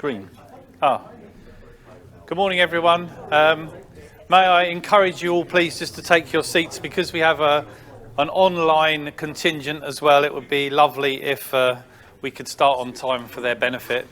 green. Good morning, everyone. May I encourage you all, please, just to take your seats, because we have an online contingent as well. It would be lovely if we could start on time for their benefit.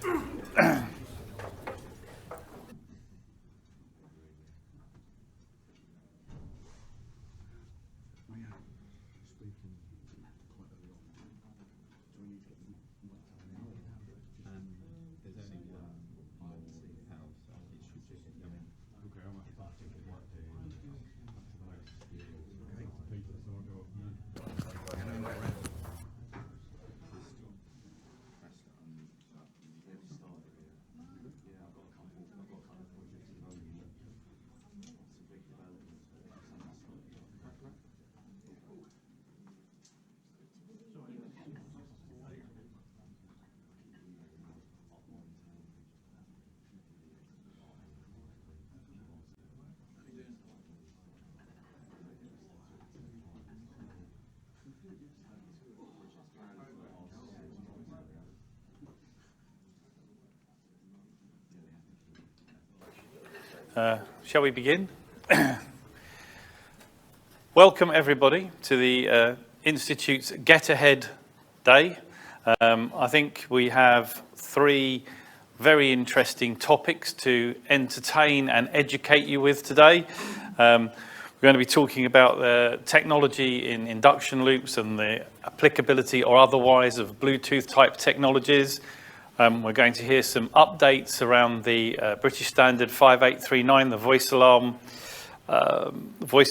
Shall we begin? Welcome, everybody, to the Institute's Get Ahead Day. I think we have three very interesting topics to entertain and educate you with today. We're going to be talking about the technology in induction loops and the applicability or otherwise of Bluetooth type technologies. We're going to hear some updates around the British Standard 5839, the voice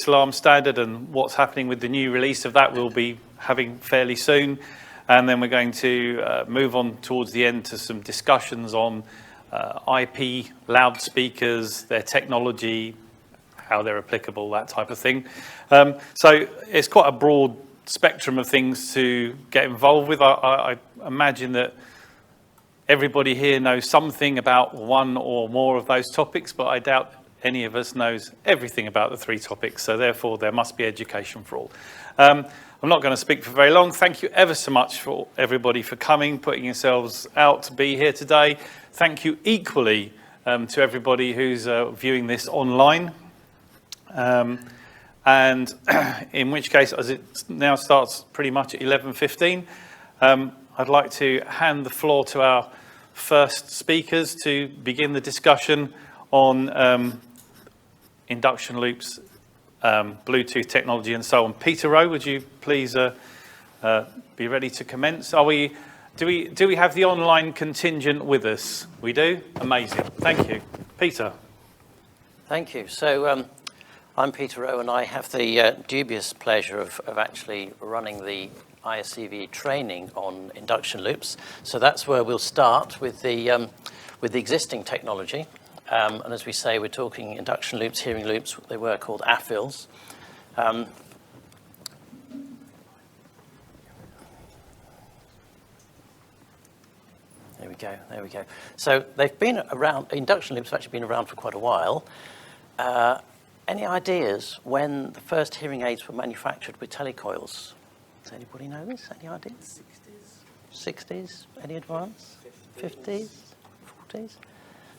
alarm standard, and what's happening with the new release of that we'll be having fairly soon. And then we're going to move on towards the end to some discussions on IP loudspeakers, their technology, how they're applicable, that type of thing. So it's quite a broad spectrum of things to get involved with. I imagine that everybody here knows something about one or more of those topics, but I doubt any of us knows everything about the three topics, so therefore there must be education for all. I'm not going to speak for very long. Thank you ever so much for everybody for coming, putting yourselves out to be here today. Thank you equally to everybody who's viewing this online. And in which case, as it now starts pretty much at 11:15, I'd like to hand the floor to our first speakers to begin the discussion on induction loops, Bluetooth technology, and so on. Peter Rowe, would you please be ready to commence? Do we have the online contingent with us? We do? Amazing. Thank you. Peter. Thank you. So I'm Peter Rowe, and I have the dubious pleasure of actually running the ISCVE training on induction loops. So that's where we'll start with the existing technology. And as we say, we're talking induction loops, hearing loops. They were called AFILs. There we go. So they've been around, induction loops have actually been around for quite a while. Any ideas when the first hearing aids were manufactured with telecoils? Does anybody know this? Any ideas? 60s? Any advance? 50s? 40s?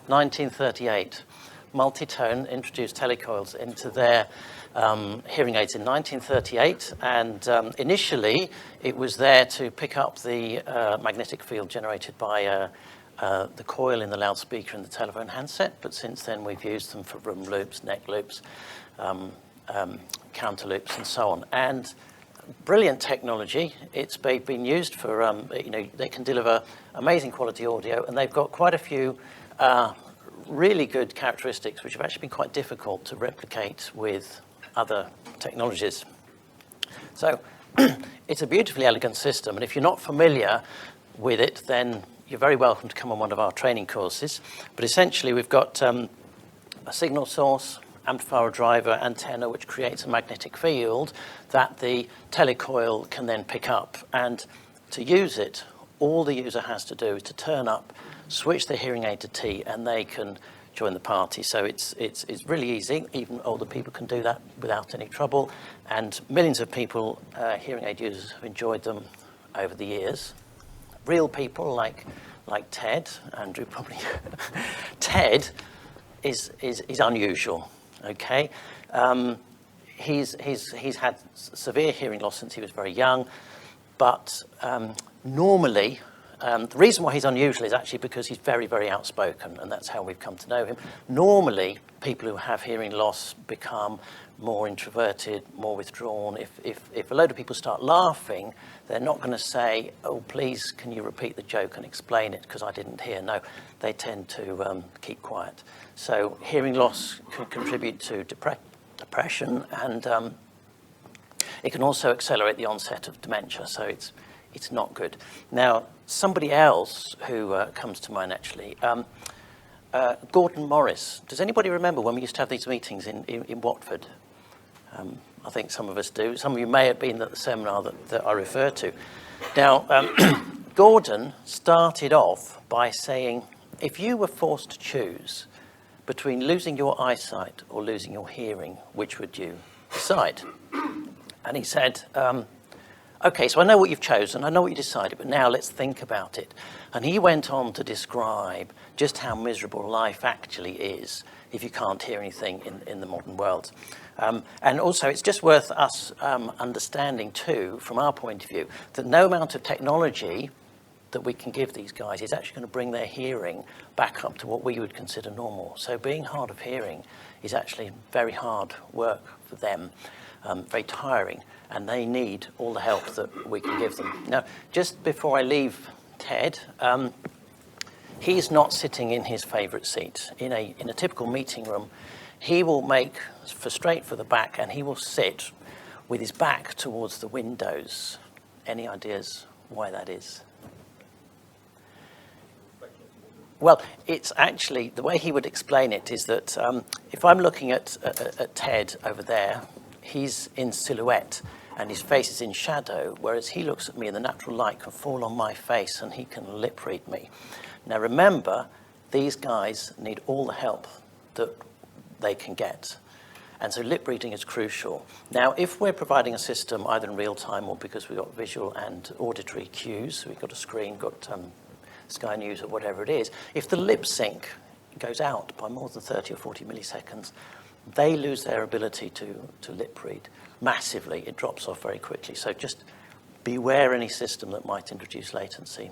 1938. Multitone introduced telecoils into their hearing aids in 1938, and initially it was there to pick up the magnetic field generated by the coil in the loudspeaker in the telephone handset, but since then we've used them for room loops, neck loops, counter loops, and so on. And brilliant technology. It's been used for, they can deliver amazing quality audio, and they've got quite a few really good characteristics which have actually been quite difficult to replicate with other technologies. So it's a beautifully elegant system, and if you're not familiar with it, then you're very welcome to come on one of our training courses. But essentially we've got a signal source, amplifier driver, antenna, which creates a magnetic field that the telecoil can then pick up. And to use it, all the user has to do is to turn up, switch the hearing aid to T, and they can join the party. So it's really easy. Even older people can do that without any trouble. And millions of people, hearing aid users, have enjoyed them over the years. Real people like like Ted, Andrew probably, Ted is unusual, okay? He's had severe hearing loss since he was very young, but normally, the reason why he's unusual is actually because he's very, very outspoken, and that's how we've come to know him. Normally, people who have hearing loss become more introverted, more withdrawn. If a load of people start laughing, they're not going to say, oh, please, can you repeat the joke and explain it, because I didn't hear. No, they tend to keep quiet. So hearing loss can contribute to depression, and it can also accelerate the onset of dementia, so it's not good. Now, somebody else who comes to mind, actually, Gordon Morris. Does anybody remember when we used to have these meetings in Watford? I think some of us do. Some of you may have been at the seminar that I referred to. Now, Gordon started off by saying, if you were forced to choose between losing your eyesight or losing your hearing, which would you decide? And he said, okay, so I know what you've chosen, I know what you decided, but now let's think about it. And he went on to describe just how miserable life actually is if you can't hear anything in the modern world. And also, it's just worth us understanding too, from our point of view, that no amount of technology that we can give these guys is actually going to bring their hearing back up to what we would consider normal. So being hard of hearing is actually very hard work for them, very tiring, and they need all the help that we can give them. Now, just before I leave Ted, he's not sitting in his favourite seat. In a typical meeting room, he will make straight for the back, and he will sit with his back towards the windows. Any ideas why that is? Well, it's actually, the way he would explain it is that if I'm looking at Ted over there, he's in silhouette and his face is in shadow, whereas he looks at me and the natural light can fall on my face and he can lip read me. Now remember, these guys need all the help that they can get. And so lip reading is crucial. Now, if we're providing a system either in real time or because we've got visual and auditory cues, we've got a screen, got Sky News or whatever it is, if the lip sync goes out by more than 30 or 40 milliseconds, they lose their ability to lip read massively. It drops off very quickly. So just beware any system that might introduce latency.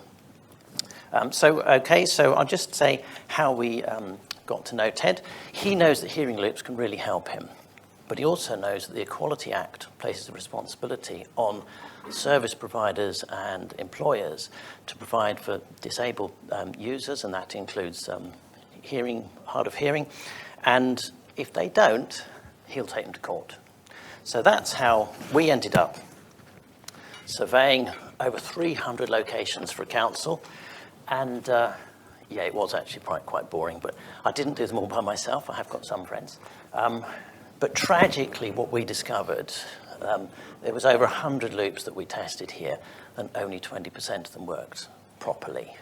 So I'll just say how we got to know Ted. He knows that hearing loops can really help him, but he also knows that the Equality Act places a responsibility on service providers and employers to provide for disabled users, and that includes hard of hearing, and if they don't, he'll take them to court. So that's how we ended up surveying over 300 locations for a council, and yeah, it was actually quite boring, but I didn't do them all by myself. I have got some friends. But tragically, what we discovered, there was over 100 loops that we tested here, and only 20% of them worked properly.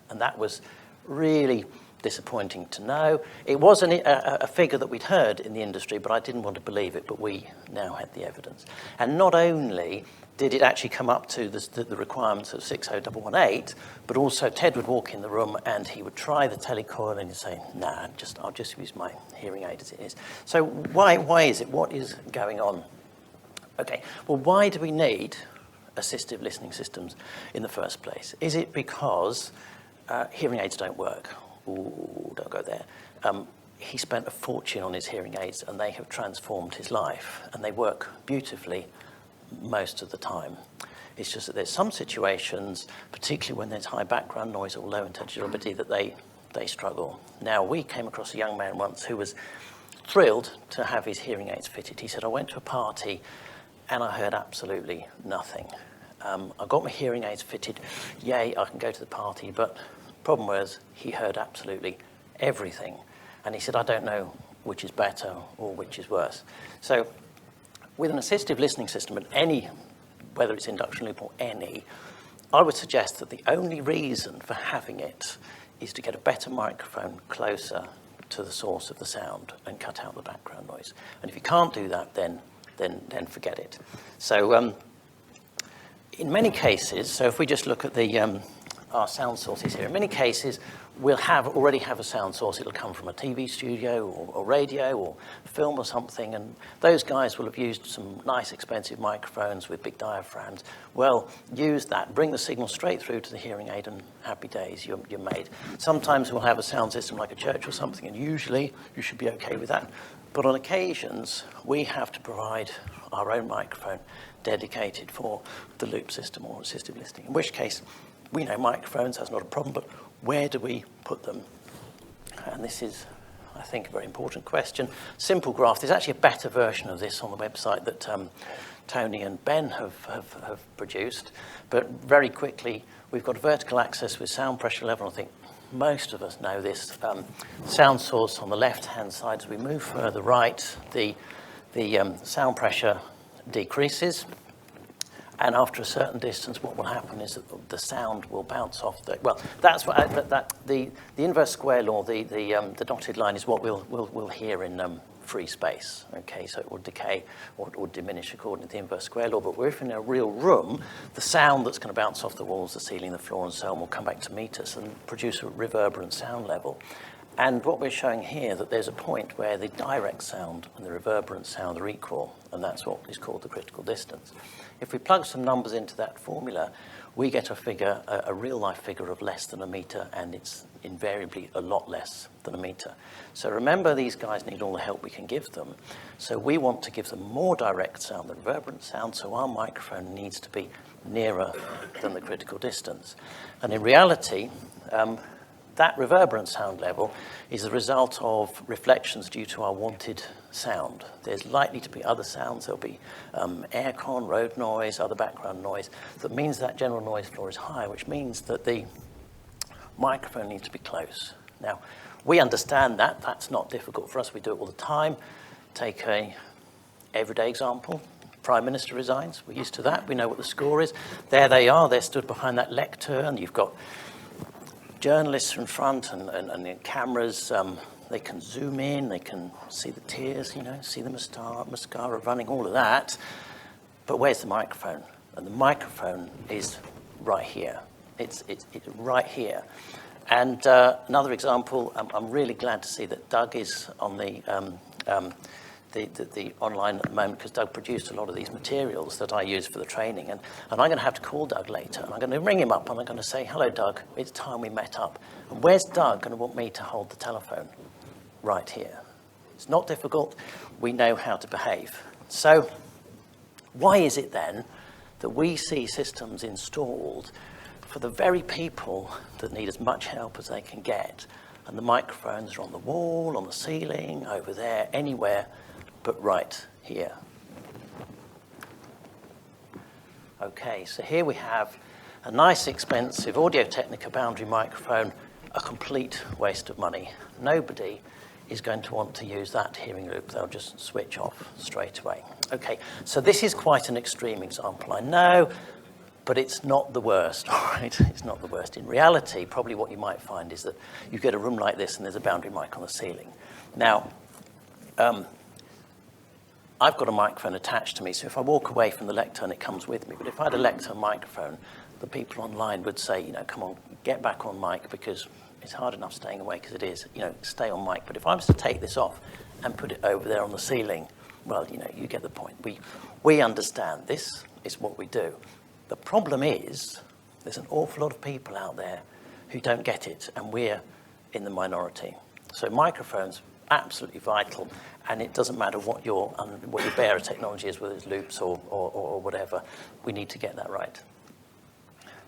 And that was really disappointing to know. It was a figure that we'd heard in the industry, but I didn't want to believe it, but we now had the evidence. And not only did it actually come up to the requirements of 60118, but also Ted would walk in the room and he would try the telecoil and he'd say, nah, I'll just use my hearing aid as it is. So why is it? What is going on? Okay, well, why do we need assistive listening systems in the first place? Is it because hearing aids don't work? Ooh, don't go there. He spent a fortune on his hearing aids and they have transformed his life, and they work beautifully most of the time. It's just that there's some situations, particularly when there's high background noise or low intelligibility, that they struggle. Now, we came across a young man once who was thrilled to have his hearing aids fitted. He said, I went to a party and I heard absolutely nothing. I got my hearing aids fitted. Yay, I can go to the party. But the problem was he heard absolutely everything. And he said, I don't know which is better or which is worse. So with an assistive listening system at any, whether it's induction loop or any, I would suggest that the only reason for having it is to get a better microphone closer to the source of the sound and cut out the background noise. And if you can't do that, then forget it. So in many cases, so if we just look at the our sound sources here. In many cases, we'll already have a sound source. It'll come from a TV studio or radio or film or something, and those guys will have used some nice expensive microphones with big diaphragms. Well, use that, bring the signal straight through to the hearing aid, and happy days, you're made. Sometimes we'll have a sound system like a church or something, and usually you should be okay with that. But on occasions, we have to provide our own microphone dedicated for the loop system or assistive listening, in which case we know microphones, that's not a problem, but where do we put them? And this is, I think, a very important question. Simple graph. There's actually a better version of this on the website that Tony and Ben have produced. But very quickly, we've got vertical axis with sound pressure level. I think most of us know this. Sound source on the left-hand side. As we move further right, the sound pressure decreases. And after a certain distance, what will happen is that the sound will bounce off the. Well, that's what the inverse square law. The dotted line is what we'll hear in free space. Okay, so it will decay or diminish according to the inverse square law. But if in a real room, the sound that's going to bounce off the walls, the ceiling, the floor, and so on will come back to meet us and produce a reverberant sound level. And what we're showing here, that there's a point where the direct sound and the reverberant sound are equal, and that's what is called the critical distance. If we plug some numbers into that formula, we get a figure, a real-life figure of less than a meter, and it's invariably a lot less than a meter. So remember, these guys need all the help we can give them. So we want to give them more direct sound than reverberant sound, so our microphone needs to be nearer than the critical distance. And in reality, that reverberant sound level is the result of reflections due to our wanted sound. There's likely to be other sounds. There'll be aircon, road noise, other background noise. That means that general noise floor is high, which means that the microphone needs to be close. Now, we understand that. That's not difficult for us. We do it all the time. Take a everyday example. Prime Minister resigns. We're used to that. We know what the score is. There they are. They're stood behind that lectern. You've got journalists in front and the cameras, they can zoom in, they can see the tears, see the mascara running, all of that. But where's the microphone? And the microphone is right here. It's right here. And another example, I'm really glad to see that Doug is on the online at the moment, because Doug produced a lot of these materials that I use for the training. And I'm going to have to call Doug later, and I'm going to ring him up, and I'm going to say, hello, Doug, it's time we met up. And where's Doug going to want me to hold the telephone? Right here. It's not difficult. We know how to behave. So why is it then that we see systems installed for the very people that need as much help as they can get, and the microphones are on the wall, on the ceiling, over there, anywhere, but right here? Okay, so here we have a nice, expensive Audio-Technica boundary microphone, a complete waste of money. Nobody is going to want to use that hearing loop. They'll just switch off straight away. Okay, so this is quite an extreme example, I know, but it's not the worst, all right? It's not the worst. In reality, probably what you might find is that you get a room like this and there's a boundary mic on the ceiling. Now, I've got a microphone attached to me, so if I walk away from the lectern, it comes with me. But if I had a lectern microphone, the people online would say, come on, get back on mic, because it's hard enough staying away because it is, stay on mic. But if I was to take this off and put it over there on the ceiling, well, you get the point. We understand this is what we do. The problem is there's an awful lot of people out there who don't get it, and we're in the minority. So microphones, absolutely vital, and it doesn't matter what your bearer technology is, whether it's loops or whatever. We need to get that right.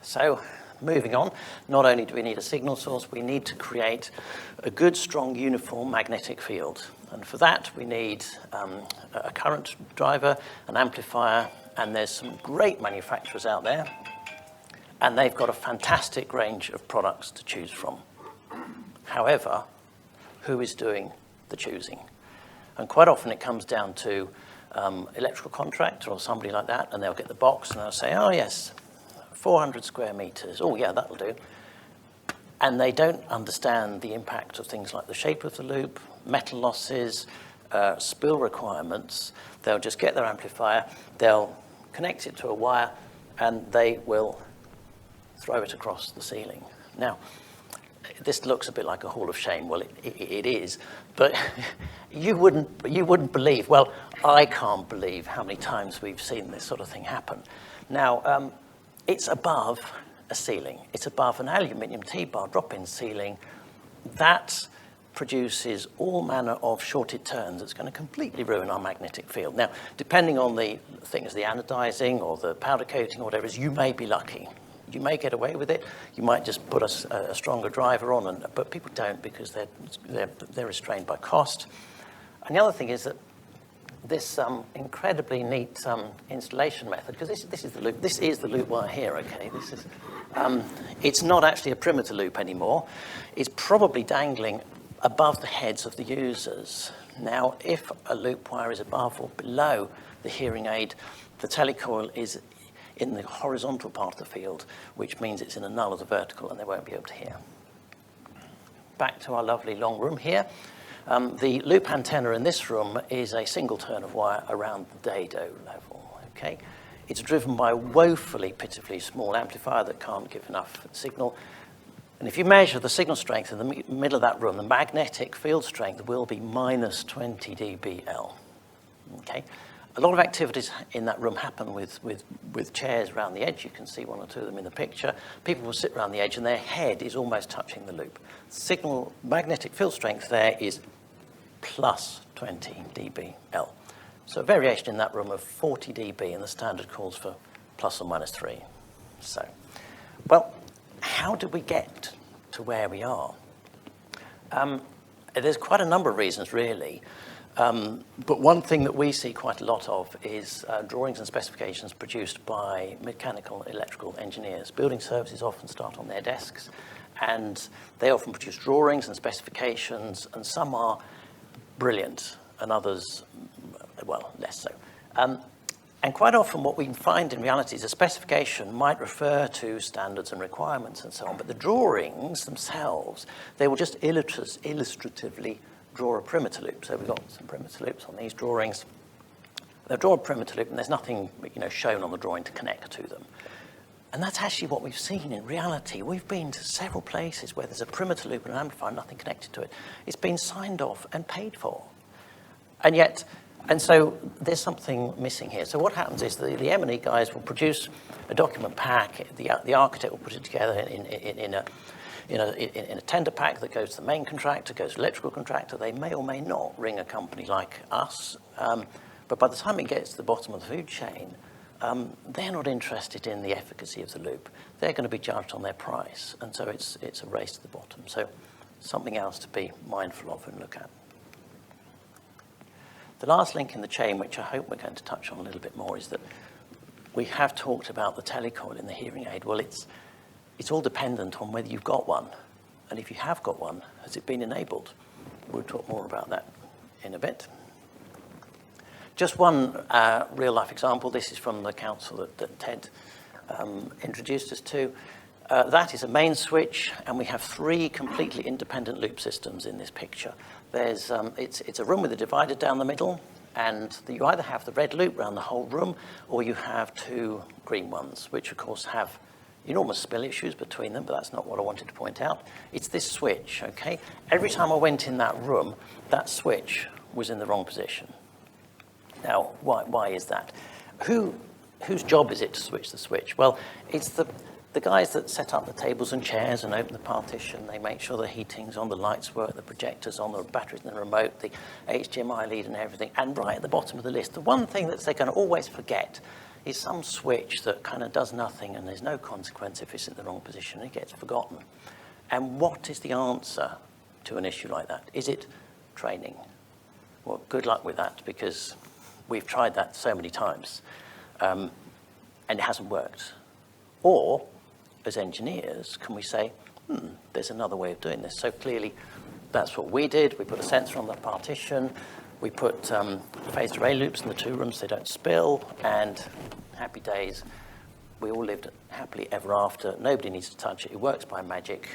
So moving on, not only do we need a signal source, we need to create a good, strong, uniform magnetic field. And for that, we need a current driver, an amplifier, and there's some great manufacturers out there, and they've got a fantastic range of products to choose from. However, who is doing the choosing? And quite often it comes down to electrical contractor or somebody like that, and they'll get the box and they'll say, oh yes, 400 square meters, oh yeah, that'll do. And they don't understand the impact of things like the shape of the loop, metal losses, spill requirements. They'll just get their amplifier, they'll connect it to a wire, and they will throw it across the ceiling. Now, this looks a bit like a hall of shame. Well, it is, but you wouldn't believe. Well, I can't believe how many times we've seen this sort of thing happen. Now, it's above a ceiling. It's above an aluminium T-bar drop-in ceiling that produces all manner of shorted turns that's going to completely ruin our magnetic field. Now, depending on the things, the anodizing or the powder coating or whatever it is, you may be lucky. You may get away with it. You might just put a stronger driver on, but people don't because they're restrained by cost. And the other thing is that this incredibly neat installation method, because this is the loop. This is the loop wire here. Okay, this is. It's not actually a perimeter loop anymore. It's probably dangling above the heads of the users. Now, if a loop wire is above or below the hearing aid, the telecoil is in the horizontal part of the field, which means it's in a null of the vertical and they won't be able to hear. Back to our lovely long room here. The loop antenna in this room is a single turn of wire around the dado level, okay? It's driven by a woefully, pitifully small amplifier that can't give enough signal. And if you measure the signal strength in the middle of that room, the magnetic field strength will be minus 20 dBl, okay? A lot of activities in that room happen with chairs around the edge. You can see one or two of them in the picture. People will sit around the edge and their head is almost touching the loop. Signal magnetic field strength there is plus 20 dBl. So a variation in that room of 40 dB, and the standard calls for plus or minus 3. So, well, how did we get to where we are? There's quite a number of reasons, really. But one thing that we see quite a lot of is drawings and specifications produced by mechanical electrical engineers. Building services often start on their desks, and they often produce drawings and specifications, and some are brilliant, and others, well, less so. And quite often what we find in reality is a specification might refer to standards and requirements and so on, but the drawings themselves, they will just illustratively draw a perimeter loop. So we've got some perimeter loops on these drawings. They'll draw a perimeter loop and there's nothing shown on the drawing to connect to them. And that's actually what we've seen in reality. We've been to several places where there's a perimeter loop and an amplifier, nothing connected to it. It's been signed off and paid for. And so there's something missing here. So what happens is the M&E guys will produce a document pack. The architect will put it together in a tender pack that goes to the main contractor, goes to the electrical contractor. They may or may not ring a company like us. But by the time it gets to the bottom of the food chain, they're not interested in the efficacy of the loop. They're going to be judged on their price. And so it's a race to the bottom. So something else to be mindful of and look at. The last link in the chain, which I hope we're going to touch on a little bit more, is that we have talked about the telecoil in the hearing aid. Well, it's all dependent on whether you've got one. And if you have got one, has it been enabled? We'll talk more about that in a bit. Just one real-life example. This is from the council that Ted introduced us to. That is a main switch, and we have 3 completely independent loop systems in this picture. It's a room with a divider down the middle, and you either have the red loop around the whole room, or you have 2 green ones, which of course have enormous spill issues between them, but that's not what I wanted to point out. It's this switch, okay? Every time I went in that room, that switch was in the wrong position. Now, why is that? Whose job is it to switch the switch? Well, it's the guys that set up the tables and chairs and open the partition. They make sure the heating's on, the lights work, the projector's on, the batteries in the remote, the HDMI lead and everything. And right at the bottom of the list, the one thing that they're going to always forget is some switch that kind of does nothing, and there's no consequence if it's in the wrong position. It gets forgotten. And what is the answer to an issue like that? Is it training? Well, good luck with that, because we've tried that so many times, and it hasn't worked. Or, as engineers, can we say, there's another way of doing this? So clearly, that's what we did. We put a sensor on the partition. We put phased array loops in the 2 rooms so they don't spill, and happy days. We all lived happily ever after. Nobody needs to touch it. It works by magic,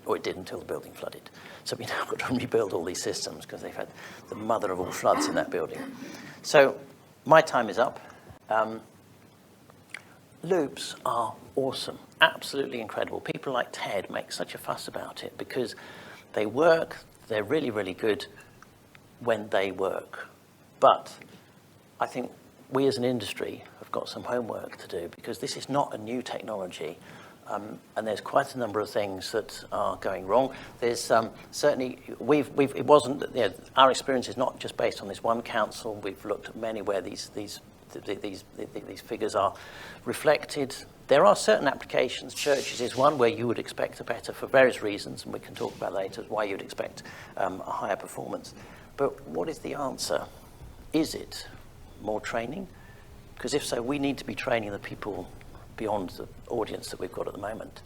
or it did until the building flooded. So we now got to rebuild all these systems because they've had the mother of all floods in that building. So my time is up. loops are awesome, absolutely incredible. People like Ted make such a fuss about it because they work, they're really, really good when they work. But I think we as an industry have got some homework to do because this is not a new technology. And there's quite a number of things that are going wrong. There's certainly, it wasn't, our experience is not just based on this one council. We've looked at many where these figures are reflected. There are certain applications. Churches is one where you would expect a better, for various reasons, and we can talk about later why you'd expect a higher performance. But what is the answer? Is it more training? Because if so, we need to be training the people beyond the audience that we've got at the moment.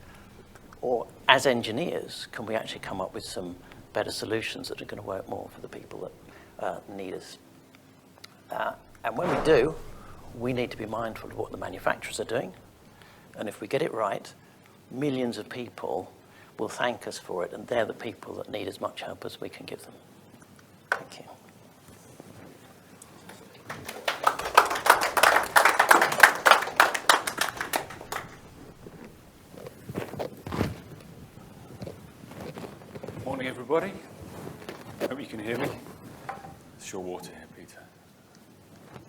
Or as engineers, can we actually come up with some better solutions that are going to work more for the people that need us? And when we do, we need to be mindful of what the manufacturers are doing. And if we get it right, millions of people will thank us for it, and they're the people that need as much help as we can give them. Thank you. Morning, everybody. Hope you can hear me. It's your water here, Peter.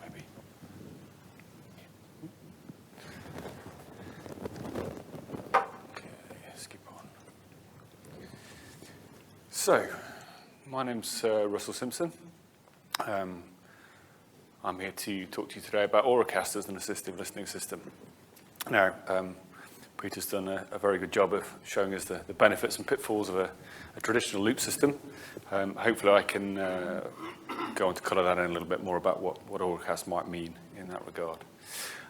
Maybe. Okay, skip on. So, my name's Russell Simpson. I'm here to talk to you today about Auracast as an assistive listening system. Now, Peter's done a very good job of showing us the benefits and pitfalls of a traditional loop system. Hopefully I can go on to colour that in a little bit more about what Auracast might mean in that regard.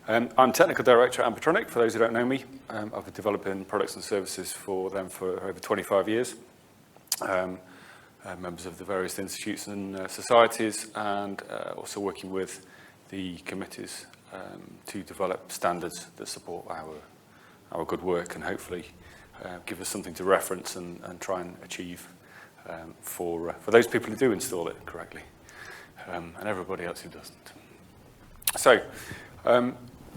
I'm Technical Director at Ampetronic, for those who don't know me. I've been developing products and services for them for over 25 years. Members of the various institutes and societies, and also working with the committees to develop standards that support our good work and hopefully give us something to reference and try and achieve for those people who do install it correctly and everybody else who doesn't. So,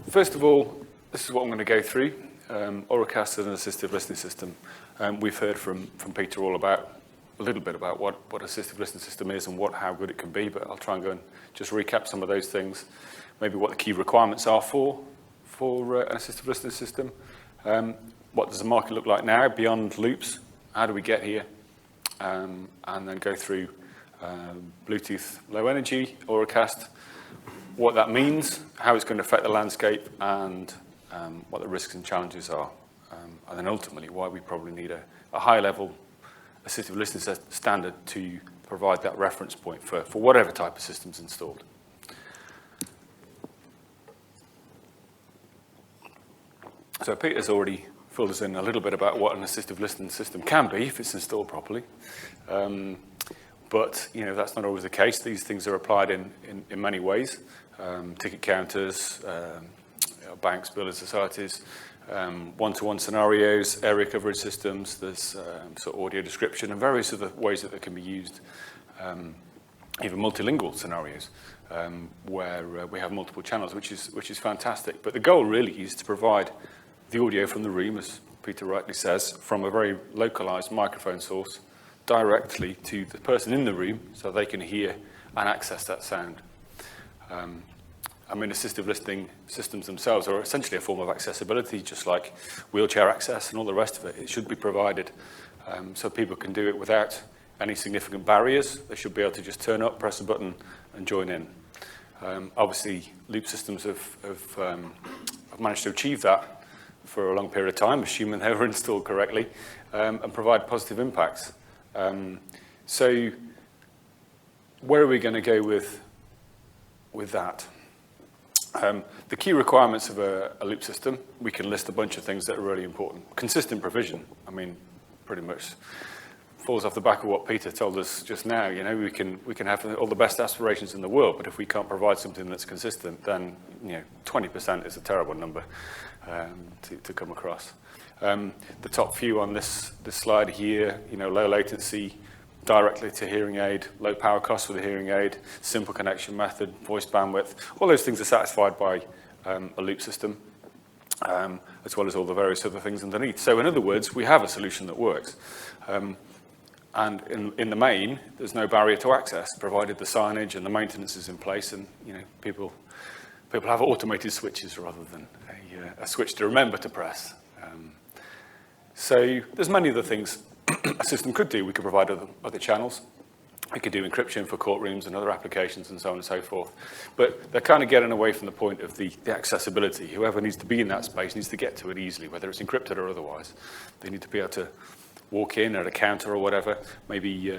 first of all, this is what I'm going to go through. Auracast is an assistive listening system. We've heard from Peter a little bit about what assistive listening system is and how good it can be, but I'll try and go and just recap some of those things, maybe what the key requirements are for an assistive listening system. What does the market look like now beyond loops? How do we get here? And then go through Bluetooth low energy, Auracast, what that means, how it's going to affect the landscape, and what the risks and challenges are. And then ultimately why we probably need a high level assistive listening standard to provide that reference point for whatever type of system's installed. So Peter's already filled us in a little bit about what an assistive listening system can be if it's installed properly. But that's not always the case. These things are applied in many ways. Ticket counters, banks, building societies, one-to-one scenarios, area coverage systems, there's sort of audio description and various other ways that they can be used, even multilingual scenarios where we have multiple channels, which is fantastic. But the goal really is to provide the audio from the room, as Peter rightly says, from a very localized microphone source directly to the person in the room so they can hear and access that sound. Assistive listening systems themselves are essentially a form of accessibility, just like wheelchair access and all the rest of it. It should be provided so people can do it without any significant barriers. They should be able to just turn up, press a button, and join in. Obviously, loop systems have managed to achieve that for a long period of time, assuming they were installed correctly, and provide positive impacts. So where are we going to go with that? The key requirements of a loop system, we can list a bunch of things that are really important. Consistent provision, pretty much falls off the back of what Peter told us just now. We can have all the best aspirations in the world, but if we can't provide something that's consistent, then 20% is a terrible number to come across. The top few on this slide here, low latency, directly to hearing aid, low power costs for the hearing aid, simple connection method, voice bandwidth, all those things are satisfied by a loop system. as well as all the various other things underneath. So in other words, we have a solution that works. And in the main, there's no barrier to access, provided the signage and the maintenance is in place, and people have automated switches rather than a switch to remember to press. So there's many other things a system could do. We could provide other channels. We could do encryption for courtrooms and other applications and so on and so forth. But they're kind of getting away from the point of the accessibility. Whoever needs to be in that space needs to get to it easily, whether it's encrypted or otherwise. They need to be able to walk in at a counter or whatever. Maybe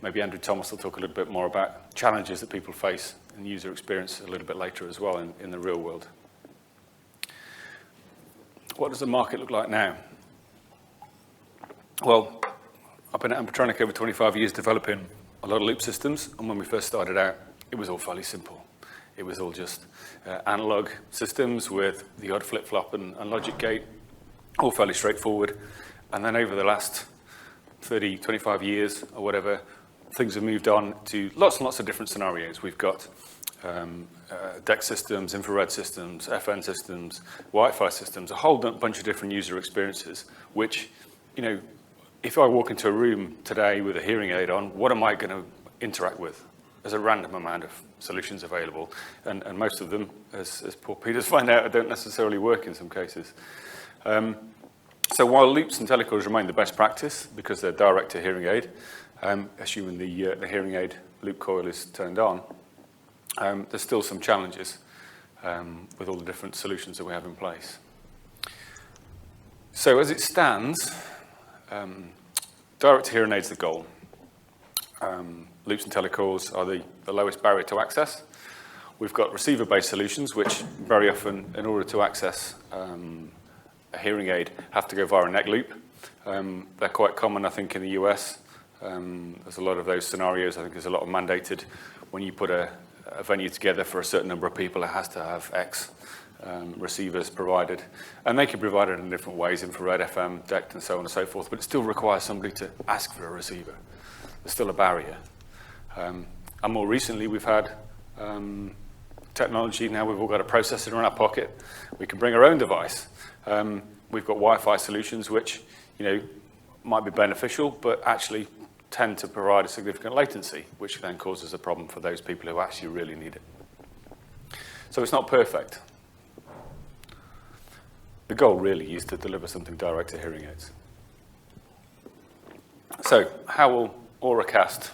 Andrew Thomas will talk a little bit more about challenges that people face in user experience a little bit later as well in the real world. What does the market look like now? Well, I've been at Ampetronic over 25 years developing a lot of loop systems, and when we first started out, it was all fairly simple. It was all just analog systems with the odd flip-flop and logic gate, all fairly straightforward. And then over the last 30, 25 years or whatever, things have moved on to lots and lots of different scenarios. We've got DEC systems, infrared systems, FN systems, Wi-Fi systems, a whole bunch of different user experiences, which, if I walk into a room today with a hearing aid on, what am I going to interact with? There's a random amount of solutions available, and most of them, as poor Peter's find out, don't necessarily work in some cases. So while loops and telecoils remain the best practice because they're direct to hearing aid, assuming the hearing aid loop coil is turned on, there's still some challenges with all the different solutions that we have in place. So as it stands, direct to hearing aid is the goal. Loops and telecoils are the lowest barrier to access. We've got receiver-based solutions, which very often, in order to access a hearing aid, have to go via a neck loop. They're quite common, I think, in the US. There's a lot of those scenarios. I think there's a lot of mandated. When you put a venue together for a certain number of people, it has to have X receivers provided. And they can provide it in different ways, infrared, FM, DECT, and so on and so forth, but it still requires somebody to ask for a receiver. There's still a barrier. And more recently, we've had technology. Now we've all got a processor in our pocket. We can bring our own device. We've got Wi-Fi solutions, which might be beneficial, but actually tend to provide a significant latency, which then causes a problem for those people who actually really need it. So it's not perfect. The goal really is to deliver something direct to hearing aids. So how will Auracast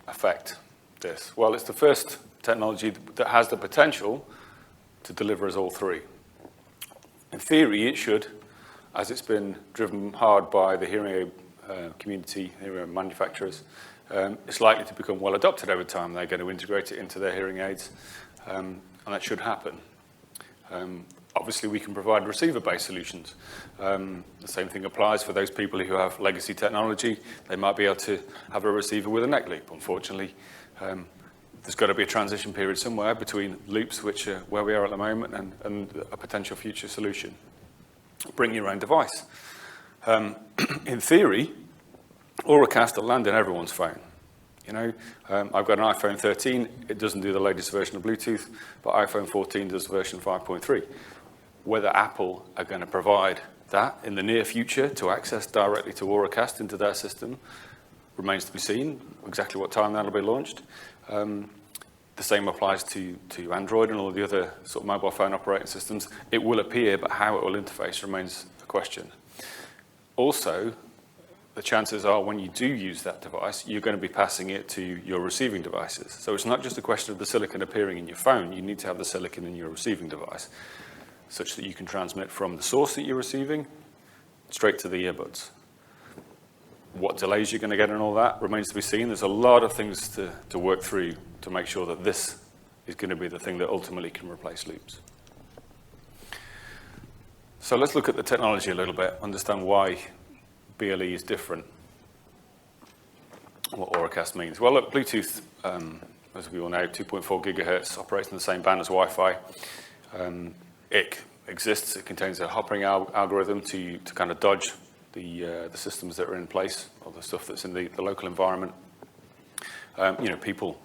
affect this? Well, it's the first technology that has the potential to deliver us all three. In theory, it should, as it's been driven hard by the hearing aid community, hearing aid manufacturers. It's likely to become well adopted over time. They're going to integrate it into their hearing aids, and that should happen. Obviously, we can provide receiver-based solutions. The same thing applies for those people who have legacy technology. They might be able to have a receiver with a neck loop. Unfortunately, there's got to be a transition period somewhere between loops, which are where we are at the moment, and a potential future solution. Bring your own device. In theory, Auracast will land in everyone's phone. I've got an iPhone 13. It doesn't do the latest version of Bluetooth, but iPhone 14 does version 5.3. Whether Apple are going to provide that in the near future to access directly to Auracast into their system remains to be seen, exactly what time that'll be launched. The same applies to Android and all the other sort of mobile phone operating systems. It will appear, but how it will interface remains a question. Also, the chances are when you do use that device, you're going to be passing it to your receiving devices. So it's not just a question of the silicon appearing in your phone. You need to have the silicon in your receiving device such that you can transmit from the source that you're receiving straight to the earbuds. What delays you're going to get and all that remains to be seen. There's a lot of things to work through to make sure that this is going to be the thing that ultimately can replace loops. So let's look at the technology a little bit, understand why BLE is different, what Auracast means. Well, look, Bluetooth, as we all know, 2.4 gigahertz, operates in the same band as Wi-Fi. It exists. It contains a hopping algorithm to kind of dodge the systems that are in place, or the stuff that's in the local environment. People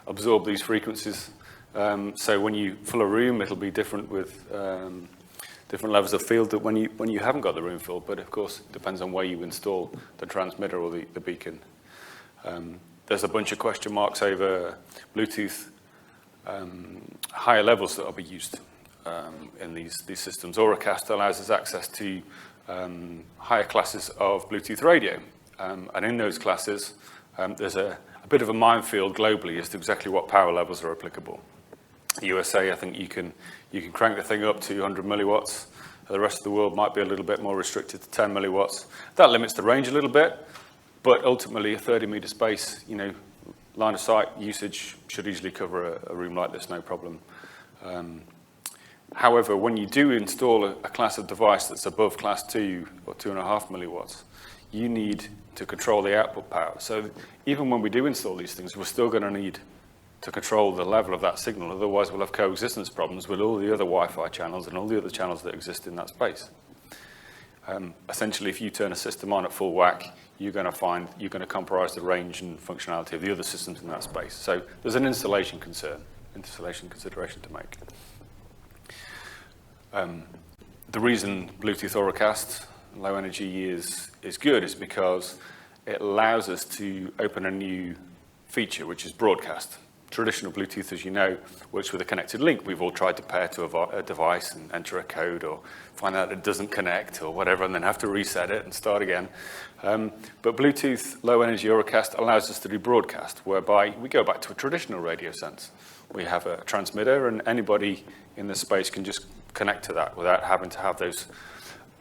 absorb these frequencies. So when you fill a room, it'll be different with different levels of field that when you haven't got the room filled, but of course it depends on where you install the transmitter or the beacon. There's a bunch of question marks over Bluetooth higher levels that will be used in these systems. Auracast allows us access to higher classes of Bluetooth radio, and in those classes there's a bit of a minefield globally as to exactly what power levels are applicable. The USA, I think you can crank the thing up to 100 milliwatts. The rest of the world might be a little bit more restricted to 10 milliwatts. That limits the range a little bit, but ultimately a 30-meter space, line of sight usage should easily cover a room like this, no problem. However, when you do install a class of device that's above class 2 or 2.5 milliwatts, you need to control the output power. So even when we do install these things, we're still going to need to control the level of that signal. Otherwise, we'll have coexistence problems with all the other Wi-Fi channels and all the other channels that exist in that space. Essentially, if you turn a system on at full whack, you're going to compromise the range and functionality of the other systems in that space. So there's an installation consideration to make. The reason Bluetooth Auracast low energy is good is because it allows us to open a new feature, which is broadcast. Traditional Bluetooth, as you know, works with a connected link. We've all tried to pair to a device and enter a code or find out it doesn't connect or whatever and then have to reset it and start again. But Bluetooth Low Energy Auracast allows us to do broadcast, whereby we go back to a traditional radio sense. We have a transmitter and anybody in the space can just connect to that without having to have those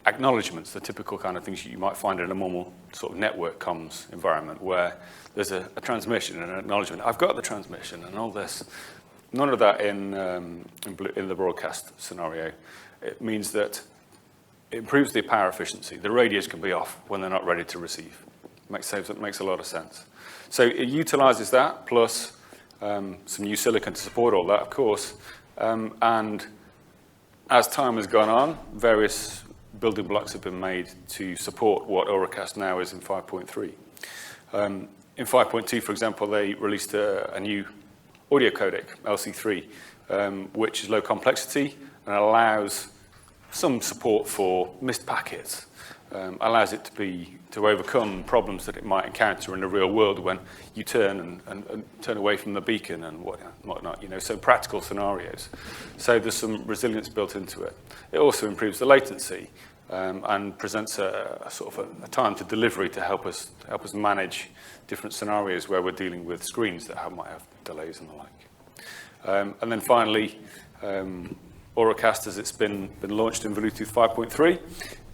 acknowledgements, the typical kind of things you might find in a normal sort of network comms environment where there's a transmission and an acknowledgement. I've got the transmission and all this. None of that in the broadcast scenario. It means that it improves the power efficiency. The radios can be off when they're not ready to receive. Makes a lot of sense. So it utilizes that plus some new silicon to support all that, of course. And as time has gone on, various building blocks have been made to support what Auracast now is in 5.3. In 5.2, for example, they released a new audio codec, LC3, which is low complexity and allows some support for missed packets. Allows it to overcome problems that it might encounter in the real world when you turn and turn away from the beacon and whatnot, so practical scenarios. So there's some resilience built into it. It also improves the latency and presents a sort of a time to delivery to help us manage different scenarios where we're dealing with screens that might have delays and the like. And then finally, Auracast, as it's been launched in Bluetooth 5.3,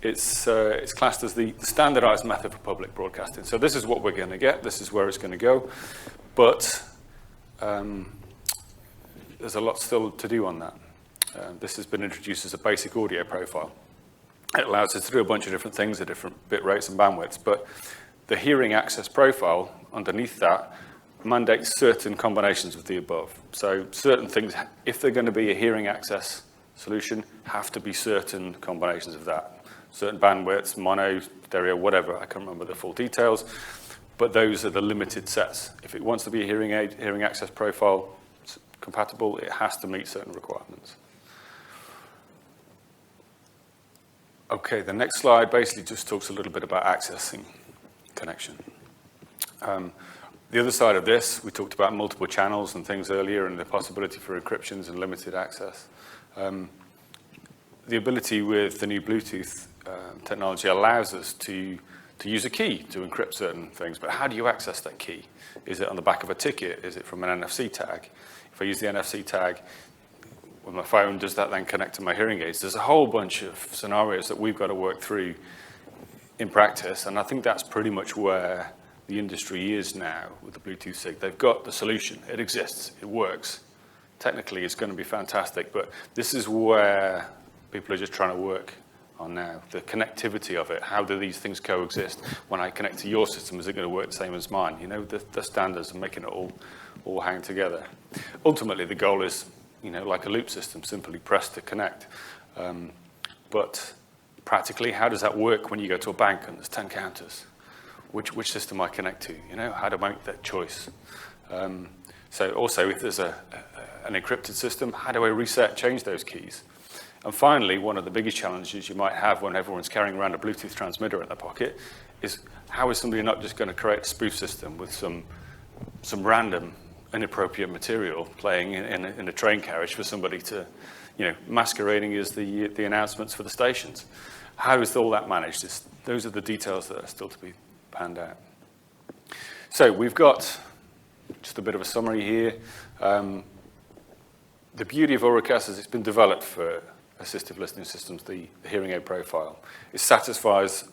it's classed as the standardized method for public broadcasting. So this is what we're going to get. This is where it's going to go. But there's a lot still to do on that. This has been introduced as a basic audio profile. It allows us to do a bunch of different things at different bit rates and bandwidths. But the hearing access profile underneath that mandates certain combinations of the above. So certain things, if they're going to be a hearing access solution, have to be certain combinations of that. Certain bandwidths, mono, stereo, whatever, I can't remember the full details, but those are the limited sets. If it wants to be a hearing access profile compatible, it has to meet certain requirements. Okay, the next slide basically just talks a little bit about accessing connection. The other side of this, we talked about multiple channels and things earlier and the possibility for encryptions and limited access. The ability with the new Bluetooth technology allows us to use a key to encrypt certain things, but how do you access that key? Is it on the back of a ticket? Is it from an NFC tag? If I use the NFC tag with my phone, does that then connect to my hearing aids? There's a whole bunch of scenarios that we've got to work through in practice, and I think that's pretty much where the industry is now with the Bluetooth SIG. They've got the solution. It exists. It works. Technically, it's going to be fantastic, but this is where people are just trying to work on now. The connectivity of it. How do these things coexist? When I connect to your system, is it going to work the same as mine? The standards and making it all hang together. Ultimately, the goal is, like a loop system, simply press to connect. But practically, how does that work when you go to a bank and there's 10 counters? Which system I connect to? How do I make that choice? So also, if there's an encrypted system, how do I reset, change those keys? And finally, one of the biggest challenges you might have when everyone's carrying around a Bluetooth transmitter in their pocket is how is somebody not just going to create a spoof system with some random inappropriate material playing in a train carriage for somebody to, masquerading as the announcements for the stations. How is all that managed? Those are the details that are still to be panned out. So we've got just a bit of a summary here. The beauty of Auracast is it's been developed for assistive listening systems, the hearing aid profile. It satisfies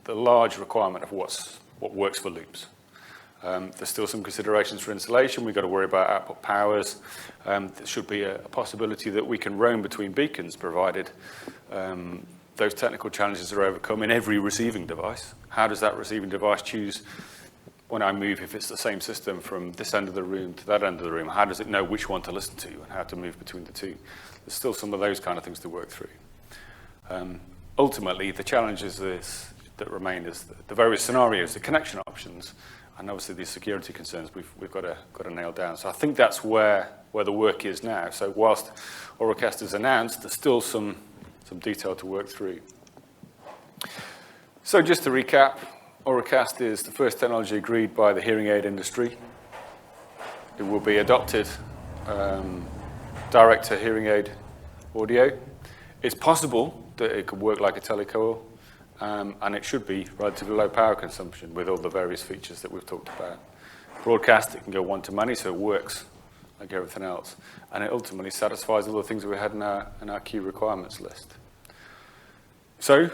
the large requirement of what works for loops. There's still some considerations for installation. We've got to worry about output powers. There should be a possibility that we can roam between beacons, provided those technical challenges are overcome in every receiving device. How does that receiving device choose when I move, if it's the same system from this end of the room to that end of the room? How does it know which one to listen to and how to move between the two? There's still some of those kind of things to work through. Ultimately, the challenges that remain is the various scenarios, the connection options, and obviously the security concerns we've got to nail down. So I think that's where the work is now. So whilst Auracast is announced, there's still some detail to work through. So just to recap, Auracast is the first technology agreed by the hearing aid industry. It will be adopted direct to hearing aid audio. It's possible that it could work like a telecoil, and it should be relatively low power consumption with all the various features that we've talked about. Broadcast, it can go one-to-many, so it works like everything else. And it ultimately satisfies all the things that we had in our key requirements list. So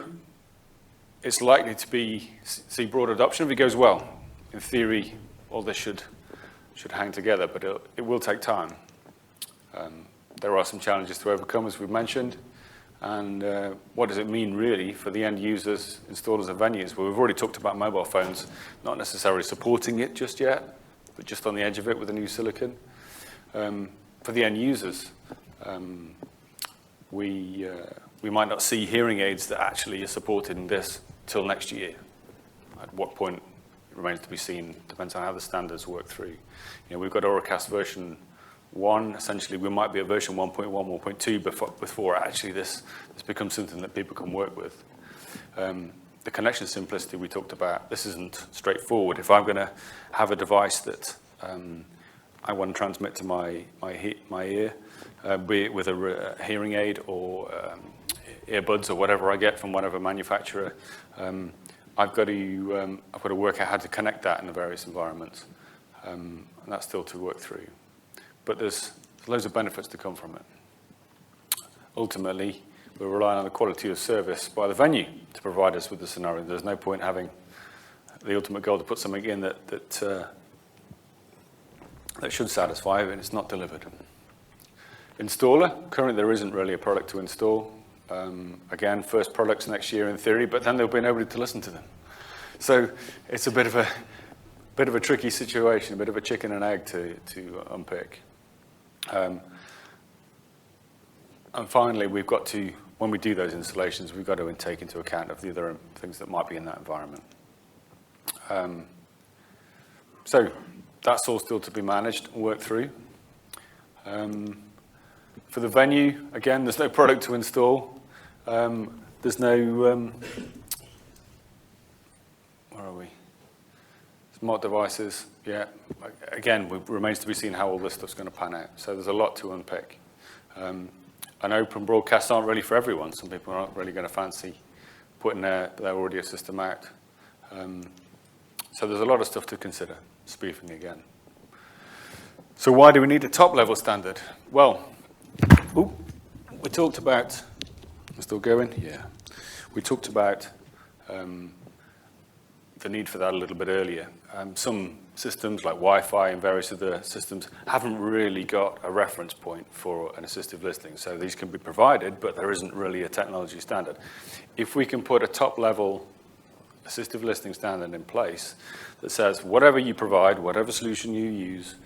it's likely to see broad adoption if it goes well. In theory, all this should hang together, but it will take time. There are some challenges to overcome, as we've mentioned. And what does it mean, really, for the end users, installers, and venues? Well, we've already talked about mobile phones not necessarily supporting it just yet, but just on the edge of it with the new silicon. For the end users, we might not see hearing aids that actually are supported in this till next year. At what point, it remains to be seen. Depends on how the standards work through. We've got Auracast version 1. Essentially, we might be at version 1.1, 1.2 before actually this becomes something that people can work with. The connection simplicity we talked about, this isn't straightforward. If I'm going to have a device that I want to transmit to my ear, be it with a hearing aid or earbuds or whatever I get from whatever manufacturer, I've got to work out how to connect that in the various environments, and that's still to work through. But there's loads of benefits to come from it. Ultimately, we're relying on the quality of service by the venue to provide us with the scenario. There's no point having the ultimate goal to put something in that should satisfy if it's not delivered. Installer, currently there isn't really a product to install. Again, first products next year in theory, but then there'll be nobody to listen to them. So it's a bit of a tricky situation, a bit of a chicken and egg to unpick. And finally, we've got to, when we do those installations, we've got to take into account of the other things that might be in that environment. So that's all still to be managed and worked through. For the venue, again, there's no product to install. There's no, where are we? Smart devices, yeah. Again, it remains to be seen how all this stuff's going to pan out. So there's a lot to unpick. And open broadcasts aren't really for everyone. Some people aren't really going to fancy putting their audio system out. So there's a lot of stuff to consider, spoofing again. So why do we need a top-level standard? Well, we talked about, we're still going? Yeah. We talked about the need for that a little bit earlier. Some systems like Wi-Fi and various other systems haven't really got a reference point for an assistive listening. So these can be provided, but there isn't really a technology standard. If we can put a top-level assistive listening standard in place that says whatever you provide, whatever solution you use,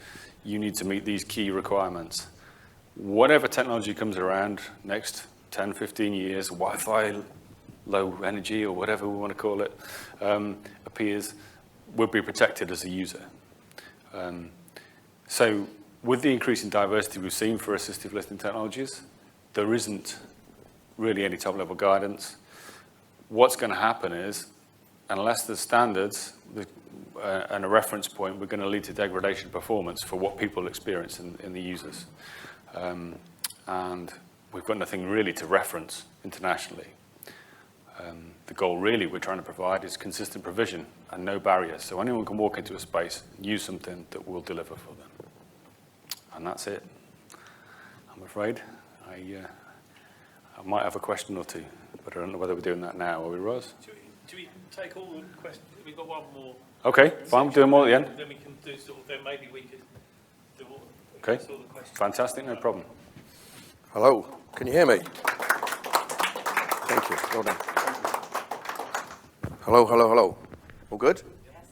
you need to meet these key requirements. Whatever technology comes around next 10, 15 years, Wi-Fi, low energy or whatever we want to call it, appears, will be protected as a user. So with the increasing diversity we've seen for assistive listening technologies, there isn't really any top-level guidance. What's going to happen is, unless there's standards and a reference point, we're going to lead to degradation of performance for what people experience in the users. And we've got nothing really to reference internationally. The goal really we're trying to provide is consistent provision and no barriers. So anyone can walk into a space and use something that will deliver for them. And that's it. I'm afraid. I might have a question or two, but I don't know whether we're doing that now. Are we, Roz? Do we take all the questions? We've got one more. Okay, fine. We'll do them all at the end. Then we can do sort of, then maybe we could do all, Okay, all the questions. fantastic, no problem. Hello, can you hear me? Thank you, well done. Hello, hello, hello. All good? Yes.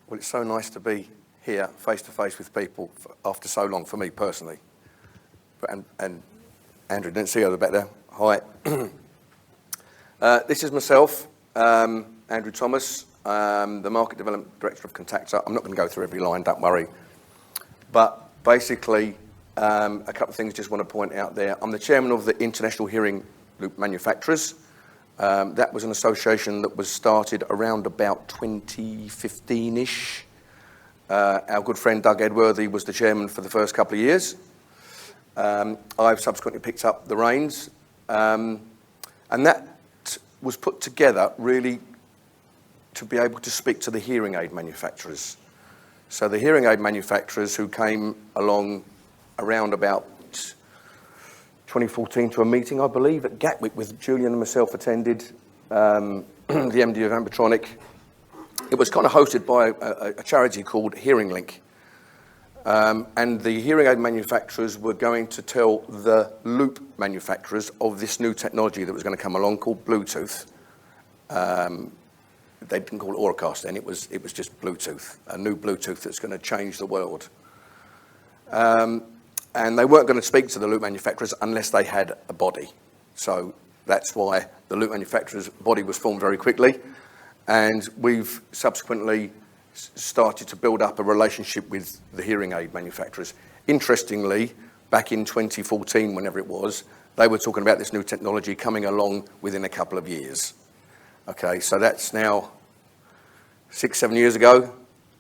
Well, it's so nice to be here face to face with people after so long, for me personally. And Andrew, didn't see you better. Hi. This is myself, Andrew Thomas, the Market Development Director of Contactor. I'm not going to go through every line, don't worry. But basically, a couple of things I just want to point out there. I'm the chairman of the International Hearing Loop Manufacturers. That was an association that was started around about 2015-ish. Our good friend Doug Edworthy was the chairman for the first couple of years. I've subsequently picked up the reins. And that was put together really to be able to speak to the hearing aid manufacturers. So the hearing aid manufacturers who came along around about 2014 to a meeting, I believe, at Gatwick with Julian and myself attended, the MD of Ambitronic. It was kind of hosted by a charity called Hearing Link. And the hearing aid manufacturers were going to tell the loop manufacturers of this new technology that was going to come along called Bluetooth. They didn't call it Auracast then, it was just Bluetooth, a new Bluetooth that's going to change the world. And they weren't going to speak to the loop manufacturers unless they had a body. So that's why the loop manufacturer's body was formed very quickly. And we've subsequently started to build up a relationship with the hearing aid manufacturers. Interestingly, back in 2014, whenever it was, they were talking about this new technology coming along within a couple of years. Okay, so that's now 6-7 years ago,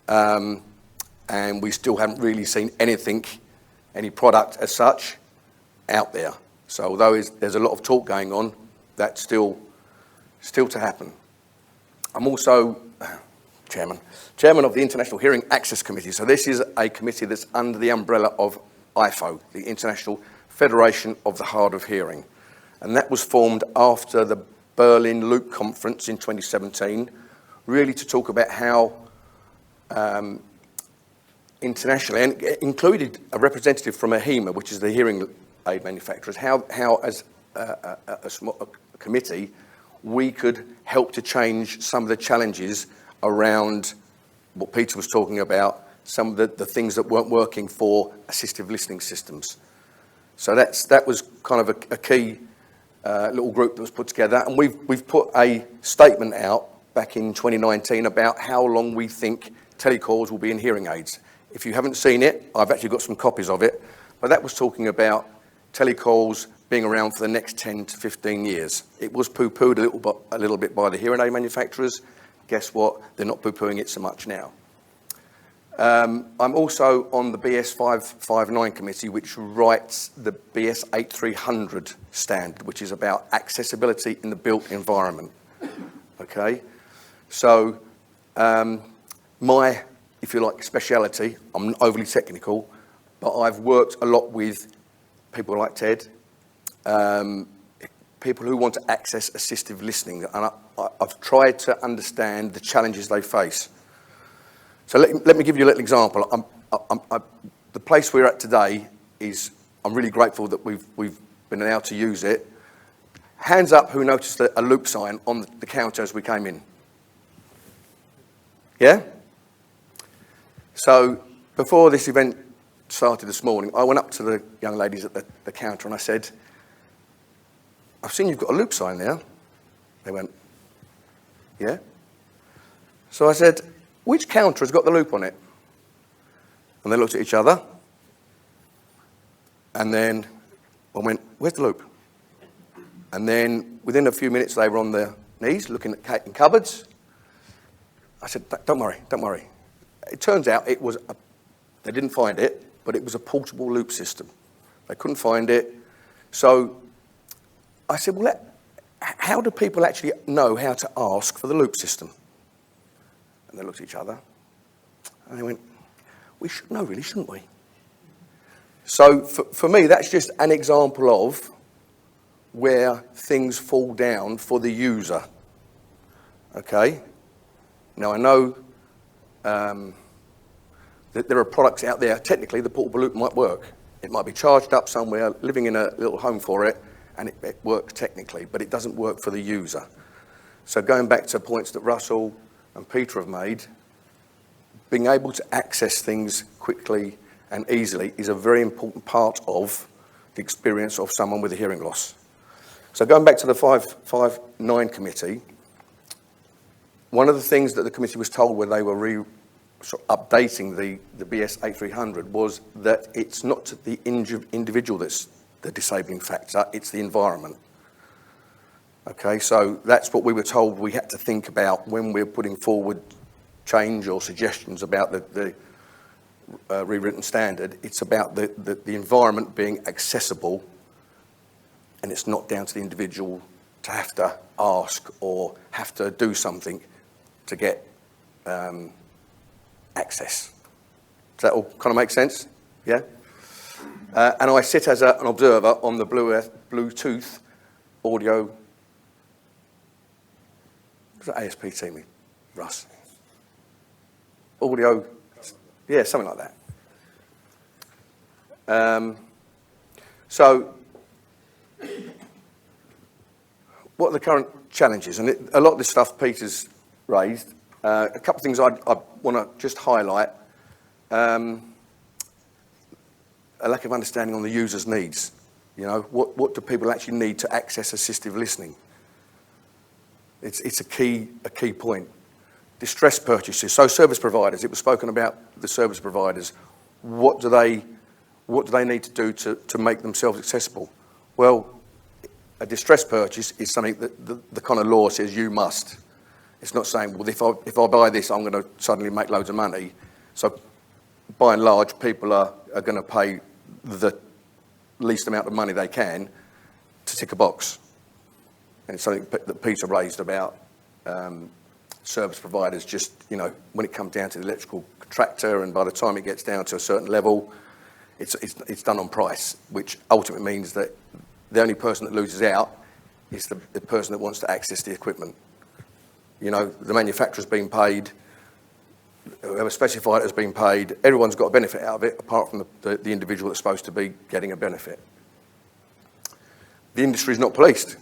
and we still haven't really seen anything, any product as such, out there. So although there's a lot of talk going on, that's still to happen. I'm also chairman of the International Hearing Access Committee. So this is a committee that's under the umbrella of IFO, the International Federation of the Hard of Hearing. And that was formed after the Berlin Loop Conference in 2017, really to talk about how internationally, and included a representative from AHEMA, which is the hearing aid manufacturers, how as a committee, we could help to change some of the challenges around what Peter was talking about, some of the things that weren't working for assistive listening systems. So that was kind of a key little group that was put together, and we've put a statement out back in 2019 about how long we think telecalls will be in hearing aids. If you haven't seen it, I've actually got some copies of it, but that was talking about telecalls being around for the next 10 to 15 years. It was poo-pooed a little bit by the hearing aid manufacturers. Guess what? They're not poo-pooing it so much now. I'm also on the BS 559 committee, which writes the BS 8300 standard, which is about accessibility in the built environment. Okay? So my, if you like, speciality, I'm not overly technical, but I've worked a lot with people like Ted, people who want to access assistive listening, and I've tried to understand the challenges they face. So let me give you a little example. The place we're at today is, I'm really grateful that we've been able to use it. Hands up who noticed a loop sign on the counter as we came in. Yeah? So before this event started this morning, I went up to the young ladies at the counter and I said, I've seen you've got a loop sign there. They went, yeah? So I said, which counter has got the loop on it? And they looked at each other. And then I went, where's the loop? And then within a few minutes, they were on their knees looking at cupboards. I said, don't worry, don't worry. It turns out it was, they didn't find it, but it was a portable loop system. They couldn't find it. So I said, well, how do people actually know how to ask for the loop system? And they looked at each other and they went, we should know really, shouldn't we? So for me, that's just an example of where things fall down for the user. Okay? Now I know that there are products out there, technically the portable loop might work. It might be charged up somewhere, living in a little home for it, and it works technically, but it doesn't work for the user. So going back to points that Russell and Peter have made, being able to access things quickly and easily is a very important part of the experience of someone with a hearing loss. So going back to the 559 committee, one of the things that the committee was told when they were updating the BS 8300 was that it's not the individual that's the disabling factor, it's the environment. Okay, so that's what we were told we had to think about when we're putting forward change or suggestions about the rewritten standard. It's about the environment being accessible, and it's not down to the individual to have to ask or have to do something to get access. Does that all kind of make sense? Yeah? And I sit as an observer on the Bluetooth audio. What's that ASP team, Russ? Audio, yeah, something like that. So, what are the current challenges? And a lot of this stuff Peter's raised. A couple of things I want to just highlight. A lack of understanding on the user's needs. You know, what do people actually need to access assistive listening? It's a key point. Distress purchases. So service providers. It was spoken about the service providers. What do they need to do to make themselves accessible? Well, a distress purchase is something that the kind of law says you must. It's not saying, well, if I buy this, I'm going to suddenly make loads of money. So by and large, people are going to pay the least amount of money they can to tick a box. And it's something that Peter raised about service providers, just, you know, when it comes down to the electrical contractor, and by the time it gets down to a certain level, it's done on price, which ultimately means that the only person that loses out is the person that wants to access the equipment. You know, the manufacturer's being paid, whoever specified it has been paid, everyone's got a benefit out of it, apart from the individual that's supposed to be getting a benefit. The industry's not policed.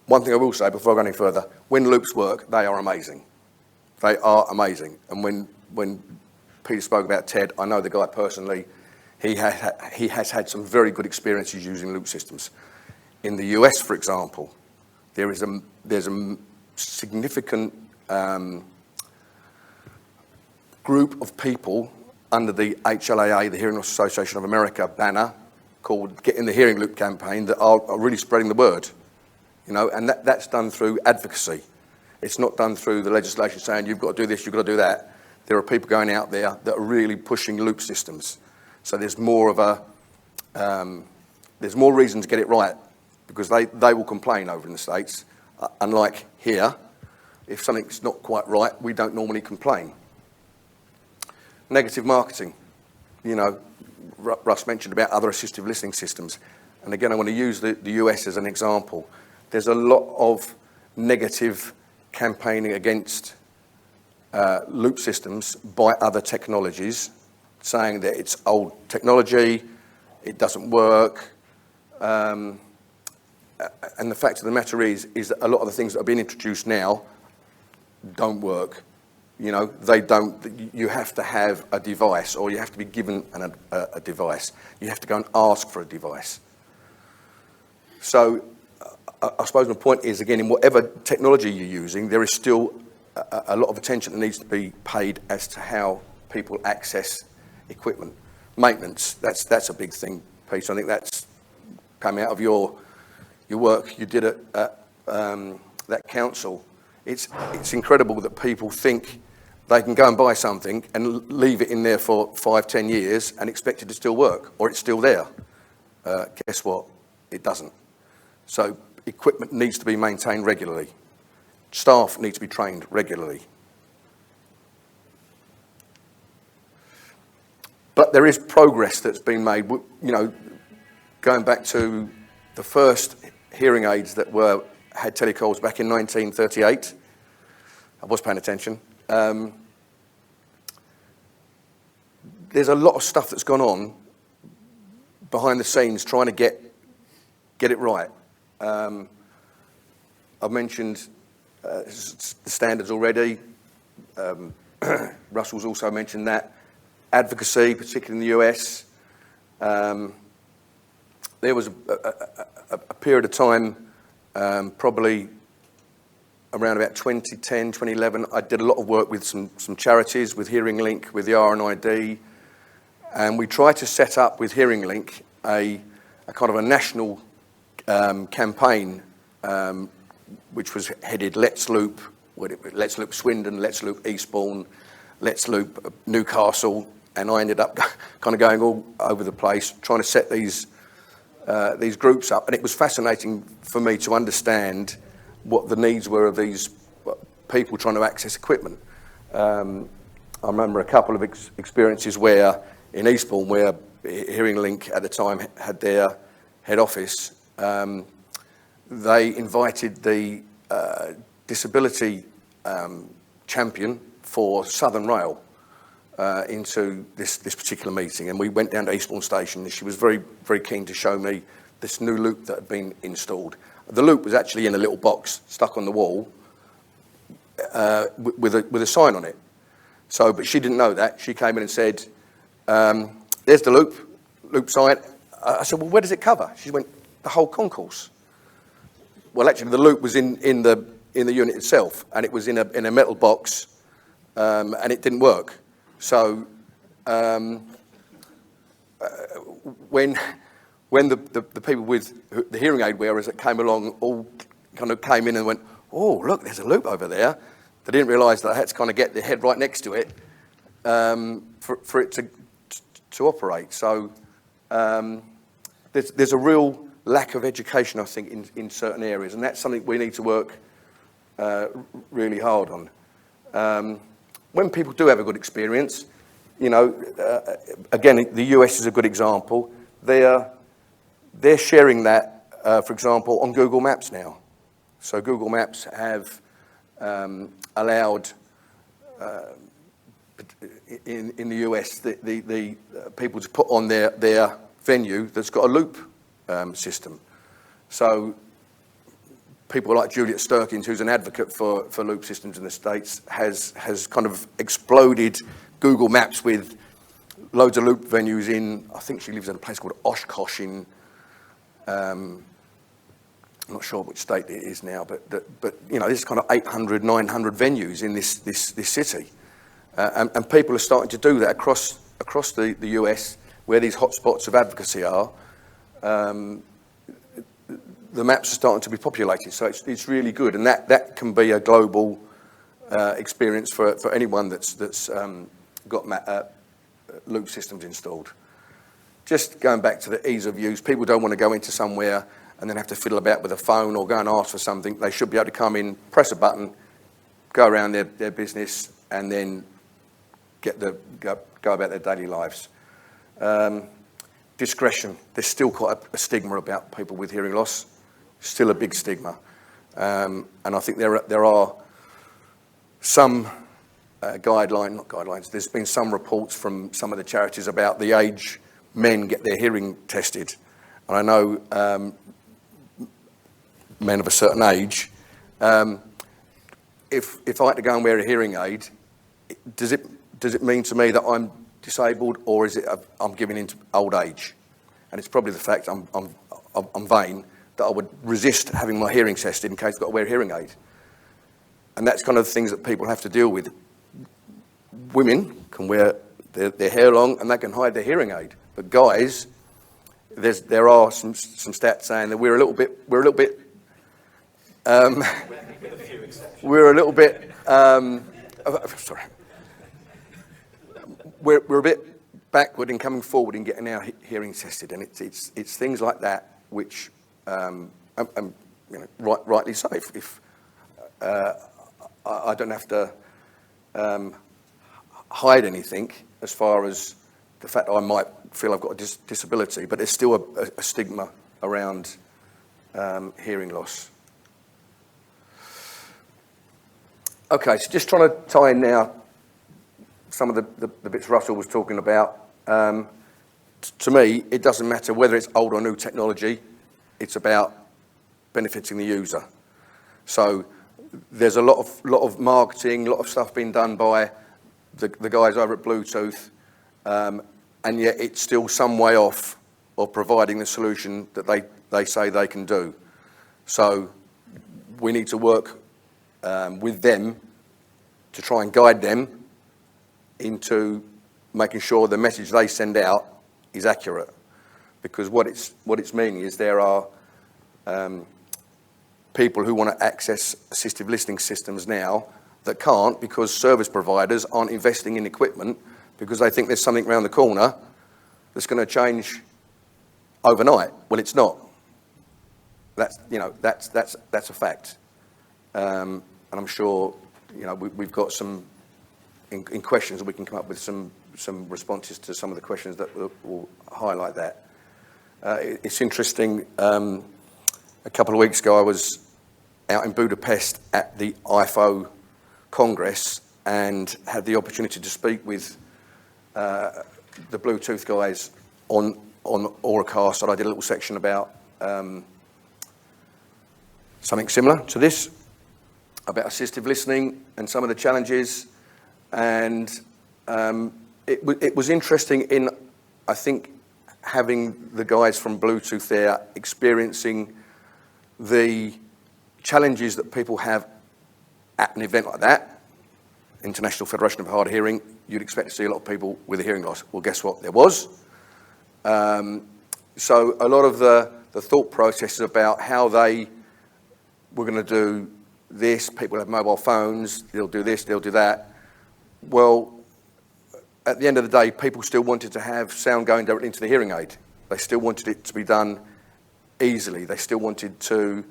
One thing I will say before I go any further, when loops work, they are amazing. They are amazing. And when Peter spoke about Ted, I know the guy personally. He has had some very good experiences using loop systems. In the US, for example, there's a significant group of people under the HLAA, the Hearing Loss Association of America banner, called Get in the Hearing Loop campaign, that are really spreading the word. You know, and that's done through advocacy. It's not done through the legislation saying you've got to do this, you've got to do that. There are people going out there that are really pushing loop systems. So there's more of there's more reason to get it right, because they will complain over in the States. Unlike here, if something's not quite right, we don't normally complain. Negative marketing. You know, Russ mentioned about other assistive listening systems. And again, I want to use the US as an example. There's a lot of negative campaigning against loop systems by other technologies, saying that it's old technology, it doesn't work. And the fact of the matter is that a lot of the things that are being introduced now don't work. You know, they don't. You have to have a device, or you have to be given a device. You have to go and ask for a device. So I suppose my point is, again, in whatever technology you're using, there is still a lot of attention that needs to be paid as to how people access equipment. maintenance. That's a big thing, Peter. I think that's come out of your work you did at that council. It's incredible that people think they can go and buy something and leave it in there for 5-10 years and expect it to still work, or it's still there. Guess what? It doesn't. So equipment needs to be maintained regularly. Staff need to be trained regularly. But there is progress that's been made. You know, going back to the first hearing aids that had telecoms back in 1938. I was paying attention. There's a lot of stuff that's gone on behind the scenes trying to get it right. I've mentioned the standards already. Russell's also mentioned that. Advocacy, particularly in the US. There was a period of time, probably around about 2010, 2011, I did a lot of work with some charities, with Hearing Link, with the RNID, and we tried to set up with Hearing Link a kind of a national campaign, which was headed Let's Loop Swindon, Let's Loop Eastbourne, Let's Loop Newcastle, and I ended up kind of going all over the place trying to set these groups up, and it was fascinating for me to understand what the needs were of these people trying to access equipment. I remember a couple of experiences where in Eastbourne, where Hearing Link at the time had their head office, they invited the disability champion for Southern Rail into this particular meeting, and we went down to Eastbourne Station, and she was very, very keen to show me this new loop that had been installed. The loop was actually in a little box stuck on the wall with a sign on it. So, but she didn't know that. She came in and said, "There's the loop sign." I said, "Well, where does it cover?" She went, "The whole concourse." Well, actually, the loop was in the unit itself, and it was in a metal box, and it didn't work. So when the people with the hearing aid wearers that came along all kind of came in and went, "Oh, look, there's a loop over there," they didn't realise that I had to kind of get their head right next to it for it to operate. So there's a real lack of education, I think, in certain areas, and that's something we need to work really hard on. When people do have a good experience, you know, again, the US is a good example. They're sharing that, for example, on Google Maps now. So Google Maps have allowed, in the US, the people to put on their venue that's got a loop system. So people like Juliet Sturkins, who's an advocate for loop systems in the States, has kind of exploded Google Maps with loads of loop venues in, I think she lives in a place called Oshkosh in, I'm not sure which state it is now, but you know, there's kind of 800, 900 venues in this city. And people are starting to do that across the US, where these hotspots of advocacy are. The maps are starting to be populated, so it's really good, and that can be a global experience for anyone that's got loop systems installed. Just going back to the ease of use, people don't want to go into somewhere and then have to fiddle about with a phone or go and ask for something. They should be able to come in, press a button, go around their business, and then go about their daily lives. Discretion. There's still quite a stigma about people with hearing loss. Still a big stigma, and I think there are some not guidelines. There's been some reports from some of the charities about the age men get their hearing tested, and I know men of a certain age. If I had to go and wear a hearing aid, does it mean to me that I'm disabled, or is it I'm giving into old age? And it's probably the fact I'm vain, that I would resist having my hearing tested in case I've got to wear a hearing aid. And that's kind of the things that people have to deal with. Women can wear their hair long and they can hide their hearing aid. But guys, there are some stats saying that we're a little bit sorry. We're a bit backward in coming forward in getting our hearing tested, and it's things like that which, rightly so. If I don't have to hide anything as far as the fact that I might feel I've got a disability, but there's still a stigma around hearing loss. Okay, so just trying to tie in now some of the bits Russell was talking about. To me, it doesn't matter whether it's old or new technology, it's about benefiting the user. So there's a lot of marketing, a lot of stuff being done by the guys over at Bluetooth, and yet it's still some way off of providing the solution that they say they can do. So we need to work with them to try and guide them into making sure the message they send out is accurate. Because what it's meaning is there are people who want to access assistive listening systems now that can't because service providers aren't investing in equipment because they think there's something around the corner that's going to change overnight. Well, it's not. That's a fact. And I'm sure we've got some in questions that we can come up with some responses to some of the questions that will highlight that. It's interesting. A couple of weeks ago, I was out in Budapest at the ISCVE Congress and had the opportunity to speak with the Bluetooth guys on Auracast, and I did a little section about something similar to this, about assistive listening and some of the challenges. And it was interesting in, I think, having the guys from Bluetooth there experiencing the challenges that people have at an event like that, International Federation of Hard of Hearing. You'd expect to see a lot of people with a hearing loss. Well, guess what? There was. So a lot of the thought processes about how they were going to do this, people have mobile phones, they'll do this, they'll do that. Well, at the end of the day, people still wanted to have sound going directly into the hearing aid. They still wanted it to be done easily. They still wanted to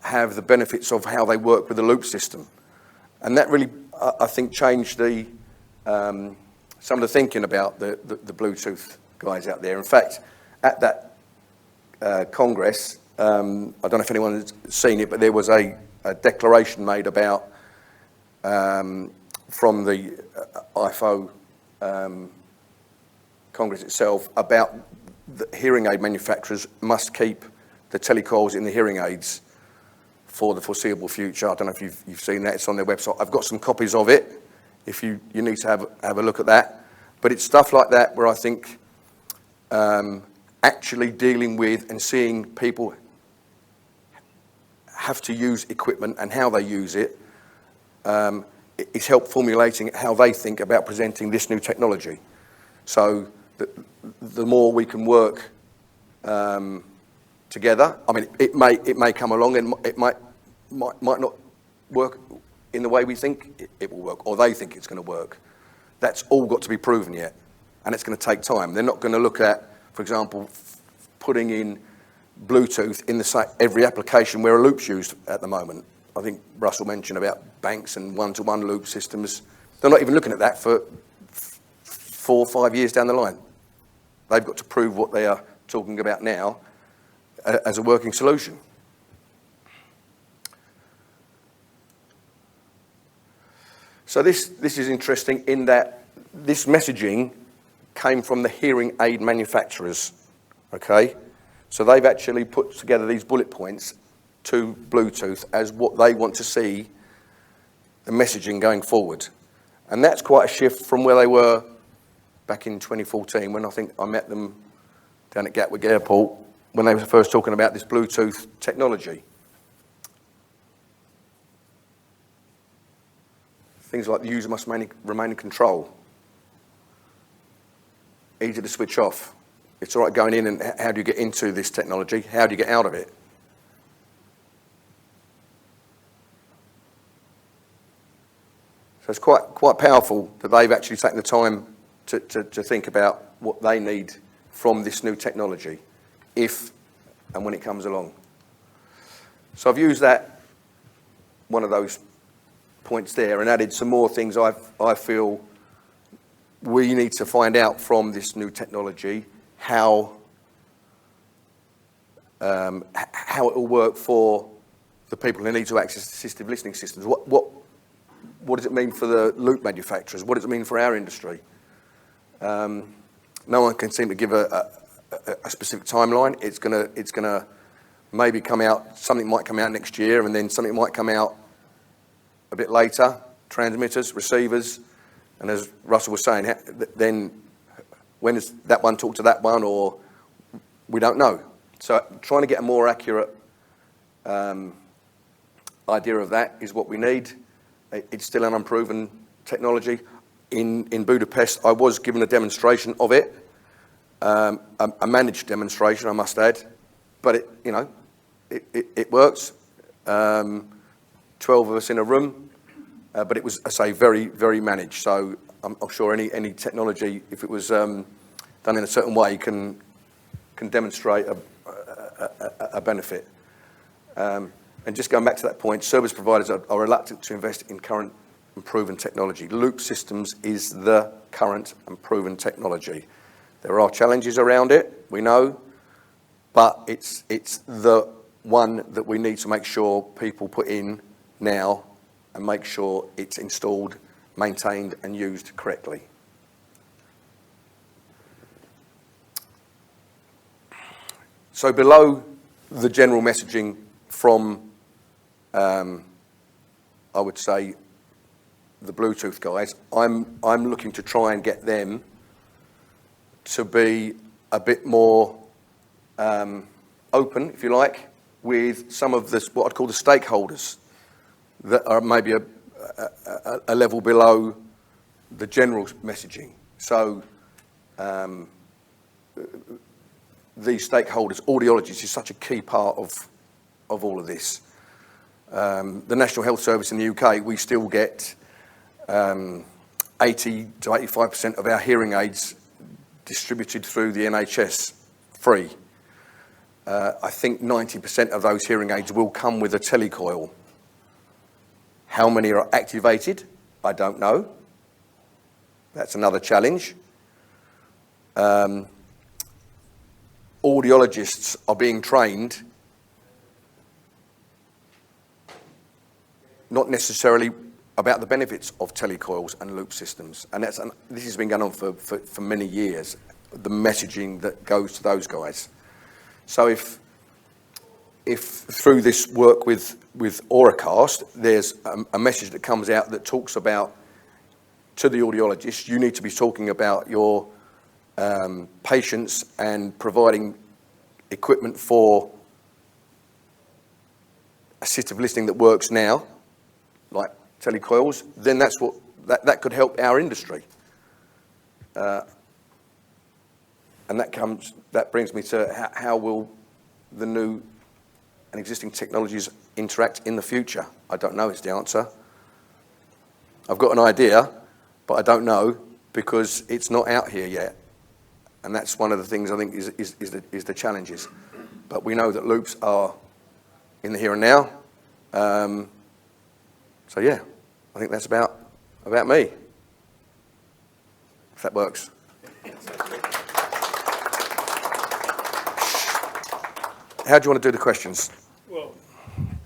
have the benefits of how they work with the loop system. And that really, I think, changed some of the thinking about the Bluetooth guys out there. In fact, at that Congress, I don't know if anyone's seen it, but there was a declaration made about, from the ISCVE Congress itself, about the hearing aid manufacturers must keep the telecoils in the hearing aids for the foreseeable future. I don't know if you've seen that. It's on their website. I've got some copies of it if you need to have a look at that. But it's stuff like that where I think actually dealing with and seeing people have to use equipment and how they use it is help formulating how they think about presenting this new technology. So the more we can work together, I mean, it may come along and it might not work in the way we think it will work, or they think it's going to work. That's all got to be proven yet, and it's going to take time. They're not going to look at, for example, putting in Bluetooth in every application where a loop's used at the moment. I think Russell mentioned about banks and one-to-one loop systems. They're not even looking at that for 4 or 5 years down the line. They've got to prove what they are talking about now as a working solution. So this is interesting in that this messaging came from the hearing aid manufacturers, okay? So they've actually put together these bullet points to Bluetooth as what they want to see the messaging going forward. And that's quite a shift from where they were back in 2014 when I think I met them down at Gatwick Airport when they were first talking about this Bluetooth technology. Things like the user must remain in control. easy to switch off. It's all right going in, and how do you get into this technology? How do you get out of it? So it's quite powerful that they've actually taken the time to think about what they need from this new technology, if and when it comes along. So I've used that, one of those points there, and added some more things I feel we need to find out from this new technology, how it will work for the people who need to access assistive listening systems. What does it mean for the loop manufacturers? What does it mean for our industry? No one can seem to give a specific timeline. It's gonna maybe come out. Something might come out next year, and then something might come out a bit later. Transmitters, receivers, and as Russell was saying, then when does that one talk to that one, or we don't know. So trying to get a more accurate idea of that is what we need. It's still an unproven technology. In Budapest, I was given a demonstration of it, a managed demonstration, I must add, but it works. 12 of us in a room, but it was, I say, very, very managed. So I'm sure any technology, if it was done in a certain way, can demonstrate a benefit. And just going back to that point, service providers are reluctant to invest in current and proven technology. Loop systems is the current and proven technology. There are challenges around it, we know, but it's the one that we need to make sure people put in now and make sure it's installed, maintained and used correctly. So below the general messaging from, I would say, the Bluetooth guys, I'm looking to try and get them to be a bit more open, if you like, with some of this, what I'd call the stakeholders that are maybe a level below the general messaging. So these stakeholders, audiologists is such a key part of all of this. The National Health Service in the UK, we still get 80 to 85% of our hearing aids distributed through the NHS free. I think 90% of those hearing aids will come with a telecoil. How many are activated? I don't know. That's another challenge. Audiologists are being trained not necessarily about the benefits of telecoils and loop systems. And this has been going on for many years, the messaging that goes to those guys. So if through this work with Auracast, there's a message that comes out that talks about, to the audiologist, you need to be talking about your patients and providing equipment for assistive listening that works now, like telecoils, then that could help our industry. And that brings me to how will the new and existing technologies interact in the future? I don't know is the answer. I've got an idea, but I don't know because it's not out here yet. And that's one of the things I think is the challenges. But we know that loops are in the here and now. So yeah, I think that's about me, if that works. How do you want to do the questions?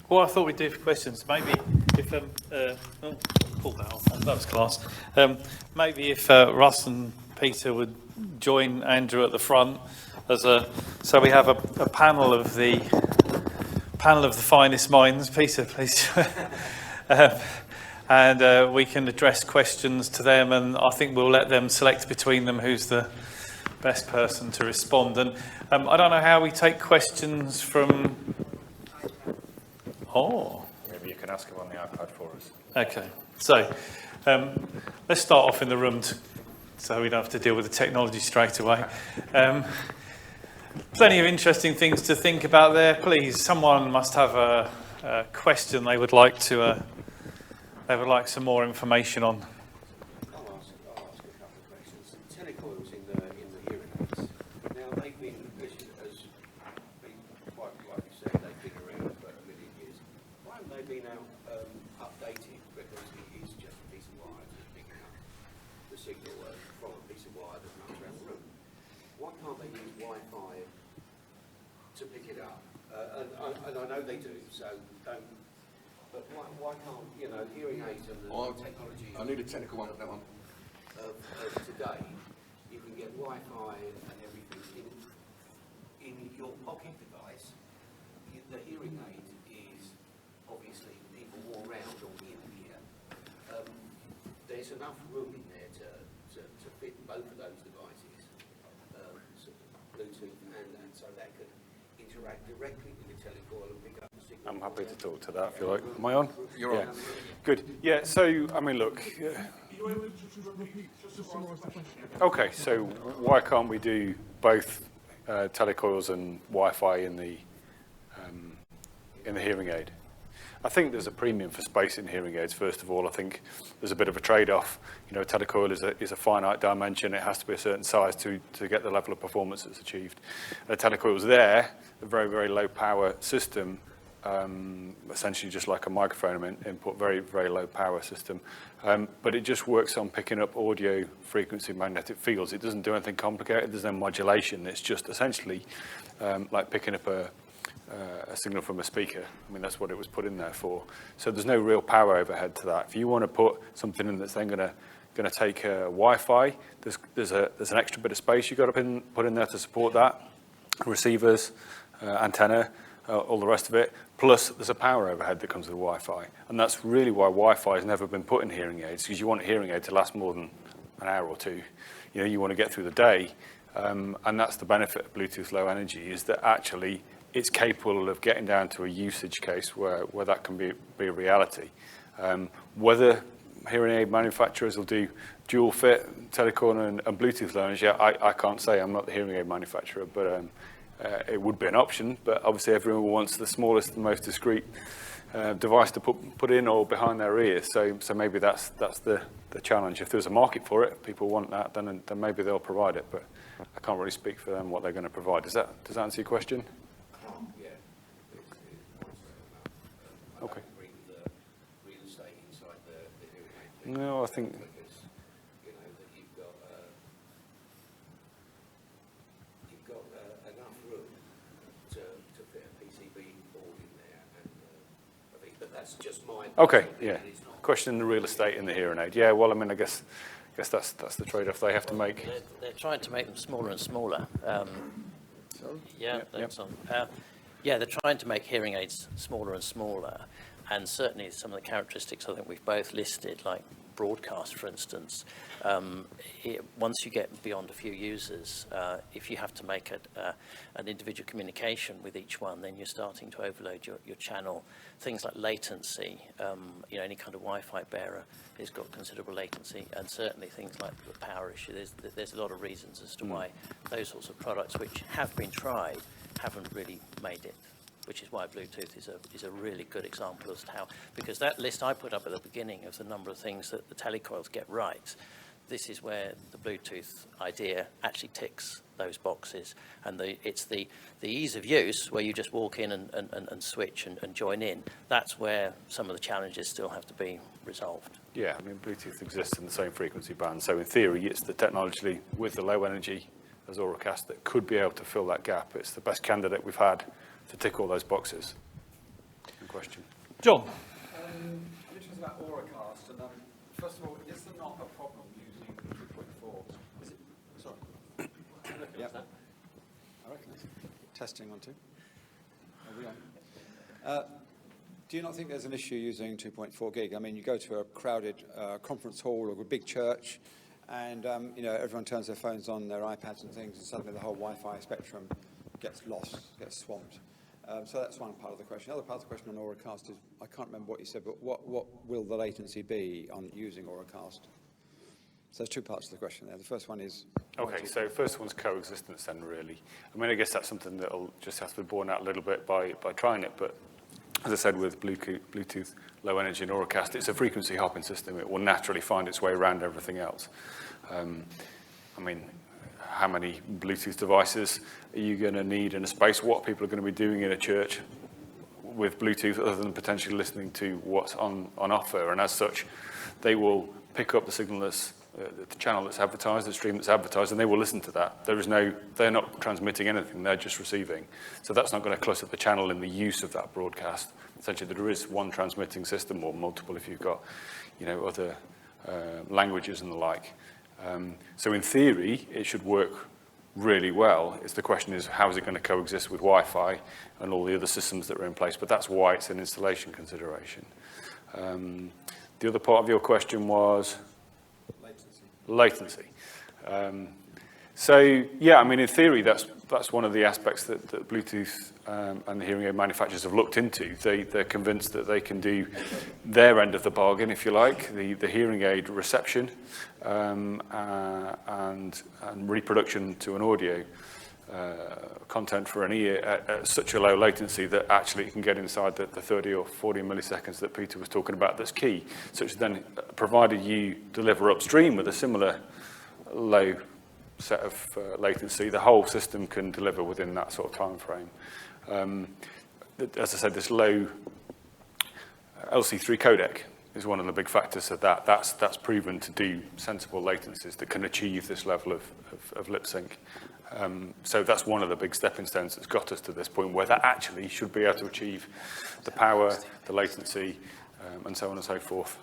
Well, I thought we'd do for questions. Maybe if pull that off. That was class. Maybe if Russ and Peter would join Andrew at the front so we have a panel of the finest minds. Peter, please. And we can address questions to them, and I think we'll let them select between them who's the best person to respond. And I don't know how we take questions from... Oh. Maybe you can ask him on the iPad for us. Okay. So let's start off in the room so we don't have to deal with the technology straight away. Plenty of interesting things to think about there. Please, someone must have a question they would like some more information on. I'll ask a couple of questions. Telecoils in the hearing aids. Now they've been, as been quite rightly said, they've been around for a million years. Why haven't they been updated? Because it is just a piece of wire that's picking up the signal from a piece of wire that runs around the room. Why can't they use Wi-Fi to pick it up? And I know they do, so don't. But why can't, hearing aids and the technology I need a technical one on that one. of today, you can get Wi-Fi and everything in your pocket device. The hearing aid is obviously people walk around or in here. There's enough room in there to fit both of those devices, Bluetooth and so that could interact directly with the telecoil and pick up the signal. I'm happy to talk to that if you like. Am I on? You're on. Good. Yeah, so, I mean, look. Okay, so why can't we do both telecoils and Wi-Fi in the hearing aid? I think there's a premium for space in hearing aids. First of all, I think there's a bit of a trade-off. A telecoil is a finite dimension. It has to be a certain size to get the level of performance that's achieved. A telecoil's there, a very, very low power system, essentially just like a microphone input, very, very low power system. But it just works on picking up audio frequency magnetic fields. It doesn't do anything complicated. There's no modulation. It's just essentially like picking up a signal from a speaker. I mean, that's what it was put in there for. So there's no real power overhead to that. If you want to put something in that's then going to take Wi-Fi, there's an extra bit of space you've got to put in there to support that. Receivers, antenna, all the rest of it. Plus, there's a power overhead that comes with Wi-Fi. And that's really why Wi-Fi has never been put in hearing aids, because you want a hearing aid to last more than an hour or two. You want to get through the day. And that's the benefit of Bluetooth Low Energy, is that actually it's capable of getting down to a usage case where that can be a reality. Whether hearing aid manufacturers will do dual fit, telecoil and Bluetooth Low Energy, I can't say. I'm not the hearing aid manufacturer, but it would be an option. But obviously everyone wants the smallest, the most discreet device to put in or behind their ears. So maybe that's the challenge. If there's a market for it, if people want that, then maybe they'll provide it. But I can't really speak for them what they're going to provide. Does that answer your question? Yeah. I Okay. don't agree with the real estate inside the hearing aid thing. No, I think. Because, that you've got enough room to fit a PCB board in there, and I think that's just my. Okay, yeah. Question the real estate in the hearing aid. Yeah, well, I mean, I guess that's the trade-off they have to make. They're trying to make them smaller and smaller. That's on. They're trying to make hearing aids smaller and smaller, and certainly some of the characteristics I think we've both listed, like broadcast, for instance. Once you get beyond a few users, if you have to make an individual communication with each one, then you're starting to overload your channel. Things like latency, any kind of Wi-Fi bearer has got considerable latency, and certainly things like the power issue. There's a lot of reasons as to why those sorts of products, which have been tried, haven't really made it, which is why Bluetooth is a really good example as to how, because that list I put up at the beginning of the number of things that the telecoils get right, this is where the Bluetooth idea actually ticks those boxes. And it's the ease of use, where you just walk in and switch and join in. That's where some of the challenges still have to be resolved. Yeah, I mean, Bluetooth exists in the same frequency band. So in theory, it's the technology with the low energy as Auracast that could be able to fill that gap. It's the best candidate we've had to tick all those boxes. Good question. John. I'm interested about Auracast. And first of all, is there not a problem using 2.4? Is it? Sorry. Yep. I reckon it's testing on 2. Are we on? Do you not think there's an issue using 2.4 gig? I mean, you go to a crowded conference hall or a big church, and everyone turns their phones on, their iPads and things, and suddenly the whole Wi-Fi spectrum gets lost, gets swamped. So that's one part of the question. The other part of the question on Auracast is, I can't remember what you said, but what will the latency be on using Auracast? So there's two parts to the question there. The first one is... Okay, so first one's coexistence then, really. I mean, I guess that's something that'll just have to be borne out a little bit by trying it, but as I said, with Bluetooth Low Energy and Auracast, it's a frequency hopping system. It will naturally find its way around everything else. I mean, how many Bluetooth devices are you going to need in a space? What people are going to be doing in a church with Bluetooth other than potentially listening to what's on offer? And as such, they will pick up the signal that's the channel that's advertised, the stream that's advertised, and they will listen to that. They're not transmitting anything, they're just receiving. So that's not going to clutter the channel in the use of that broadcast. Essentially, there is one transmitting system, or multiple if you've got, other languages and the like. So in theory, it should work really well. The question is, how is it going to coexist with Wi-Fi and all the other systems that are in place? But that's why it's an installation consideration. The other part of your question was? Latency. So yeah, I mean, in theory, that's one of the aspects that Bluetooth and the hearing aid manufacturers have looked into. They're convinced that they can do their end of the bargain, if you like, the hearing aid reception and reproduction to an audio content for an ear at such a low latency that actually it can get inside the 30 or 40 milliseconds that Peter was talking about. That's key. Such then, provided you deliver upstream with a similar low set of latency, the whole system can deliver within that sort of time frame. As I said, this low LC3 codec is one of the big factors of that. That's proven to do sensible latencies that can achieve this level of lip sync. So that's one of the big stepping stones that's got us to this point where that actually should be able to achieve the power, the latency, and so on and so forth,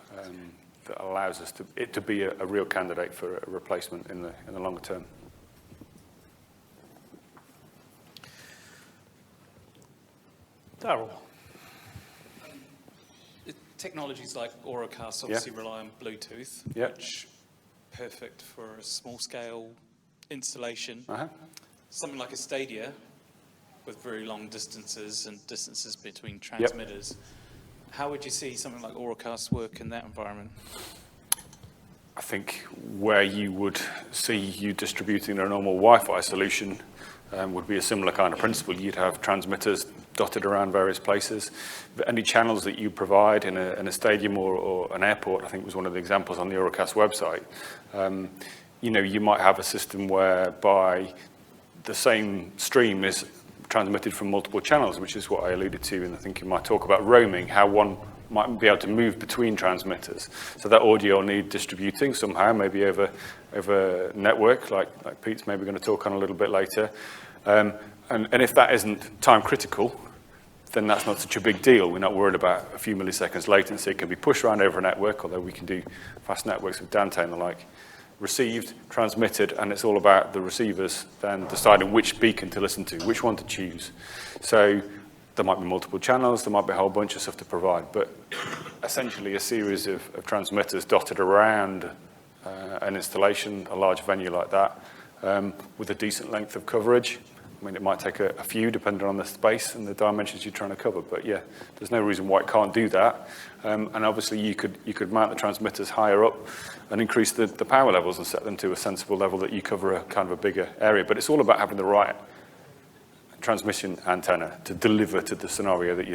that allows us to be a real candidate for a replacement in the longer term. Darryl. Technologies like Auracast obviously rely on Bluetooth, which perfect for a small scale installation. Something like a Stadia with very long distances and distances between transmitters. How would you see something like Auracast work in that environment? I think where you would see you distributing a normal Wi-Fi solution would be a similar kind of principle. You'd have transmitters dotted around various places. But any channels that you provide in a stadium or an airport, I think was one of the examples on the Auracast website. You might have a system whereby the same stream is transmitted from multiple channels, which is what I alluded to in, I think, in my talk about roaming, how one might be able to move between transmitters. So that audio will need distributing somehow, maybe over network, like Pete's maybe going to talk on a little bit later. And if that isn't time critical, then that's not such a big deal. We're not worried about a few milliseconds latency. It can be pushed around over a network, although we can do fast networks with Dante and the like. Received, transmitted, and it's all about the receivers then deciding which beacon to listen to, which one to choose. So there might be multiple channels, there might be a whole bunch of stuff to provide, but essentially a series of transmitters dotted around an installation, a large venue like that, with a decent length of coverage. I mean, it might take a few depending on the space and the dimensions you're trying to cover, but yeah, there's no reason why it can't do that. And obviously you could mount the transmitters higher up and increase the power levels and set them to a sensible level that you cover a kind of a bigger area. But it's all about having the right transmission antenna to deliver to the scenario that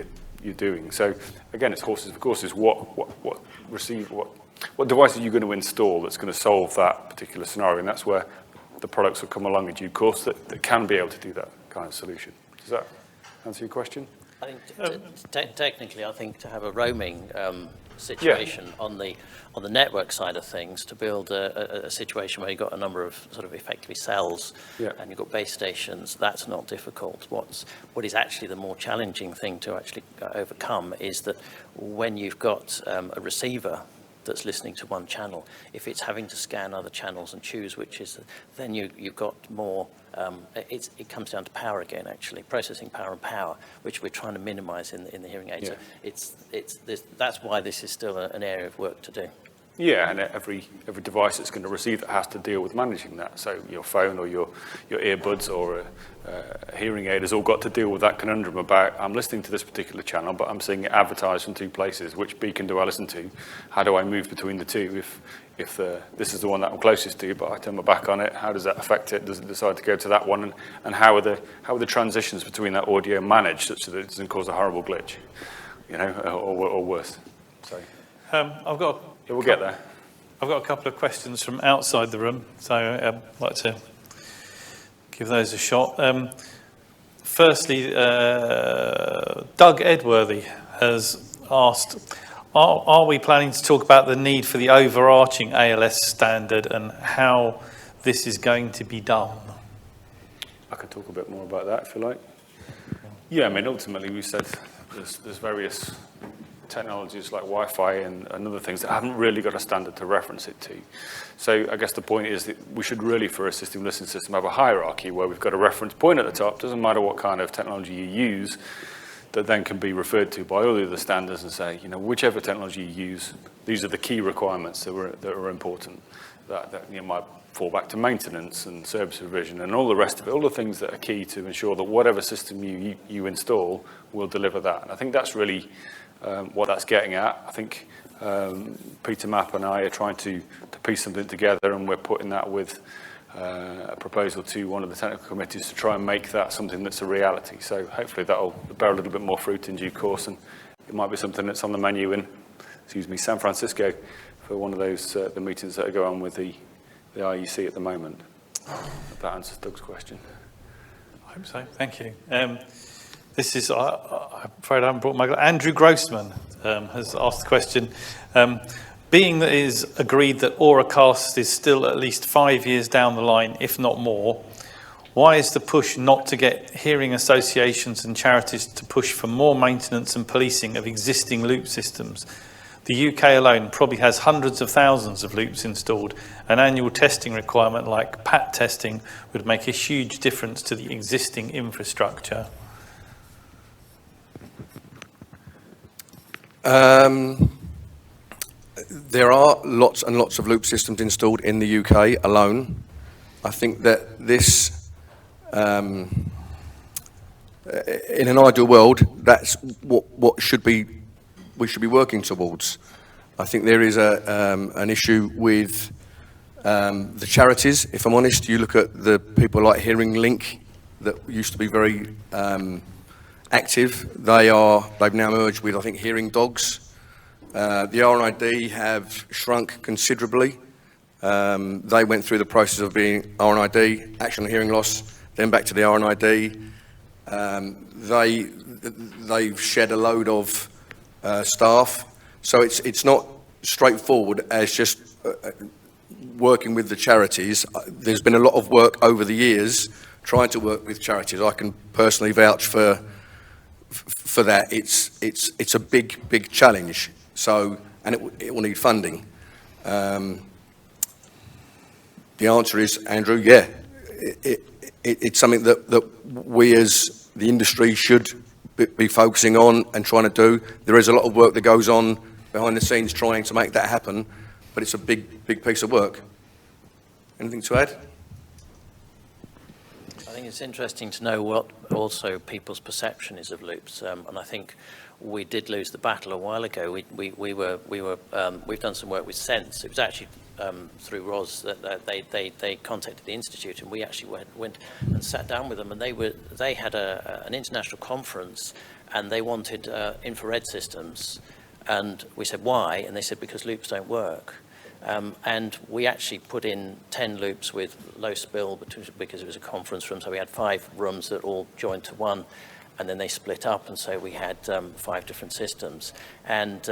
you're doing. So again, it's horses for courses. What device are you going to install that's going to solve that particular scenario? And that's where the products will come along in due course that can be able to do that kind of solution. Does that answer your question? I think technically, I think to have a roaming situation on the network side of things, to build a situation where you've got a number of sort of effectively cells and you've got base stations, that's not difficult. What is actually the more challenging thing to actually overcome is that when you've got a receiver that's listening to one channel, if it's having to scan other channels and choose which is, then you've got more, it comes down to power again, actually, processing power and power, which we're trying to minimize in the hearing aid. So that's why this is still an area of work to do. Yeah, and every device that's going to receive it has to deal with managing that. So your phone or your earbuds or a hearing aid has all got to deal with that conundrum about, I'm listening to this particular channel, but I'm seeing it advertised from two places. Which beacon do I listen to? How do I move between the two? If this is the one that I'm closest to, but I turn my back on it, how does that affect it? Does it decide to go to that one? And how are the transitions between that audio managed such that it doesn't cause a horrible glitch, or worse? So we'll get there. I've got a couple of questions from outside the room, so I'd like to give those a shot. Firstly, Doug Edworthy has asked, are we planning to talk about the need for the overarching ALS standard and how this is going to be done? I could talk a bit more about that if you like. Yeah, I mean, ultimately we said there's various technologies like Wi-Fi and other things that haven't really got a standard to reference it to. So I guess the point is that we should really, for a system listening system, have a hierarchy where we've got a reference point at the top. Doesn't matter what kind of technology you use, that then can be referred to by all the other standards and say, whichever technology you use, these are the key requirements that are important. That might fall back to maintenance and service revision and all the rest of it, all the things that are key to ensure that whatever system you install will deliver that. And I think that's really what that's getting at. I think Peter Mapp and I are trying to piece something together, and we're putting that with a proposal to one of the technical committees to try and make that something that's a reality. So hopefully that'll bear a little bit more fruit in due course, and it might be something that's on the menu in, San Francisco for one of those the meetings that are going on with the IEC at the moment. If that answers Doug's question. I hope so. Thank you. This is, I'm afraid I haven't brought my... Andrew Grossman has asked the question. Being that it is agreed that Auracast is still at least 5 years down the line, if not more, why is the push not to get hearing associations and charities to push for more maintenance and policing of existing loop systems? The UK alone probably has hundreds of thousands of loops installed. An annual testing requirement like PAT testing would make a huge difference to the existing infrastructure. There are lots and lots of loop systems installed in the UK alone. I think that this, in an ideal world, that's what we should be working towards. I think there is an issue with the charities. If I'm honest, you look at the people like Hearing Link that used to be very active. They've now merged with, I think, Hearing Dogs. The RNID have shrunk considerably. They went through the process of being RNID, action on hearing loss, then back to the RNID. They've shed a load of staff, so it's not straightforward as just working with the charities. There's been a lot of work over the years trying to work with charities. I can personally vouch for that. It's a big challenge. So, and it will need funding. The answer is, Andrew, yeah, it's something that we as the industry should be focusing on and trying to do. There is a lot of work that goes on behind the scenes trying to make that happen, but it's a big piece of work. Anything to add? I think it's interesting to know what also people's perception is of loops, and I think we did lose the battle a while ago. We've done some work with Sense. It was actually through Ros that they contacted the institute, and we actually went and sat down with them, and they had an international conference, and they wanted infrared systems, and we said why, and they said because loops don't work. And we actually put in 10 loops with low spill because it was a conference room, so we had 5 rooms that all joined to one, and then they split up, and so we had 5 different systems. And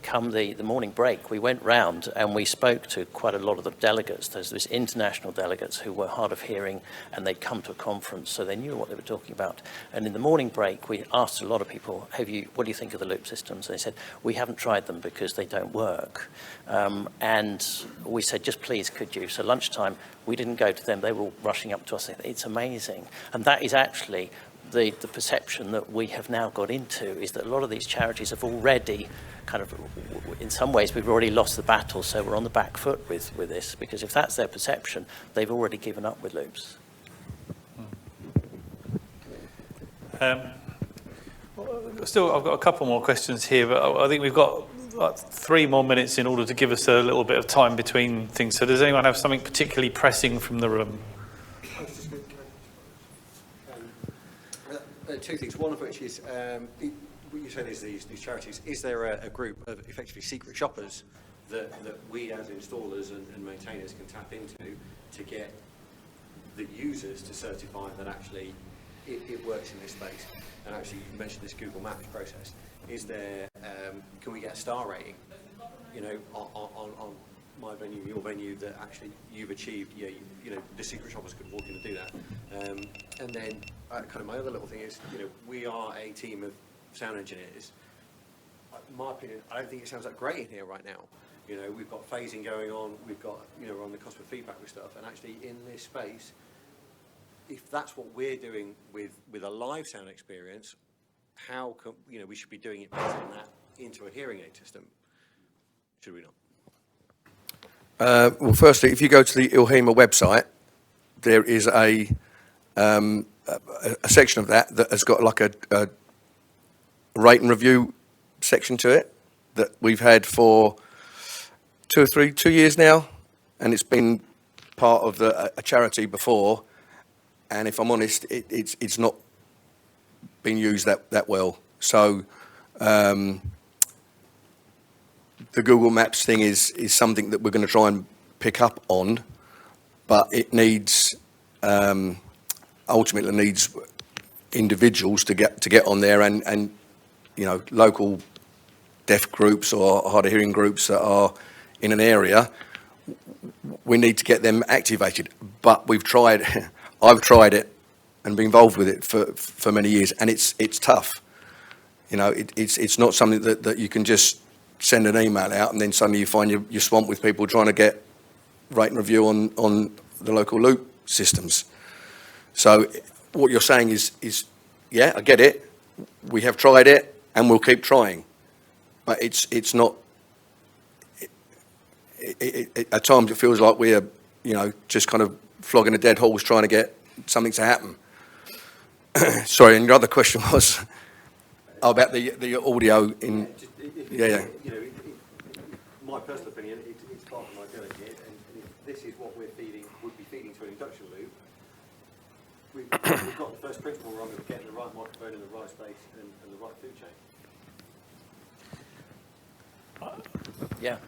come the morning break, we went round and we spoke to quite a lot of the delegates. There's this international delegates who were hard of hearing, and they'd come to a conference, so they knew what they were talking about. And in the morning break, we asked a lot of people, what do you think of the loop systems? And they said, we haven't tried them because they don't work. And we said, just please, could you? So lunchtime, we didn't go to them. They were all rushing up to us saying, it's amazing. And that is actually the perception that we have now got into, is that a lot of these charities have already kind of, in some ways, we've already lost the battle, so we're on the back foot with this, because if that's their perception, they've already given up with loops. Still, I've got a couple more questions here, but I think we've got like 3 more minutes in order to give us a little bit of time between things. So does anyone have something particularly pressing from the room? Two things, one of which is, what you said is these charities, is there a group of effectively secret shoppers that we as installers and maintainers can tap into to get the users to certify that actually it works in this space? And actually you mentioned this Google Maps process. Is there, can we get a star rating, you know, on my venue, your venue, that actually you've achieved, you know, the secret shoppers could walk in and do that. And then kind of my other little thing is, you know, we are a team of sound engineers. In my opinion, I don't think it sounds that great in here right now. You know, we've got phasing going on, we've got, you know, we're on the cusp of feedback with stuff, and actually in this space, if that's what we're doing with a live sound experience, how can, you know, we should be doing it better than that into a hearing aid system, should we not? Well, firstly, if you go to the ILHEMA website, there is a section of that has got like a rate and review section to it that we've had for 2 years now, and it's been part of a charity before. And if I'm honest, it's not been used that well. So the Google Maps thing is something that we're going to try and pick up on, but it needs ultimately needs individuals to get on there, and you know, local deaf groups or hard of hearing groups that are in an area. We need to get them activated, but we've tried. I've tried it and been involved with it for many years, and it's tough. You know, it's not something that you can just send an email out and then suddenly you find you're swamped with people trying to get rate and review on the local loop systems. So what you're saying is yeah, I get it. We have tried it and we'll keep trying, but it's not. At times it feels like we're, you know, just kind of flogging a dead horse trying to get something to happen. Sorry, and your other question was about the audio in. Yeah. You know, my personal opinion, it's part of my doing it, and if this is what would be feeding to an induction loop, we've got the first principle wrong of getting the right microphone in the right space and the right food chain. Yeah,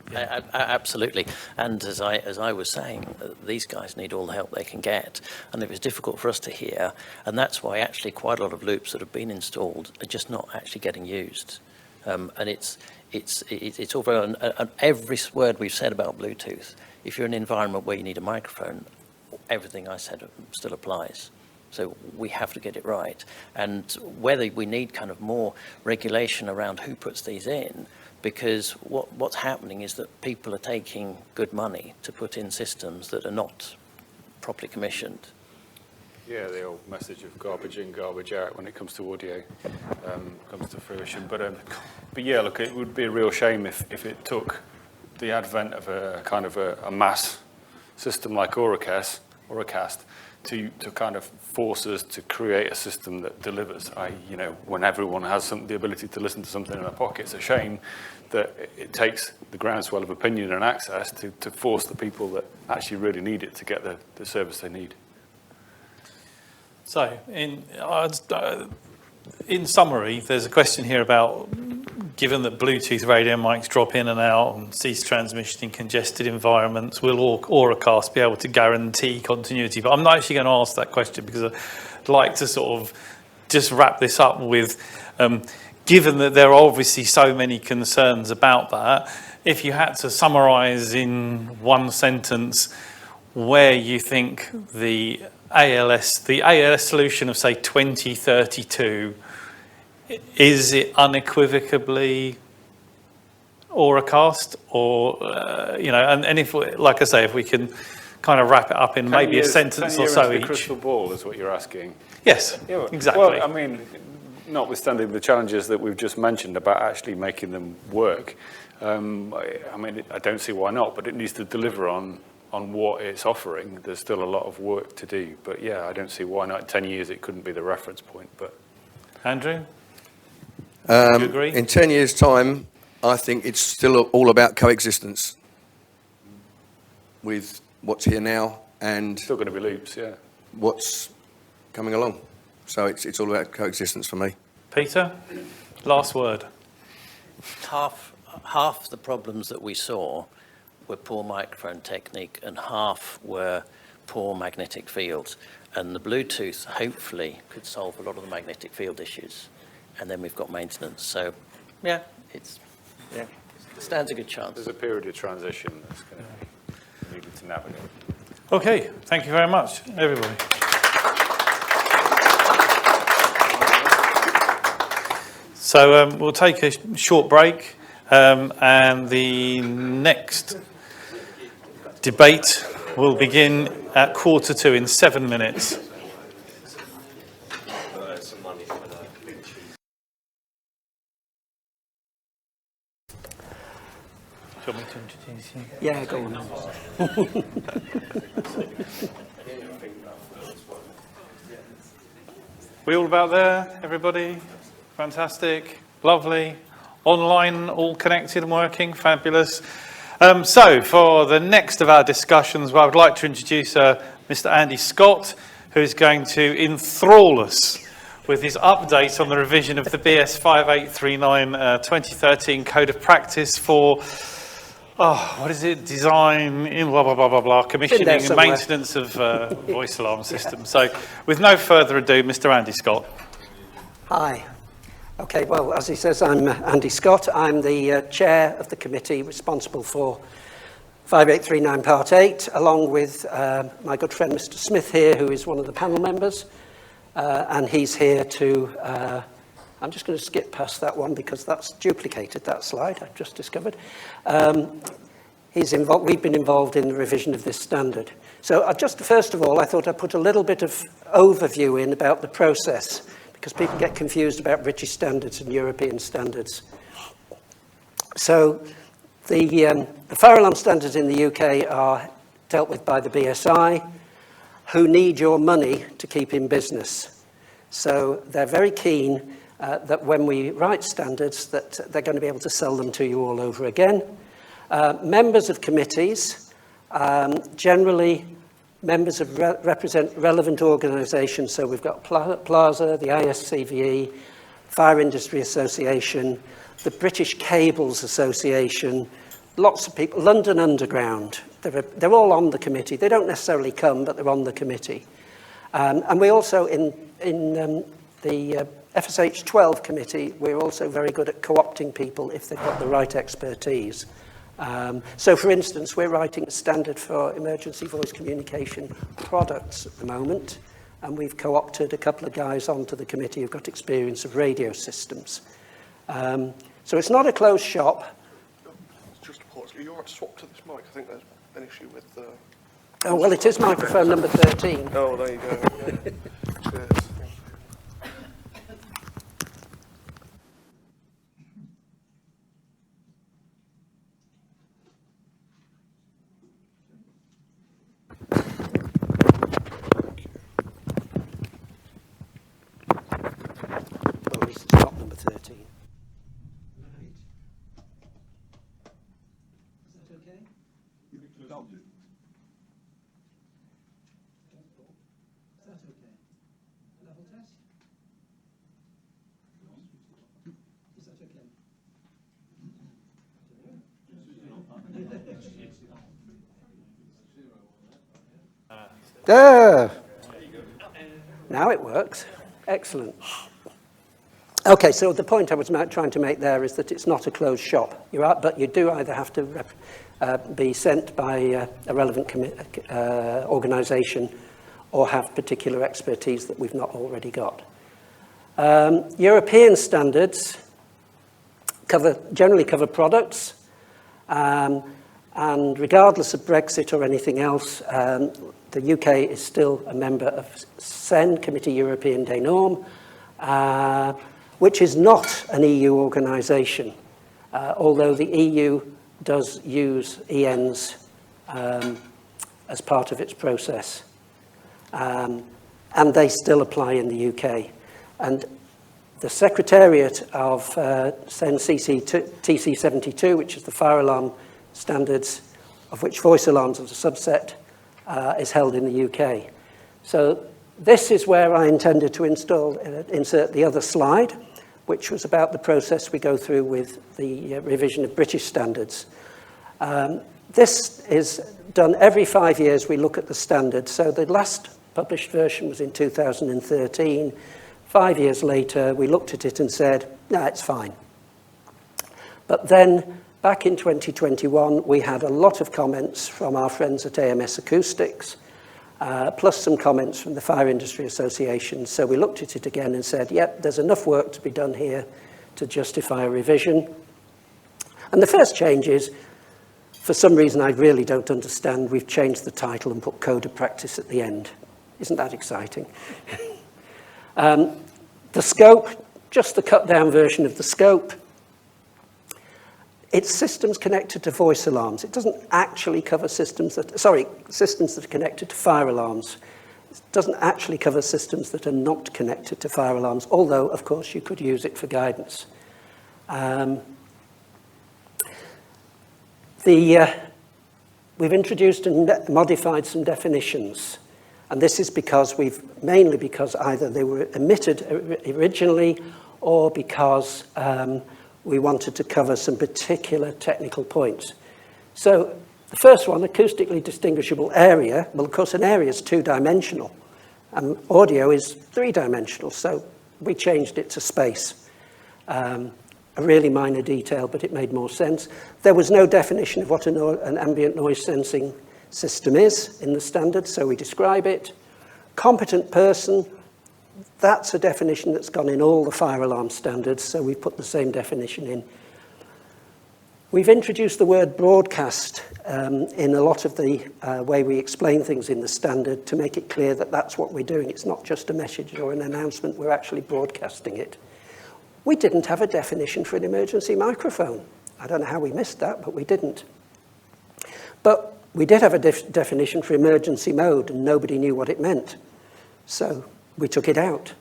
absolutely. And as I was saying, these guys need all the help they can get, and it was difficult for us to hear, and that's why actually quite a lot of loops that have been installed are just not actually getting used. And it's all very, and every word we've said about Bluetooth, if you're in an environment where you need a microphone, everything I said still applies. So we have to get it right. And whether we need kind of more regulation around who puts these in, because what's happening is that people are taking good money to put in systems that are not properly commissioned. Yeah, the old message of garbage in, garbage out when it comes to audio comes to fruition. But yeah, look, it would be a real shame if it took the advent of a kind of a mass system like Auracast to kind of force us to create a system that delivers. You know, when everyone has the ability to listen to something in their pocket, it's a shame that it takes the groundswell of opinion and access to force the people that actually really need it to get the service they need. So, in summary, there's a question here about, given that Bluetooth radio mics drop in and out and cease transmission in congested environments, will Auracast be able to guarantee continuity? But I'm not actually going to ask that question because I'd like to sort of just wrap this up with, given that there are obviously so many concerns about that, if you had to summarise in one sentence where you think the ALS solution of, say, 2032, is it unequivocally Auracast, or you know? And if, like I say, if we can kind of wrap it up in maybe a sentence or so each. Crystal ball is what you're asking. Yes, yeah, exactly. Well, I mean, notwithstanding the challenges that we've just mentioned about actually making them work, I mean, I don't see why not, but it needs to deliver on what it's offering. There's still a lot of work to do, but yeah, I don't see why not. 10 years, it couldn't be the reference point, but Andrew? Do you agree? In 10 years' time, I think it's still all about coexistence with what's here now and Still going to be loops, yeah. what's coming along. So it's all about coexistence for me. Peter, last word. Half the problems that we saw were poor microphone technique and half were poor magnetic fields. And the Bluetooth hopefully could solve a lot of the magnetic field issues. And then we've got maintenance. So, yeah, it stands a good chance. There's a period of transition that's going to be needed to navigate. Okay, thank you very much, everybody. So we'll take a short break, and the next debate will begin at 1:45 in 7 minutes. Do you want me to introduce you? Yeah, go on. We all about there, everybody? Fantastic, lovely. Online, all connected and working, fabulous. So for the next of our discussions, well, I would like to introduce Mr. Andy Scott, who is going to enthrall us with his update on the revision of the BS 5839 2013 Code of Practice for, what is it? Design, blah, blah, blah, blah, blah, commissioning and maintenance of voice alarm systems. So with no further ado, Mr. Andy Scott. Hi. Okay, well, as he says, I'm Andy Scott. I'm the chair of the committee responsible for 5839 Part 8, along with my good friend Mr. Smith here, who is one of the panel members. And he's here to, I'm just going to skip past that one because that's duplicated, that slide, I've just discovered. We've been involved in the revision of this standard. So just first of all, I thought I'd put a little bit of overview in about the process, because people get confused about British standards and European standards. So the fire alarm standards in the UK are dealt with by the BSI, who need your money to keep in business. So they're very keen that when we write standards that they're going to be able to sell them to you all over again. Members of committees, generally members of represent relevant organisations. So we've got PLASA, the ISCVE, Fire Industry Association, the British Cables Association, lots of people, London Underground. They're all on the committee. They don't necessarily come, but they're on the committee. And we also, in the FSH 12 committee, we're also very good at co-opting people if they've got the right expertise. So, for instance, we're writing a standard for emergency voice communication products at the moment, and we've co-opted a couple of guys onto the committee who've got experience of radio systems. So it's not a closed shop. Just a pause. Are you all right to swap to this mic? I think there's an issue with... Oh, well, it is microphone number 13. Oh, there you go. Cheers. Now it works. Excellent. Okay, so the point I was trying to make there is that it's not a closed shop. But you do either have to be sent by a relevant organisation or have particular expertise that we've not already got. European standards generally cover products, and regardless of Brexit or anything else, the UK is still a member of CEN, Committee European des Normes, which is not an EU organisation, although the EU does use ENs as part of its process. And they still apply in the UK. And The Secretariat of TC72, which is the fire alarm standards, of which voice alarms is a subset, is held in the UK. So this is where I intended to insert the other slide, which was about the process we go through with the revision of British standards. This is done every 5 years. We look at the standards. So the last published version was in 2013. 5 years later, we looked at it and said, no, it's fine. But then back in 2021, we had a lot of comments from our friends at AMS Acoustics, plus some comments from the Fire Industry Association. So we looked at it again and said, yep, there's enough work to be done here to justify a revision. And the first change is, for some reason I really don't understand, we've changed the title and put Code of Practice at the end. Isn't that exciting? The scope, just the cut-down version of the scope. It's systems connected to voice alarms. It doesn't actually cover systems that are connected to fire alarms. It doesn't actually cover systems that are not connected to fire alarms, although, of course, you could use it for guidance. We've introduced and modified some definitions. And this is mainly because either they were omitted originally or because we wanted to cover some particular technical points. So the first one, acoustically distinguishable area. Well, of course, an area is two-dimensional. And audio is three-dimensional, so we changed it to space. A really minor detail, but it made more sense. There was no definition of what an ambient noise sensing system is in the standard, so we describe it. Competent person, that's a definition that's gone in all the fire alarm standards, so we put the same definition in. We've introduced the word broadcast in a lot of the way we explain things in the standard to make it clear that that's what we're doing. It's not just a message or an announcement, we're actually broadcasting it. We didn't have a definition for an emergency microphone. I don't know how we missed that, but we didn't. But we did have a definition for emergency mode, and nobody knew what it meant. So we took it out.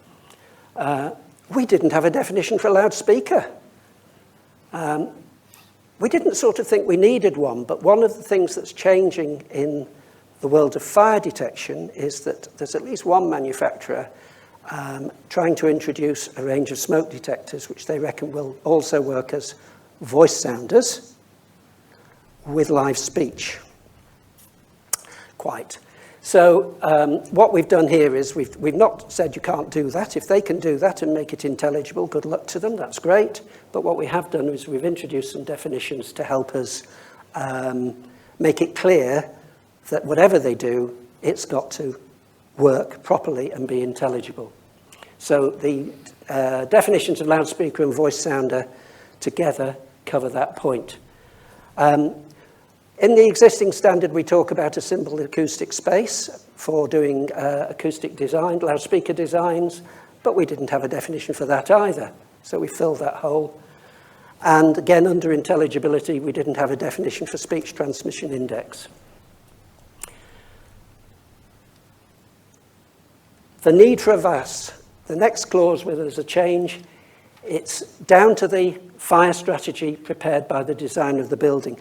We didn't have a definition for a loudspeaker. We didn't sort of think we needed one, but one of the things that's changing in the world of fire detection is that there's at least one manufacturer trying to introduce a range of smoke detectors, which they reckon will also work as voice sounders with live speech. Quite. So what we've done here is we've not said you can't do that. If they can do that and make it intelligible, good luck to them, that's great. But what we have done is we've introduced some definitions to help us make it clear that whatever they do, it's got to work properly and be intelligible. So the definitions of loudspeaker and voice sounder together cover that point. In the existing standard, we talk about a simple acoustic space for doing acoustic design, loudspeaker designs, but we didn't have a definition for that either. So we filled that hole. And again, under intelligibility, we didn't have a definition for speech transmission index. The need for a VAS. The next clause where there's a change, it's down to the fire strategy prepared by the design of the building.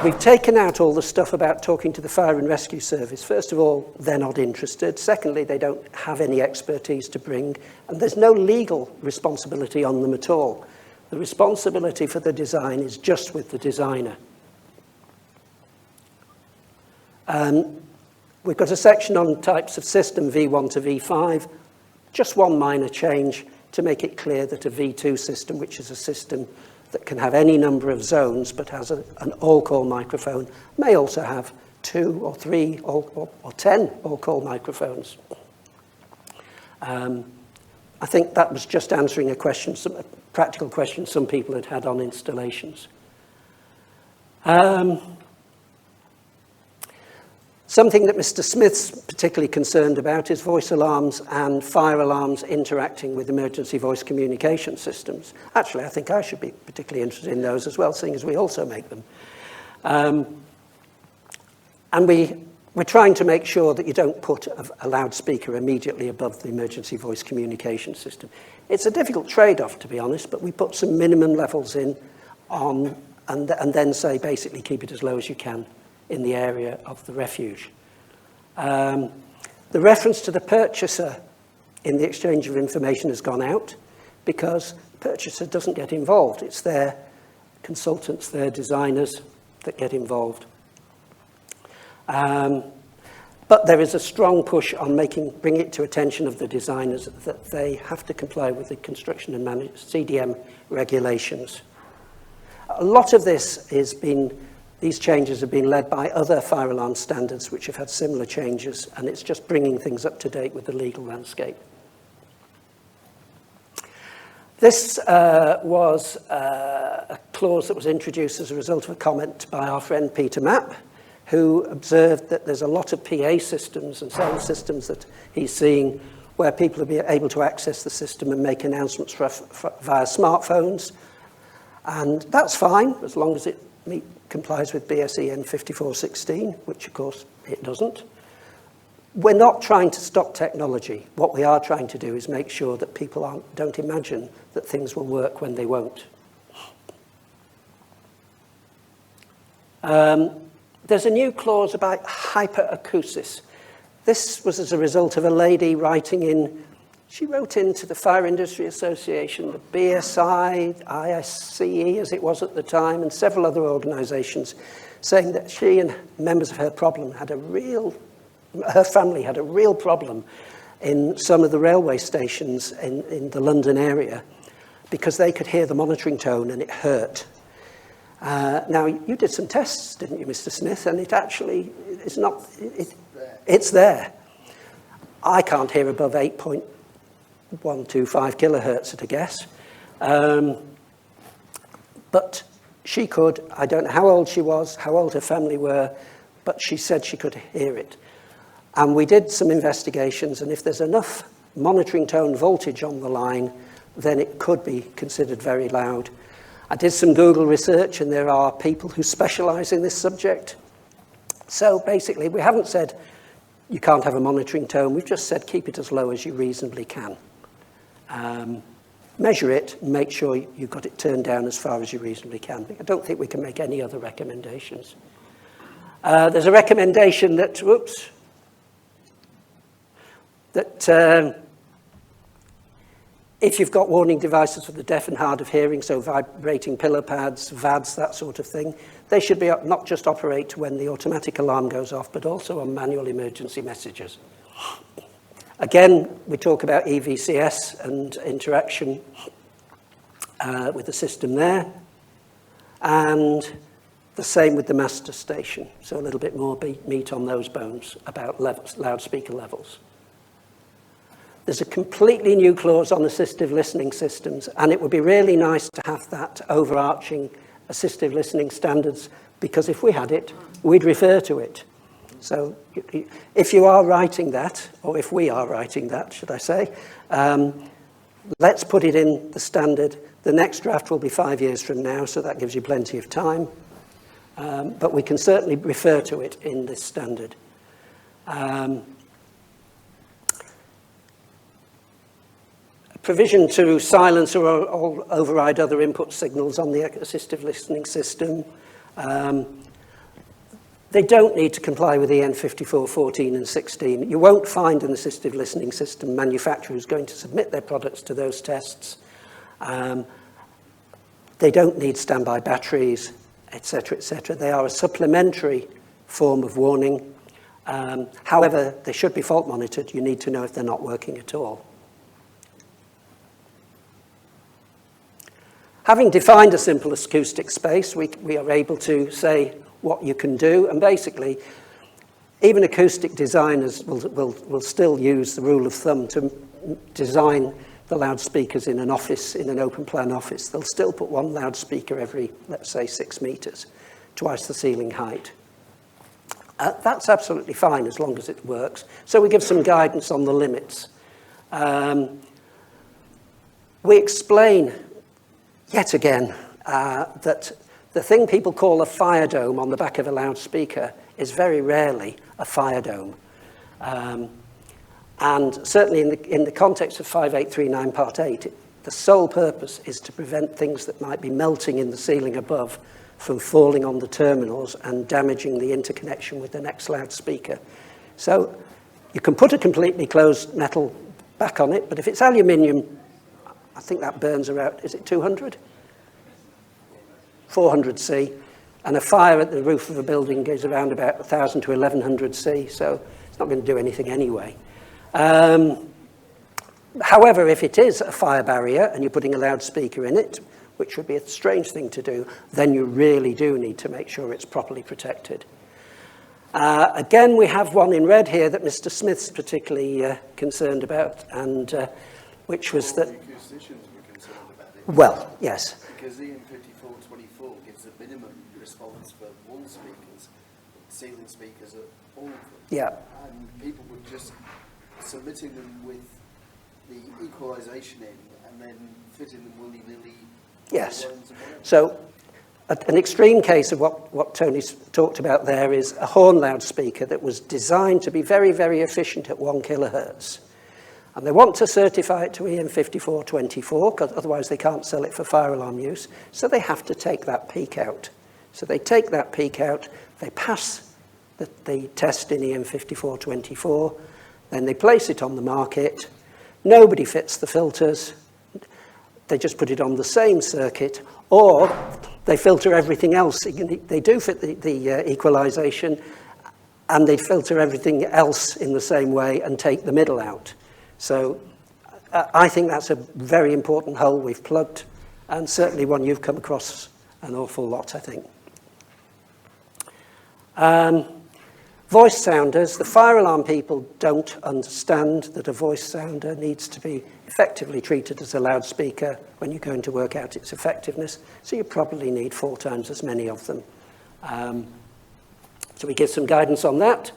We've taken out all the stuff about talking to the fire and rescue service. First of all, they're not interested. Secondly, they don't have any expertise to bring. And there's no legal responsibility on them at all. The responsibility for the design is just with the designer. We've got a section on types of system, V1 to V5. Just one minor change to make it clear that a V2 system, which is a system that can have any number of zones but has an all-call microphone, may also have 2 or 3 or 10 all-call microphones. I think that was just answering a question, a practical question some people had had on installations. Something that Mr. Smith's particularly concerned about is voice alarms and fire alarms interacting with emergency voice communication systems. Actually, I think I should be particularly interested in those as well, seeing as we also make them. And we we're trying to make sure that you don't put a loudspeaker immediately above the emergency voice communication system. It's a difficult trade-off, to be honest, but we put some minimum levels in on, and then say basically keep it as low as you can in the area of the refuge. The reference to the purchaser in the exchange of information has gone out because the purchaser doesn't get involved. It's their consultants, their designers that get involved. But there is a strong push on bringing it to attention of the designers that they have to comply with the construction and CDM regulations. A lot of this these changes have been led by other fire alarm standards which have had similar changes, and it's just bringing things up to date with the legal landscape. This was a clause that was introduced as a result of a comment by our friend Peter Mapp, who observed that there's a lot of PA systems and sound systems that he's seeing where people will be able to access the system and make announcements via smartphones. And that's fine, as long as it complies with BSEN 5416, which of course it doesn't. We're not trying to stop technology. What we are trying to do is make sure that people don't imagine that things will work when they won't. There's a new clause about hyperacusis. This was as a result of a lady writing in, she wrote into the Fire Industry Association, the BSI, ISCE as it was at the time, and several other organisations, saying that she and members of her family had a real problem in some of the railway stations in the London area because they could hear the monitoring tone and it hurt. Now, you did some tests, didn't you, Mr. Smith? And it actually is not, it's there. I can't hear above 8.125 kilohertz at a guess. But she could. I don't know how old she was, how old her family were, but she said she could hear it. And we did some investigations, and if there's enough monitoring tone voltage on the line, then it could be considered very loud. I did some Google research, and there are people who specialize in this subject. So basically, we haven't said you can't have a monitoring tone. We've just said keep it as low as you reasonably can. Measure it, and make sure you've got it turned down as far as you reasonably can. I don't think we can make any other recommendations. There's a recommendation that, if you've got warning devices for the deaf and hard of hearing, so vibrating pillow pads, VADs, that sort of thing, they should be not just operate when the automatic alarm goes off, but also on manual emergency messages. Again, we talk about EVCS and interaction with the system there, and the same with the master station. So a little bit more meat on those bones about loudspeaker levels. There's a completely new clause on assistive listening systems, and it would be really nice to have that overarching assistive listening standards, because if we had it, we'd refer to it. So if you are writing that, or if we are writing that, should I say, let's put it in the standard. The next draft will be 5 years from now, so that gives you plenty of time. But we can certainly refer to it in this standard. Provision to silence or override other input signals on the assistive listening system. They don't need to comply with EN 54, 14 and 16. You won't find an assistive listening system manufacturer who's going to submit their products to those tests. They don't need standby batteries, etc., etc. They are a supplementary form of warning. However, they should be fault monitored. You need to know if they're not working at all. Having defined a simple acoustic space, we are able to say what you can do, and basically, even acoustic designers will still use the rule of thumb to design the loudspeakers in an office, in an open plan office. They'll still put one loudspeaker every, let's say, 6 meters, twice the ceiling height. That's absolutely fine as long as it works. So we give some guidance on the limits. We explain yet again, that the thing people call a fire dome on the back of a loudspeaker is very rarely a fire dome. And certainly in the context of 5839 Part 8, the sole purpose is to prevent things that might be melting in the ceiling above from falling on the terminals and damaging the interconnection with the next loudspeaker. So you can put a completely closed metal back on it, but if it's aluminium, I think that burns around, is it 200? 400 C. And a fire at the roof of a building goes around about 1,000 to 1,100 C, so it's not going to do anything anyway. However, if it is a fire barrier and you're putting a loudspeaker in it, which would be a strange thing to do, then you really do need to make sure it's properly protected. Again, we have one in red here that Mr. Smith's particularly concerned about, and which was that... Acusticians were concerned about it. Well, yes. Because EM5424 gives a minimum response for wall speakers, ceiling speakers at all of them. Yeah. And people were just submitting them with the equalisation in and then fitting them willy-nilly. Yes. So an extreme case of what Tony's talked about there is a horn loudspeaker that was designed to be very, very efficient at 1 kilohertz. And they want to certify it to EM5424, because otherwise they can't sell it for fire alarm use. So they have to take that peak out. So they take that peak out, they pass the test in EM5424, then they place it on the market. Nobody fits the filters. They just put it on the same circuit, or they filter everything else. They do fit the equalization, and they filter everything else in the same way and take the middle out. So I think that's a very important hole we've plugged, and certainly one you've come across an awful lot, I think. Voice sounders, the fire alarm people don't understand that a voice sounder needs to be effectively treated as a loudspeaker when you're going to work out its effectiveness, so you probably need 4 times as many of them. So we give some guidance on that.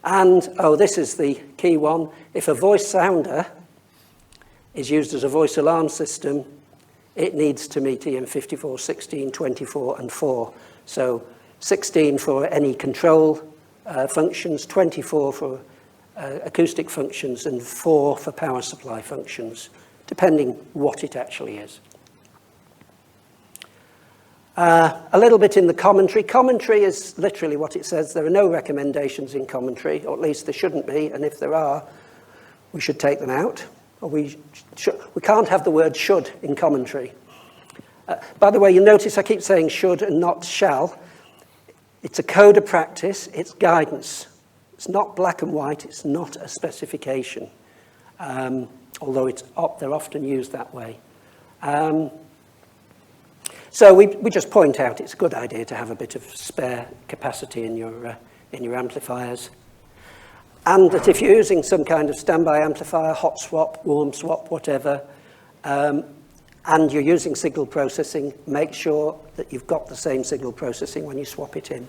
And, this is the key one. If a voice sounder is used as a voice alarm system, it needs to meet EM54, 16, 24, and 4. So 16 for any control functions, 24 for acoustic functions, and 4 for power supply functions, depending what it actually is. A little bit in the commentary. Commentary is literally what it says. There are no recommendations in commentary, or at least there shouldn't be, and if there are, we should take them out. Or we can't have the word should in commentary. By the way, you'll notice I keep saying should and not shall. It's a code of practice, it's guidance. It's not black and white, it's not a specification, although they're often used that way. So we just point out it's a good idea to have a bit of spare capacity in your amplifiers. And that if you're using some kind of standby amplifier, hot swap, warm swap, whatever, and you're using signal processing, make sure that you've got the same signal processing when you swap it in.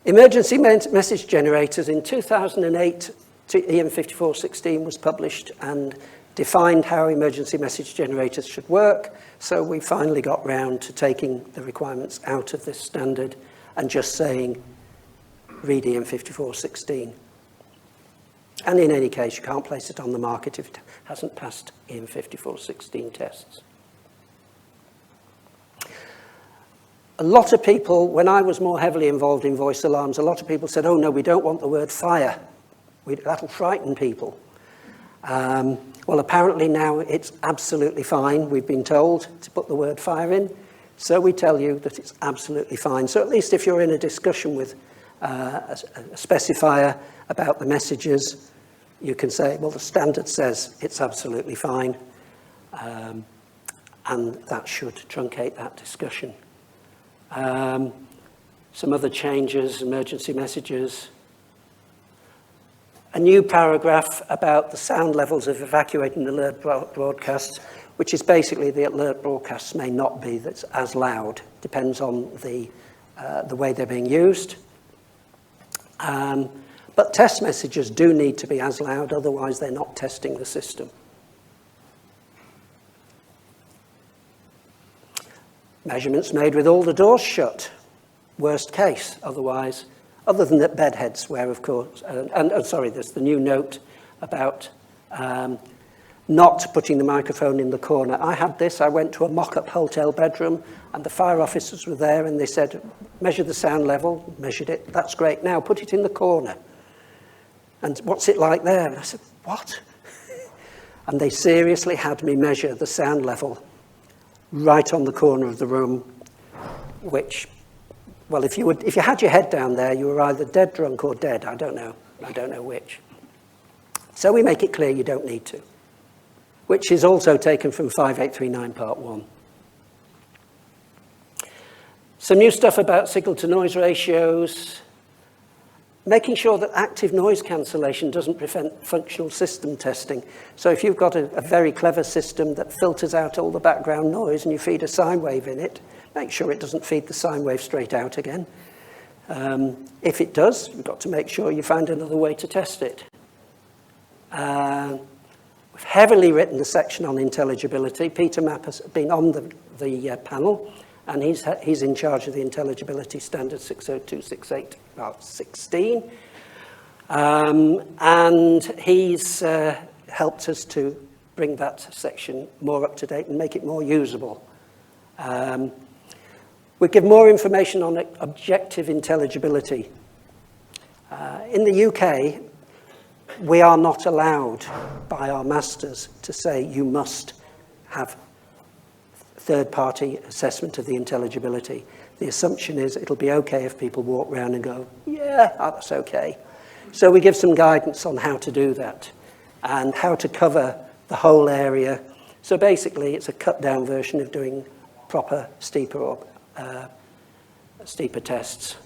Emergency message generators. In 2008, EM5416 was published and defined how emergency message generators should work. So we finally got round to taking the requirements out of this standard and just saying, read EM5416. And in any case, you can't place it on the market if it hasn't passed EM5416 tests. A lot of people, when I was more heavily involved in voice alarms, a lot of people said, oh no, we don't want the word fire. That'll frighten people. Well, apparently now it's absolutely fine, we've been told, to put the word fire in. So we tell you that it's absolutely fine. So at least if you're in a discussion with a specifier about the messages, you can say, well, the standard says it's absolutely fine, and that should truncate that discussion. Some other changes, emergency messages. A new paragraph about the sound levels of evacuating alert broadcasts, which is basically the alert broadcasts may not be that's as loud, depends on the way they're being used. But test messages do need to be as loud, otherwise they're not testing the system. Measurements made with all the doors shut. worst case. Otherwise, other than at bedheads, where of course, sorry, there's the new note about not putting the microphone in the corner. I had this. I went to a mock-up hotel bedroom, and the fire officers were there, and they said, measure the sound level. Measured it. That's great. Now put it in the corner. And what's it like there? And I said, what? And they seriously had me measure the sound level right on the corner of the room, which, well, if you had your head down there, you were either dead drunk or dead. I don't know which. So we make it clear you don't need to, which is also taken from 5839 Part 1. Some new stuff about signal-to-noise ratios, making sure that active noise cancellation doesn't prevent functional system testing. So if you've got a very clever system that filters out all the background noise and you feed a sine wave in it, make sure it doesn't feed the sine wave straight out again. If it does, you've got to make sure you find another way to test it. We've heavily written the section on intelligibility. Peter Mapp has been on the panel, and he's in charge of the intelligibility standard 60268-16. And he's helped us to bring that section more up to date and make it more usable. We give more information on objective intelligibility. In the UK, we are not allowed by our masters to say you must have third-party assessment of the intelligibility. The assumption is it'll be okay if people walk around and go, yeah, that's okay. So we give some guidance on how to do that and how to cover the whole area. So basically, it's a cut-down version of doing proper steeper tests.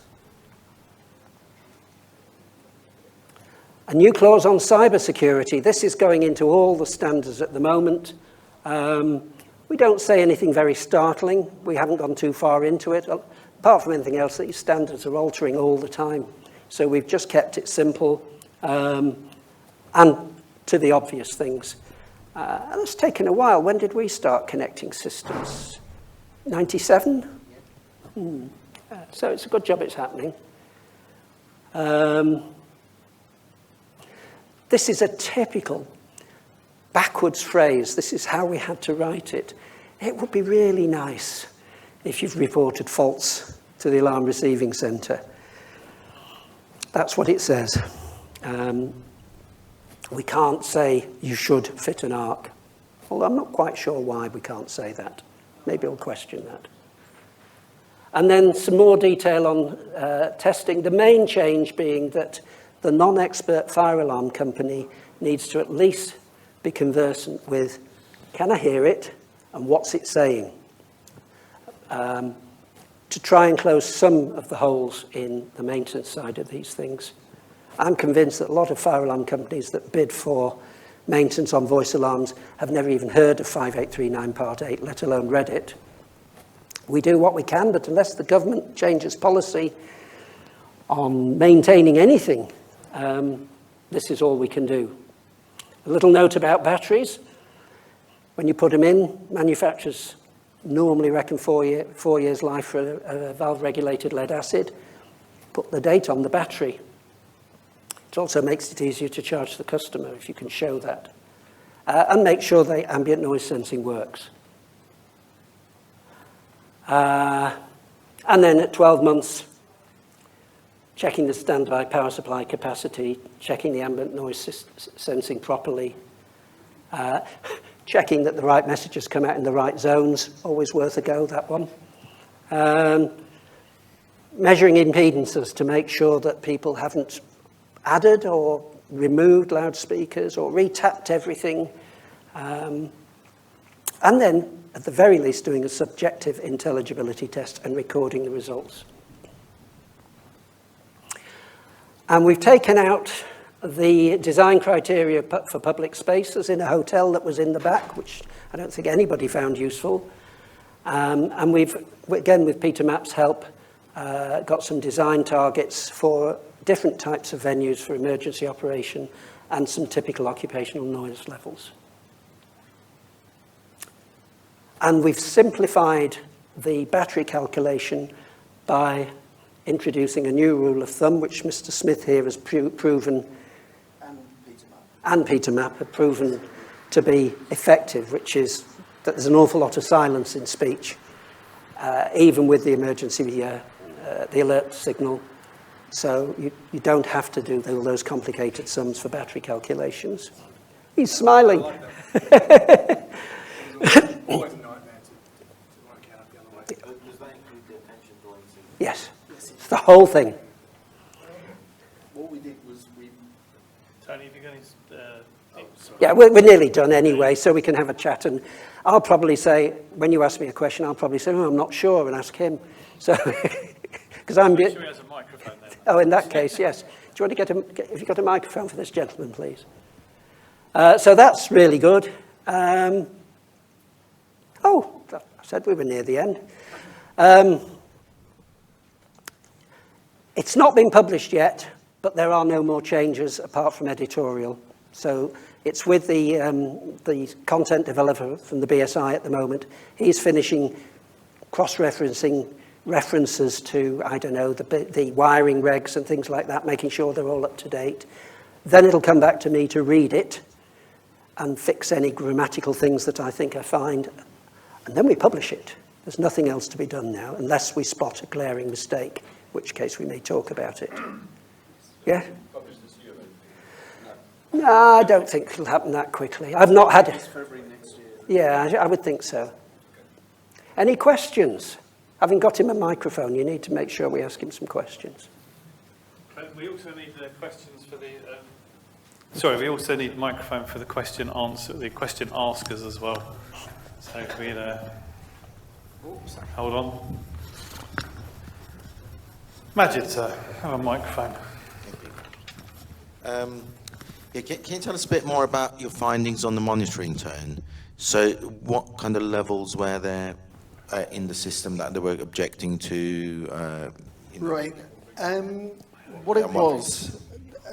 A new clause on cybersecurity. This is going into all the standards at the moment. We don't say anything very startling. We haven't gone too far into it. Apart from anything else, these standards are altering all the time. So we've just kept it simple and to the obvious things. And it's taken a while. When did we start connecting systems? 97? So it's a good job it's happening. This is a typical backwards phrase. This is how we had to write it. It would be really nice if you've reported faults to the alarm receiving centre. That's what it says. We can't say you should fit an arc. Although I'm not quite sure why we can't say that. Maybe we'll question that. And then some more detail on testing. The main change being that the non-expert fire alarm company needs to at least be conversant with, can I hear it, and what's it saying? To try and close some of the holes in the maintenance side of these things. I'm convinced that a lot of fire alarm companies that bid for maintenance on voice alarms have never even heard of 5839 Part 8, let alone read it. We do what we can, but unless the government changes policy on maintaining anything, this is all we can do. A little note about batteries. When you put them in, manufacturers normally reckon 4 years life for a valve-regulated lead acid. Put the date on the battery. It also makes it easier to charge the customer if you can show that. And make sure the ambient noise sensing works. And then at 12 months, checking the standby power supply capacity, checking the ambient noise sensing properly, checking that the right messages come out in the right zones, always worth a go, that one. Measuring impedances to make sure that people haven't added or removed loudspeakers or retapped everything. And then, at the very least, doing a subjective intelligibility test and recording the results. And we've taken out the design criteria for public spaces in a hotel that was in the back, which I don't think anybody found useful. And we've, again, with Peter Mapp's help, got some design targets for different types of venues for emergency operation and some typical occupational noise levels. And we've simplified the battery calculation by introducing a new rule of thumb, which Mr. Smith here has proven, and Peter Mapp have proven to be effective, which is that there's an awful lot of silence in speech, even with the emergency, the alert signal. So you don't have to do all those complicated sums for battery calculations. He's smiling. Always a nightmare to work out the other way. Does that include the pension delays? Yes, it's the whole thing. What we did was we... Tony, have you got any... Yeah, we're nearly done anyway, so we can have a chat. And I'll probably say, when you ask me a question, I'll probably say, oh, I'm not sure, and ask him. So, because I'm... Make sure he has a microphone there. Oh, in that case, yes. Do you want to if you've got a microphone for this gentleman, please? So that's really good. I said we were near the end. It's not been published yet, but there are no more changes apart from editorial. So it's with the content developer from the BSI at the moment. He's finishing cross-referencing references to, I don't know, the wiring regs and things like that, making sure they're all up to date. Then it'll come back to me to read it and fix any grammatical things that I think I find. And then we publish it. There's nothing else to be done now, unless we spot a glaring mistake, in which case we may talk about it. Yeah? No, I don't think it'll happen that quickly. I've not had it. February next year. Yeah, I would think so. Any questions? Having got him a microphone, you need to make sure we ask him some questions. We also need questions for the... Sorry, we also need a microphone for the question askers as well. So we'll... Hold on. Majid, sir, have a microphone. Yeah, can you tell us a bit more about your findings on the monitoring tone? So what kind of levels were there in the system that they were objecting to? Right. What it was,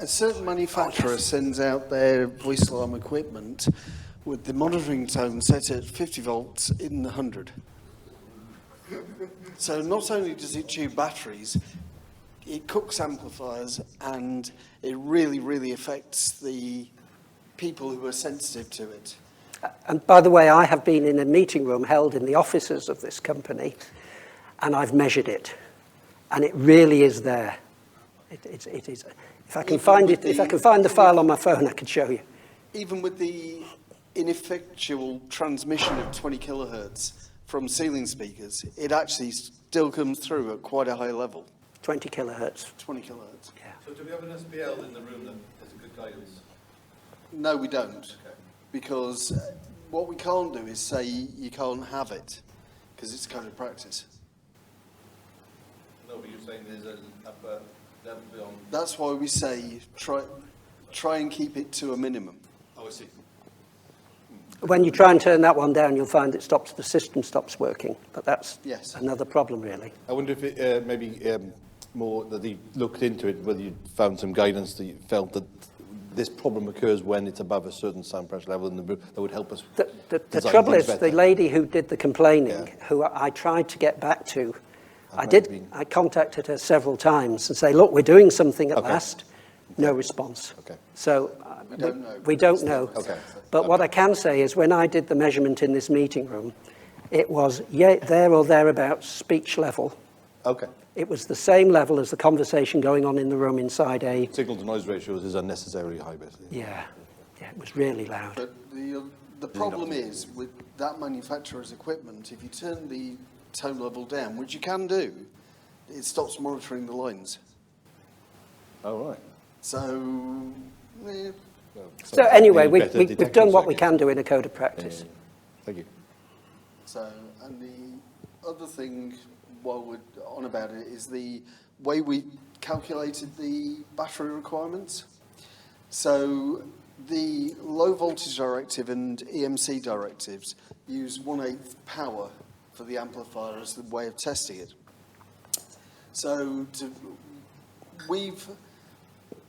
a certain manufacturer sends out their voice alarm equipment with the monitoring tone set at 50 volts in the 100. So not only does it chew batteries, it cooks amplifiers, and it really, really affects the people who are sensitive to it. And by the way, I have been in a meeting room held in the offices of this company, and I've measured it, and it really is there. It is. If I can find it, if I can find the file on my phone, I can show you. Even with the ineffectual transmission of 20 kilohertz from ceiling speakers, it actually still comes through at quite a high level. 20 kilohertz. 20 kilohertz. Yeah. So do we have an SPL in the room that has a good guidance? No, we don't. Okay. Because what we can't do is say you can't have it, because it's code of practice. No, but you're saying there's an upper level beyond... That's why we say try and keep it to a minimum. Oh, I see. When you try and turn that one down, you'll find the system stops working. But that's another problem, really. I wonder if it more that you looked into it, whether you found some guidance that you felt that this problem occurs when it's above a certain sound pressure level in the room that would help us. The trouble is, the lady who did the complaining, who I tried to get back to, I contacted her several times and say, look, we're doing something at last. No response. Okay. So we don't know. Okay. But what I can say is when I did the measurement in this meeting room, it was there or thereabouts speech level. Okay. It was the same level as the conversation going on in the room inside a... Signal to noise ratios is unnecessarily high, basically. Yeah, it was really loud. But the problem is, with that manufacturer's equipment, if you turn the tone level down, which you can do, it stops monitoring the lines. Oh, right. So, yeah. So anyway, we've done what we can do in a code of practice. Thank you. So, and the other thing, while we're on about it, is the way we calculated the battery requirements. So, the low voltage directive and EMC directives use 1/8 power for the amplifier as the way of testing it. So,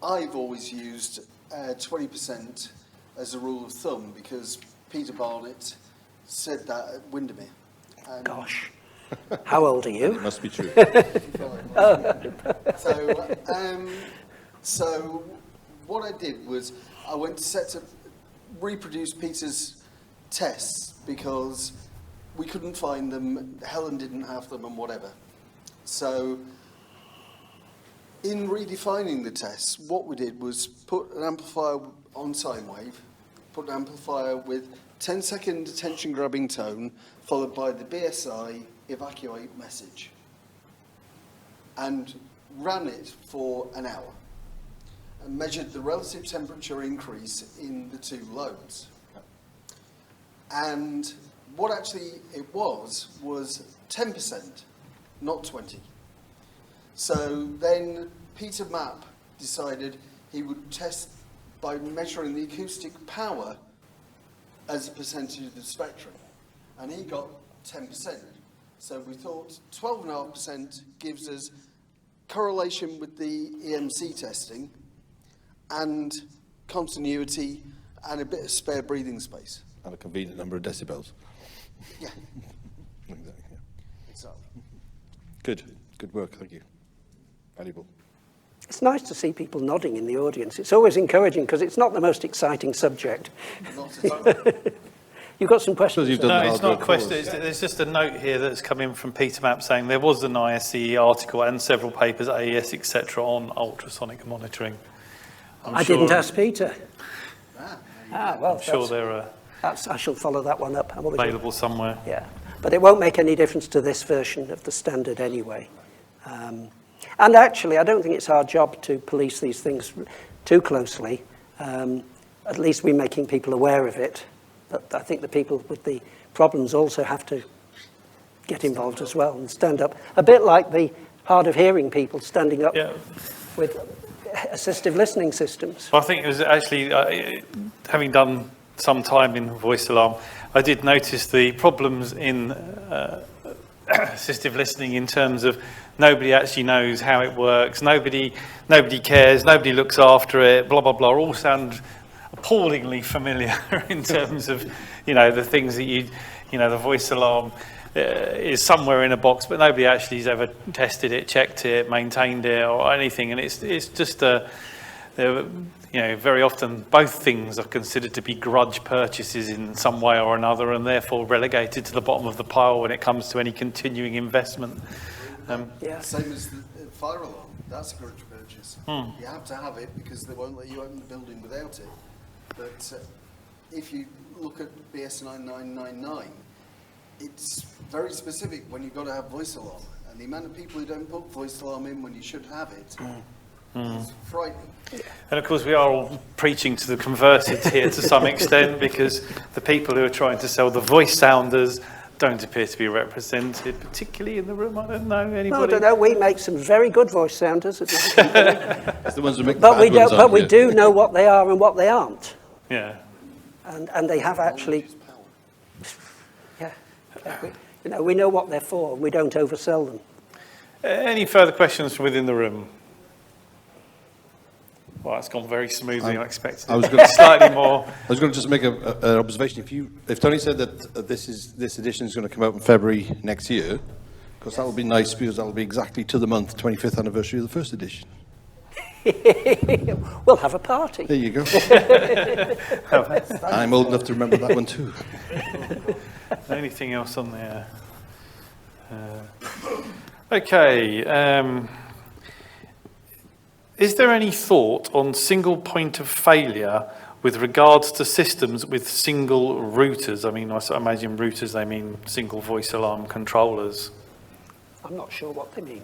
I've always used 20% as a rule of thumb because Peter Barnett said that at Windermere. And Gosh. How old are you? It must be true. So what I did was I went to set to reproduce Peter's tests because we couldn't find them, Helen didn't have them and whatever. So in redefining the tests, what we did was put an amplifier on sine wave, put an amplifier with 10-second attention grabbing tone followed by the BSI evacuate message, and ran it for an hour and measured the relative temperature increase in the two loads. And what actually it was 10%, not 20. So then Peter Mapp decided he would test by measuring the acoustic power as a percentage of the spectrum, and he got 10%. So we thought 12.5% gives us correlation with the EMC testing and continuity and a bit of spare breathing space. And a convenient number of decibels. Yeah. Exactly. Yeah. Exactly. Good work, thank you. Valuable. It's nice to see people nodding in the audience. It's always encouraging because it's not the most exciting subject. Not at all. You've got some questions? You've done No, the it's hard not a work question. for us. There's just a note here that's come in from Peter Mapp saying there was an ISCE article and several papers, AES, etc., on ultrasonic monitoring. I didn't ask Peter. Well, I'm sure they're I shall follow that one up. available somewhere. Yeah, but it won't make any difference to this version of the standard anyway. And actually, I don't think it's our job to police these things too closely. At least we're making people aware of it. But I think the people with the problems also have to get involved as well and stand up. A bit like the hard of hearing people standing up with assistive listening systems. Well, I think it was actually, having done some time in voice alarm, I did notice the problems in assistive listening in terms of nobody actually knows how it works, nobody cares, nobody looks after it, blah, blah, blah, all sound appallingly familiar in terms of, the things that the voice alarm is somewhere in a box, but nobody actually has ever tested it, checked it, maintained it, or anything. And it's just very often both things are considered to be grudge purchases in some way or another, and therefore relegated to the bottom of the pile when it comes to any continuing investment. Same as the fire alarm. That's a grudge purchase. You have to have it because they won't let you open the building without it. But if you look at BS 9999, it's very specific when you've got to have voice alarm. And the amount of people who don't put voice alarm in when you should have it is frightening. And of course we are all preaching to the converted here to some extent, because the people who are trying to sell the voice sounders don't appear to be represented, particularly in the room. I don't know anybody. No, I don't know. We make some very good voice sounders at this company. It's the ones who make But the bad ones, aren't we you? do know what they are and what they aren't. Yeah. And they have actually, we know what they're for, and we don't oversell them. Any further questions from within the room? Well, it's gone very smoothly. I expected I was going to slightly more. I was going to just make an observation. If Tony said that this edition is going to come out in February next year, because that will be nice, because that will be exactly to the month, 25th anniversary of the first edition. We'll have a party. There you go. I'm old enough to remember that one too. Anything else on there? Okay. Is there any thought on single point of failure with regards to systems with single routers? I mean, I imagine routers, they mean single voice alarm controllers. I'm not sure what they mean.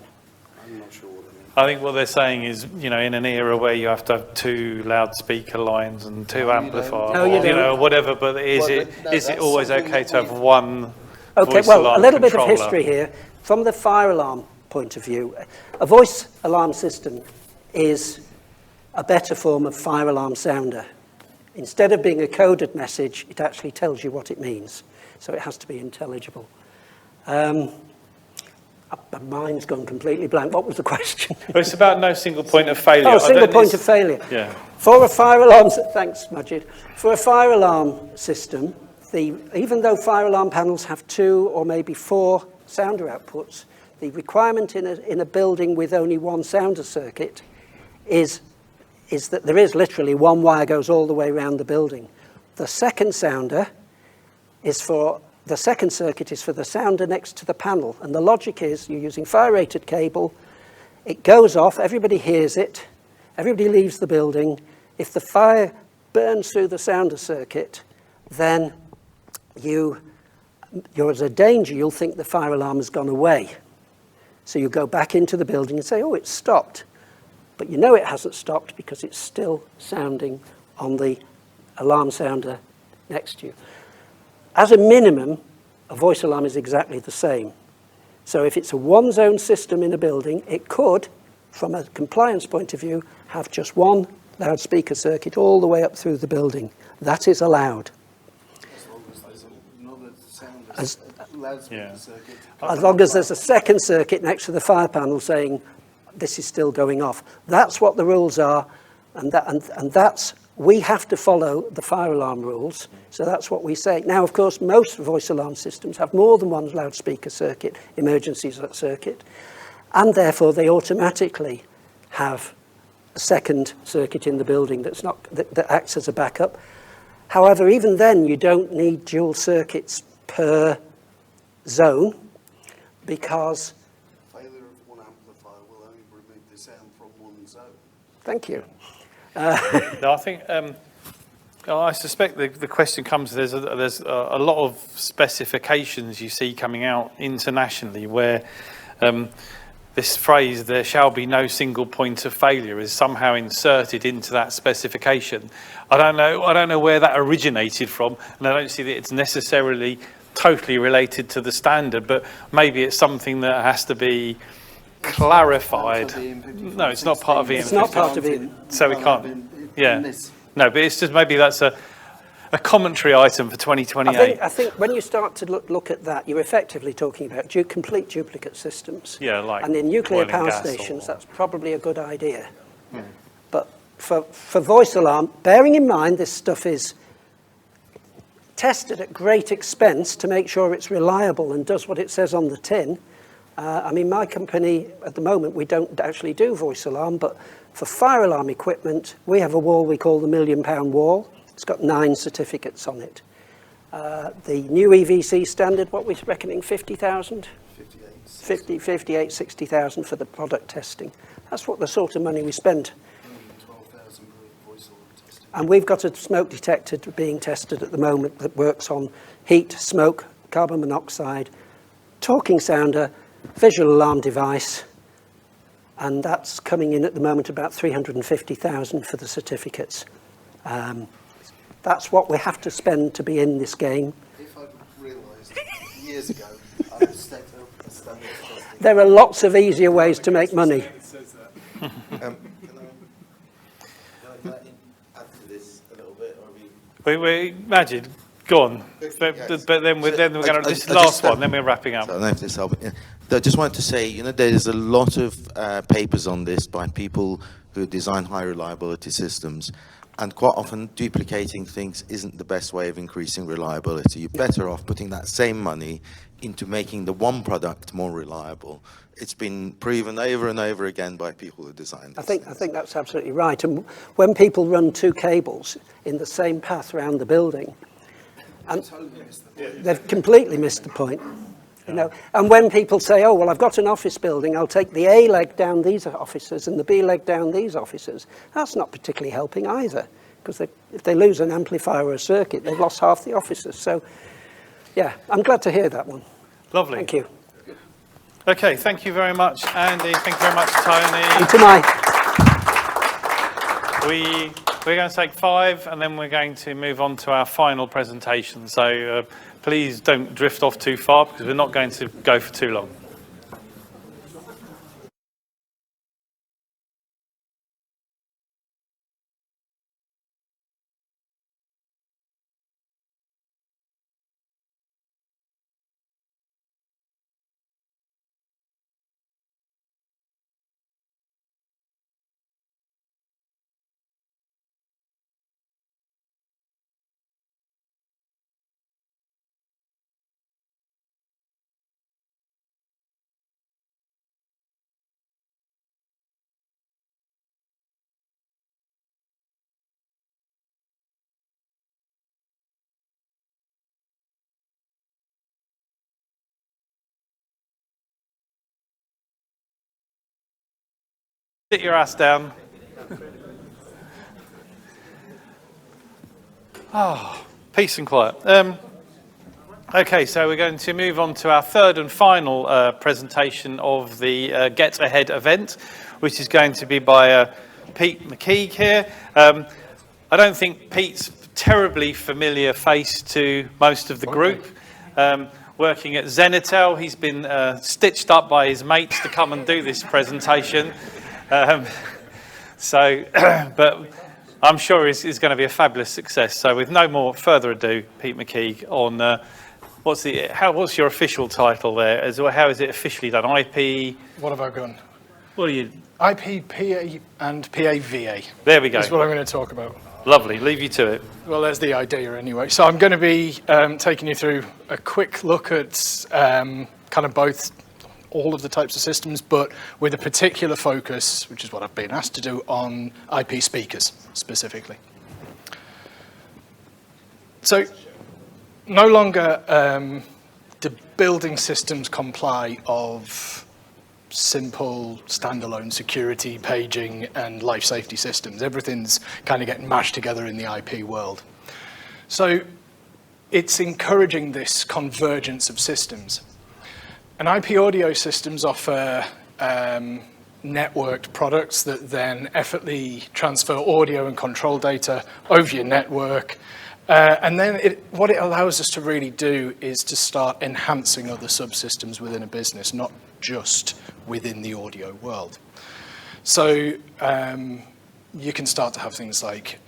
I'm not sure what they mean. I think what they're saying is, in an era where you have to have 2 loudspeaker lines and 2 amplifiers, or whatever, but is it always okay to have one voice alarm a little bit of controller? history here. From the fire alarm point of view, a voice alarm system is a better form of fire alarm sounder. Instead of being a coded message, it actually tells you what it means. So it has to be intelligible. My mind's gone completely blank. What was the question? Well, it's about no single point of failure. Oh, single point of failure. Yeah. For a fire alarm, thanks, Majid. For a fire alarm system, even though fire alarm panels have 2 or maybe 4 sounder outputs, the requirement in a building with only one sounder circuit is that there is literally one wire goes all the way around the building. The second circuit is for the sounder next to the panel. And the logic is you're using fire-rated cable, it goes off, everybody hears it, everybody leaves the building. If the fire burns through the sounder circuit, then you're at a danger, you'll think the fire alarm has gone away. So you go back into the building and say, oh, it's stopped. But you know it hasn't stopped because it's still sounding on the alarm sounder next to you. As a minimum, a voice alarm is exactly the same. So if it's a one-zone system in a building, it could, from a compliance point of view, have just one loudspeaker circuit all the way up through the building. That is allowed. As long as there's another loudspeaker circuit. As long as there's a second circuit next to the fire panel saying, this is still going off. That's what the rules are, and that's, we have to follow the fire alarm rules, so that's what we say. Now, of course, most voice alarm systems have more than one loudspeaker circuit, emergency circuit, and therefore they automatically have a second circuit in the building that acts as a backup. However, even then, you don't need dual circuits per zone, because failure of one amplifier will only remove the sound from one zone. Thank you. No, I think I suspect the question comes. There's a lot of specifications you see coming out internationally where this phrase "there shall be no single point of failure" is somehow inserted into that specification. I don't know where that originated from, and I don't see that it's necessarily totally related to the standard. But maybe it's something that has to be clarified. No, it's not part of EM. It's not part of EM. So we can't. Yeah. No, but it's just maybe that's a commentary item for 2028. I think when you start to look at that, you're effectively talking about complete duplicate systems. Yeah, like and in nuclear oil and power gas stations, that's probably a good idea. But for voice alarm, bearing in mind this stuff is tested at great expense to make sure it's reliable and does what it says on the tin. I mean, my company, at the moment, we don't actually do voice alarm, but for fire alarm equipment, we have a wall we call the £1 Million wall. It's got 9 certificates on it. The new EVC standard, what we're reckoning, 50,000? 58, 60,000 for the product testing. That's what the sort of money we spend. 12,000 voice alarm testing. And we've got a smoke detector being tested at the moment that works on heat, smoke, carbon monoxide, talking sounder, visual alarm device, and that's coming in at the moment about 350,000 for the certificates. That's what we have to spend to be in this game. If I'd realised years ago, I would set up a standard testing. There are lots of easier ways to make money. Can I add to this a little bit? We imagine. Go on. But then we're going to this last one. Then we're wrapping up. So I don't know if this helps. I just wanted to say, there's a lot of papers on this by people who design high reliability systems, and quite often duplicating things isn't the best way of increasing reliability. You're better off putting that same money into making the one product more reliable. It's been proven over and over again by people who design this. I think that's absolutely right. And when people run 2 cables in the same path around the building, and they've completely missed the point. And when people say, oh, well, I've got an office building, I'll take the A leg down these offices and the B leg down these offices, that's not particularly helping either, because if they lose an amplifier or a circuit, they've lost half the offices. So, yeah, I'm glad to hear that one. Lovely. Thank you. Okay, thank you very much, Andy. Thank you very much, Tony. And to my... We're going to take 5, and then we're going to move on to our final presentation. So please don't drift off too far, because we're not going to go for too long. Sit your ass down. Oh, peace and quiet. Okay, so we're going to move on to our third and final presentation of the Get Ahead event, which is going to be by Pete McKeague here. I don't think Pete's terribly familiar face to most of the group. Working at Zenitel, he's been stitched up by his mates to come and do this presentation. But I'm sure it's going to be a fabulous success. So with no more further ado, Pete McKeague on what's your official title there? How is it officially done? IP? What have I done? What are you? IP, PA and PAVA. There we go. That's what I'm going to talk about. Lovely, leave you to it. Well, there's the idea anyway. So I'm going to be taking you through a quick look at kind of all of the types of systems, but with a particular focus, which is what I've been asked to do, on IP speakers specifically. So no longer do building systems comply of simple standalone security, paging, and life safety systems. Everything's kind of getting mashed together in the IP world. So it's encouraging this convergence of systems. And IP audio systems offer networked products that then effortlessly transfer audio and control data over your network. And then what it allows us to really do is to start enhancing other subsystems within a business, not just within the audio world. So you can start to have things like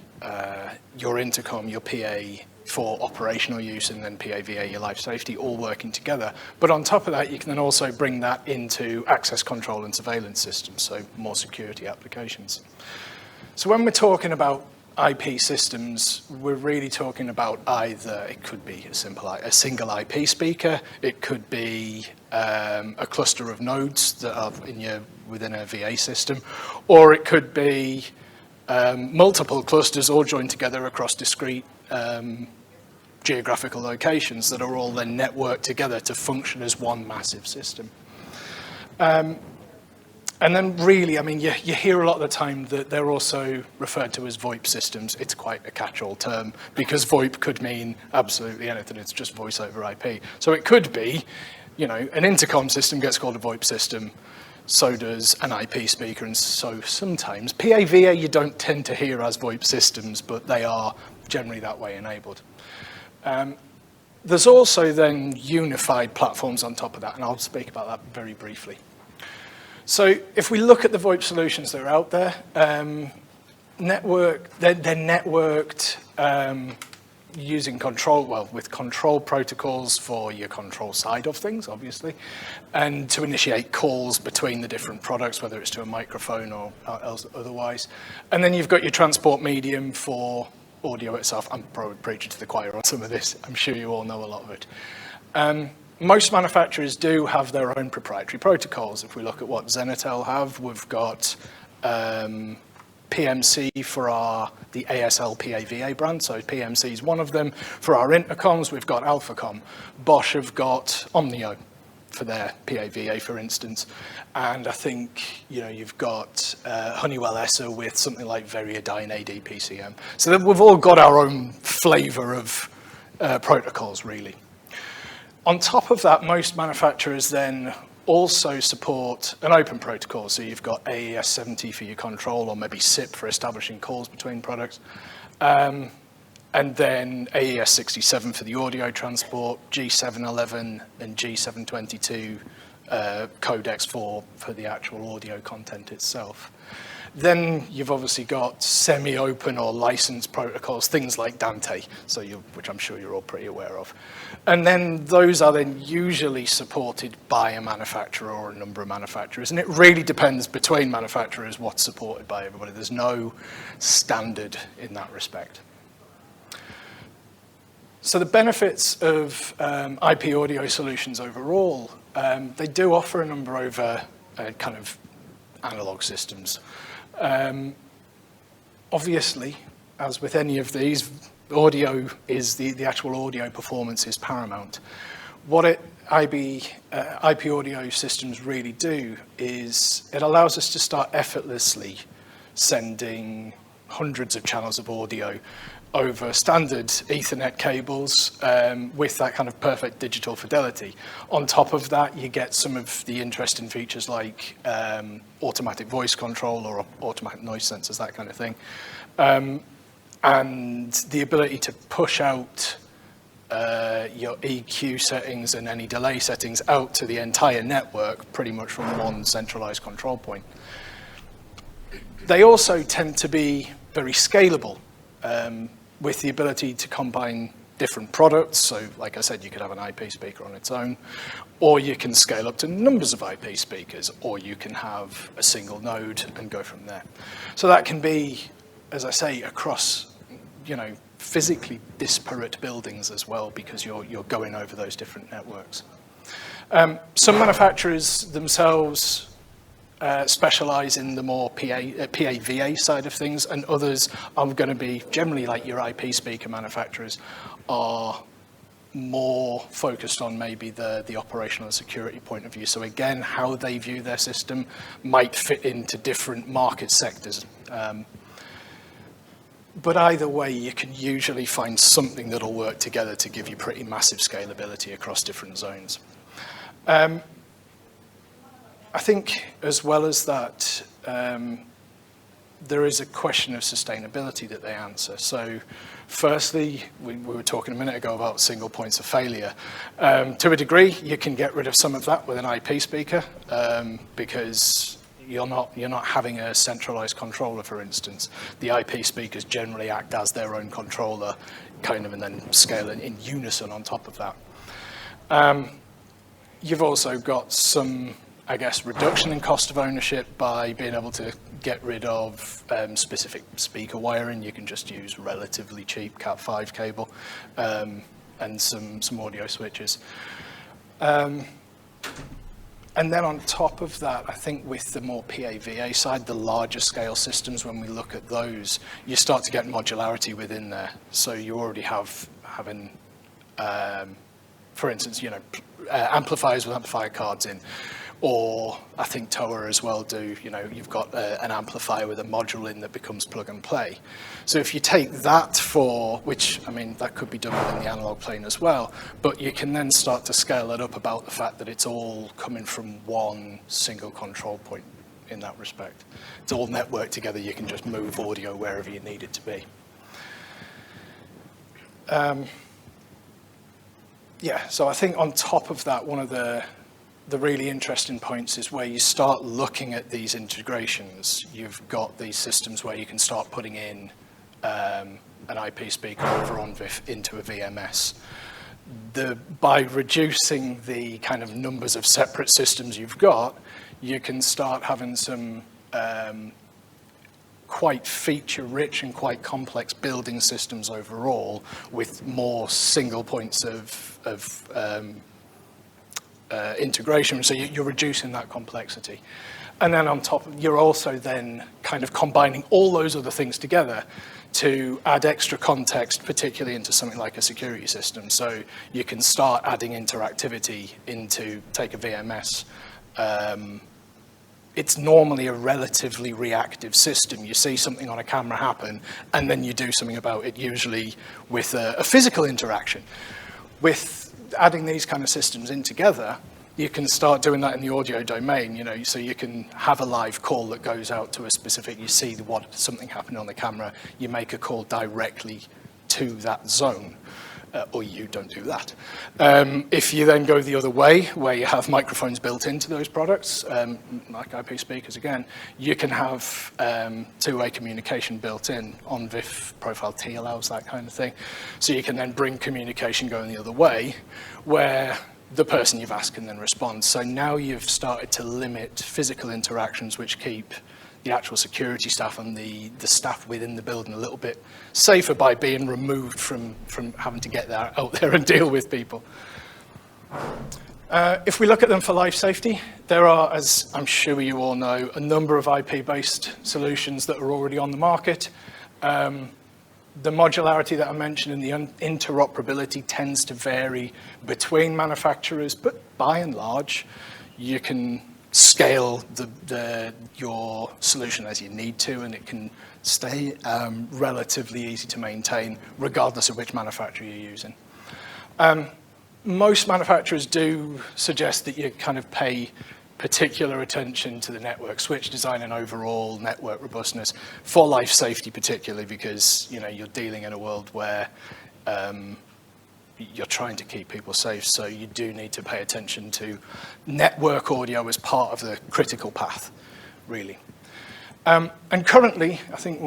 your intercom, your PA for operational use, and then PAVA, your life safety, all working together. But on top of that, you can then also bring that into access control and surveillance systems, so more security applications. So when we're talking about IP systems, we're really talking about either, it could be a single IP speaker, it could be a cluster of nodes that are within a VA system, or it could be multiple clusters all joined together across discrete geographical locations that are all then networked together to function as one massive system. And then really, I mean, you hear a lot of the time that they're also referred to as VoIP systems. It's quite a catch-all term because VoIP could mean absolutely anything. It's just voice over IP. So it could be, an intercom system gets called a VoIP system. So does an IP speaker. And so sometimes PAVA you don't tend to hear as VoIP systems, but they are generally that way enabled. There's also then unified platforms on top of that, and I'll speak about that very briefly. So if we look at the VoIP solutions that are out there, they're networked using with control protocols for your control side of things, obviously, and to initiate calls between the different products, whether it's to a microphone or else otherwise. And then you've got your transport medium for audio itself. I'm probably preaching to the choir on some of this. I'm sure you all know a lot of it. Most manufacturers do have their own proprietary protocols. If we look at what Zenitel have, we've got PMC for the ASL PAVA brand, so PMC is one of them. For our intercoms, we've got Alphacom. Bosch have got Omnio for their PAVA, for instance. And I think, you've got Honeywell ESSA with something like Veridyne AD PCM. So we've all got our own flavor of protocols, really. On top of that, most manufacturers then also support an open protocol. So you've got AES-70 for your control, or maybe SIP for establishing calls between products. And then AES-67 for the audio transport, G711 and G722 codecs for the actual audio content itself. Then you've obviously got semi-open or licensed protocols, things like Dante, which I'm sure you're all pretty aware of. And then those are then usually supported by a manufacturer or a number of manufacturers. And it really depends between manufacturers what's supported by everybody. There's no standard in that respect. So the benefits of IP audio solutions overall, they do offer a number over kind of analog systems. Obviously, as with any of these, audio is the actual audio performance is paramount. What IP audio systems really do is it allows us to start effortlessly sending hundreds of channels of audio over standard Ethernet cables with that kind of perfect digital fidelity. On top of that, you get some of the interesting features like automatic voice control or automatic noise sensors, that kind of thing. And the ability to push out your EQ settings and any delay settings out to the entire network pretty much from one centralized control point. They also tend to be very scalable with the ability to combine different products. So like I said, you could have an IP speaker on its own, or you can scale up to numbers of IP speakers, or you can have a single node and go from there. So that can be, as I say, across, physically disparate buildings as well, because you're going over those different networks. Some manufacturers themselves specialize in the more PAVA side of things, and others are going to be generally like your IP speaker manufacturers are more focused on maybe the operational and security point of view. So again, how they view their system might fit into different market sectors. But either way, you can usually find something that'll work together to give you pretty massive scalability across different zones. I think as well as that, there is a question of sustainability that they answer. So firstly, we were talking a minute ago about single points of failure. To a degree, you can get rid of some of that with an IP speaker because you're not having a centralized controller, for instance. The IP speakers generally act as their own controller, kind of, and then scale in unison on top of that. You've also got some, I guess, reduction in cost of ownership by being able to get rid of specific speaker wiring. You can just use relatively cheap Cat5 cable and some audio switches. And then on top of that, I think with the more PAVA side, the larger scale systems, when we look at those, you start to get modularity within there. So you already having, for instance, amplifiers with amplifier cards in. Or I think Toa as well do, you've got an amplifier with a module in that becomes plug and play. So if you take that which, that could be done within the analog plane as well, but you can then start to scale it up about the fact that it's all coming from one single control point in that respect. It's all networked together. You can just move audio wherever you need it to be. So I think on top of that, one of the really interesting points is where you start looking at these integrations. You've got these systems where you can start putting in an IP speaker over ONVIF into a VMS. By reducing the kind of numbers of separate systems you've got, you can start having some quite feature-rich and quite complex building systems overall with more single points of integration, so you're reducing that complexity. And then on top, you're also then kind of combining all those other things together to add extra context, particularly into something like a security system. So you can start adding interactivity into, take a VMS. It's normally a relatively reactive system. You see something on a camera happen, and then you do something about it, usually with a physical interaction. With adding these kind of systems in together, you can start doing that in the audio domain, so you can have a live call that goes out to a specific, you see something happening on the camera, you make a call directly to that zone, or you don't do that. If you then go the other way, where you have microphones built into those products, like IP speakers again, you can have two-way communication built in. ONVIF Profile T allows that kind of thing. So you can then bring communication going the other way, where the person you've asked can then respond. So now you've started to limit physical interactions, which keep the actual security staff and the staff within the building a little bit safer by being removed from having to get out there and deal with people. If we look at them for life safety, there are, as I'm sure you all know, a number of IP-based solutions that are already on the market. The modularity that I mentioned and the interoperability tends to vary between manufacturers, but by and large, you can scale your solution as you need to, and it can stay relatively easy to maintain regardless of which manufacturer you're using. Most manufacturers do suggest that you kind of pay particular attention to the network switch design and overall network robustness for life safety, particularly because you're dealing in a world where you're trying to keep people safe. So you do need to pay attention to network audio as part of the critical path, really. And currently, I think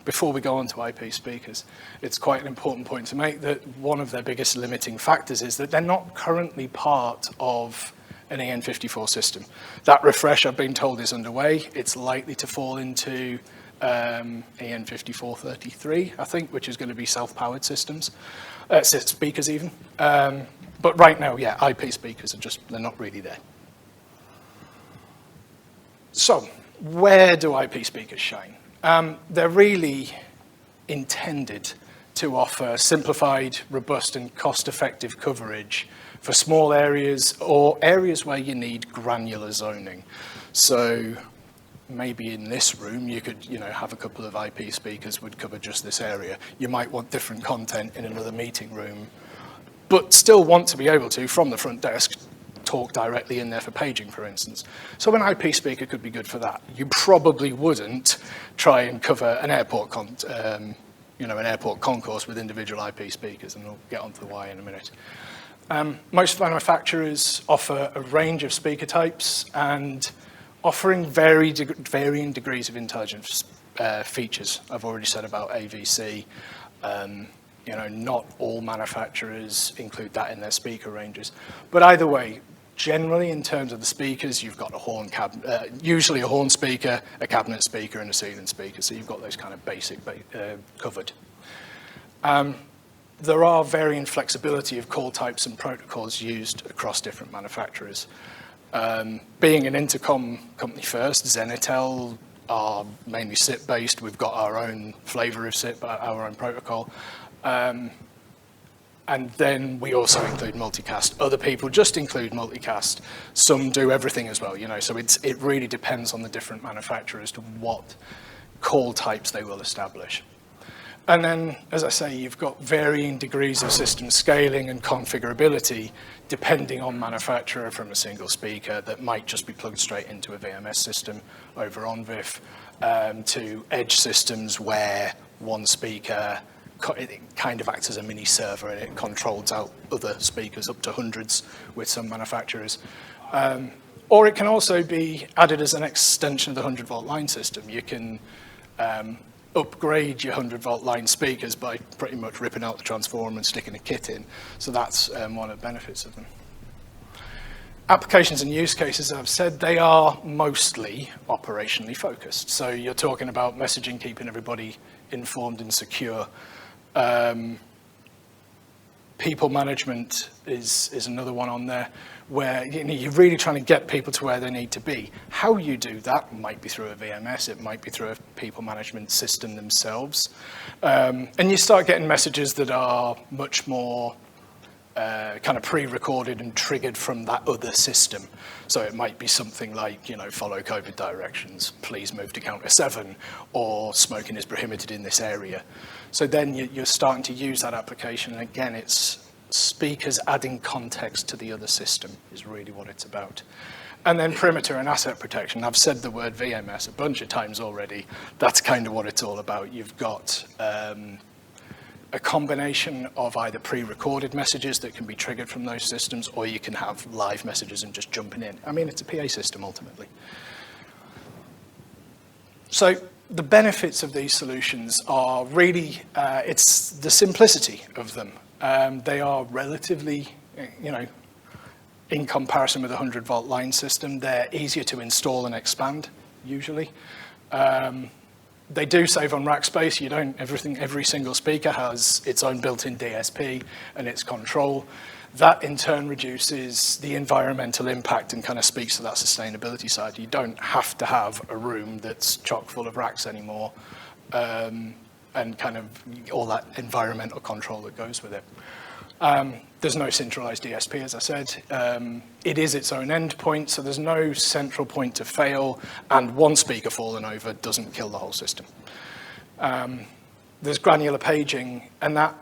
before we go on to IP speakers, it's quite an important point to make that one of their biggest limiting factors is that they're not currently part of an EN54 system. That refresh, I've been told, is underway. It's likely to fall into EN5433, I think, which is going to be self-powered systems, speakers even. But right now, yeah, IP speakers they're not really there. So, where do IP speakers shine? They're really intended to offer simplified, robust, and cost-effective coverage for small areas or areas where you need granular zoning. So maybe in this room, you could have a couple of IP speakers would cover just this area. You might want different content in another meeting room, but still want to be able to, from the front desk, talk directly in there for paging, for instance. So an IP speaker could be good for that. You probably wouldn't try and cover an airport an airport concourse with individual IP speakers, and we'll get onto the why in a minute. Most manufacturers offer a range of speaker types and offering varying degrees of intelligence features. I've already said about AVC. Not all manufacturers include that in their speaker ranges. But either way, generally in terms of the speakers, you've got usually a horn speaker, a cabinet speaker, and a ceiling speaker. So you've got those kind of basic covered. There are varying flexibility of call types and protocols used across different manufacturers. Being an intercom company first, Zenitel are mainly SIP-based. We've got our own flavor of SIP, our own protocol. And then we also include multicast. Other people just include multicast. Some do everything as well, so it really depends on the different manufacturers as to what call types they will establish. And then, as I say, you've got varying degrees of system scaling and configurability depending on manufacturer, from a single speaker that might just be plugged straight into a VMS system over OnVIF to edge systems where one speaker it kind of acts as a mini server and it controls out other speakers up to hundreds with some manufacturers. Or it can also be added as an extension of the 100-volt line system. You can upgrade your 100-volt line speakers by pretty much ripping out the transformer and sticking a kit in. So that's one of the benefits of them. Applications and use cases, as I've said, they are mostly operationally focused. So you're talking about messaging, keeping everybody informed and secure. People management is another one on there, where you're really trying to get people to where they need to be. How you do that might be through a VMS, it might be through a people management system themselves. And you start getting messages that are much more kind of pre-recorded and triggered from that other system. So it might be something like, follow COVID directions, please move to counter 7, or smoking is prohibited in this area. So then you're starting to use that application, and again, it's speakers adding context to the other system is really what it's about. And then perimeter and asset protection. I've said the word VMS a bunch of times already. That's kind of what it's all about. You've got a combination of either pre-recorded messages that can be triggered from those systems, or you can have live messages and just jumping in. I mean, it's a PA system ultimately. So the benefits of these solutions are really, it's the simplicity of them. They are relatively, in comparison with a 100-volt line system, they're easier to install and expand, usually. They do save on rack space. Every single speaker has its own built-in DSP and its control. That in turn reduces the environmental impact and kind of speaks to that sustainability side. You don't have to have a room that's chock full of racks anymore. and kind of all that environmental control that goes with it. There's no centralized DSP, as I said. It is its own endpoint, so there's no central point to fail, and one speaker falling over doesn't kill the whole system. There's granular paging, and that,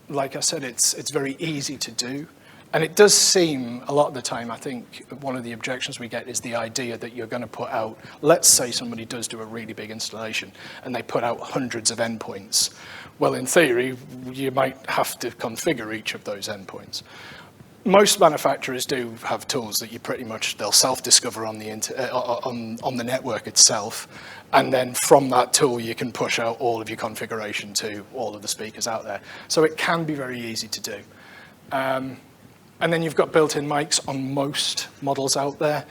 like I said, it's very easy to do. And it does seem, a lot of the time, I think one of the objections we get is the idea that you're going to put out, let's say somebody does do a really big installation, and they put out hundreds of endpoints. Well, in theory, you might have to configure each of those endpoints. Most manufacturers do have tools that you pretty much, they'll self-discover on the network itself, and then from that tool you can push out all of your configuration to all of the speakers out there. So it can be very easy to do. And then you've got built-in mics on most models out there,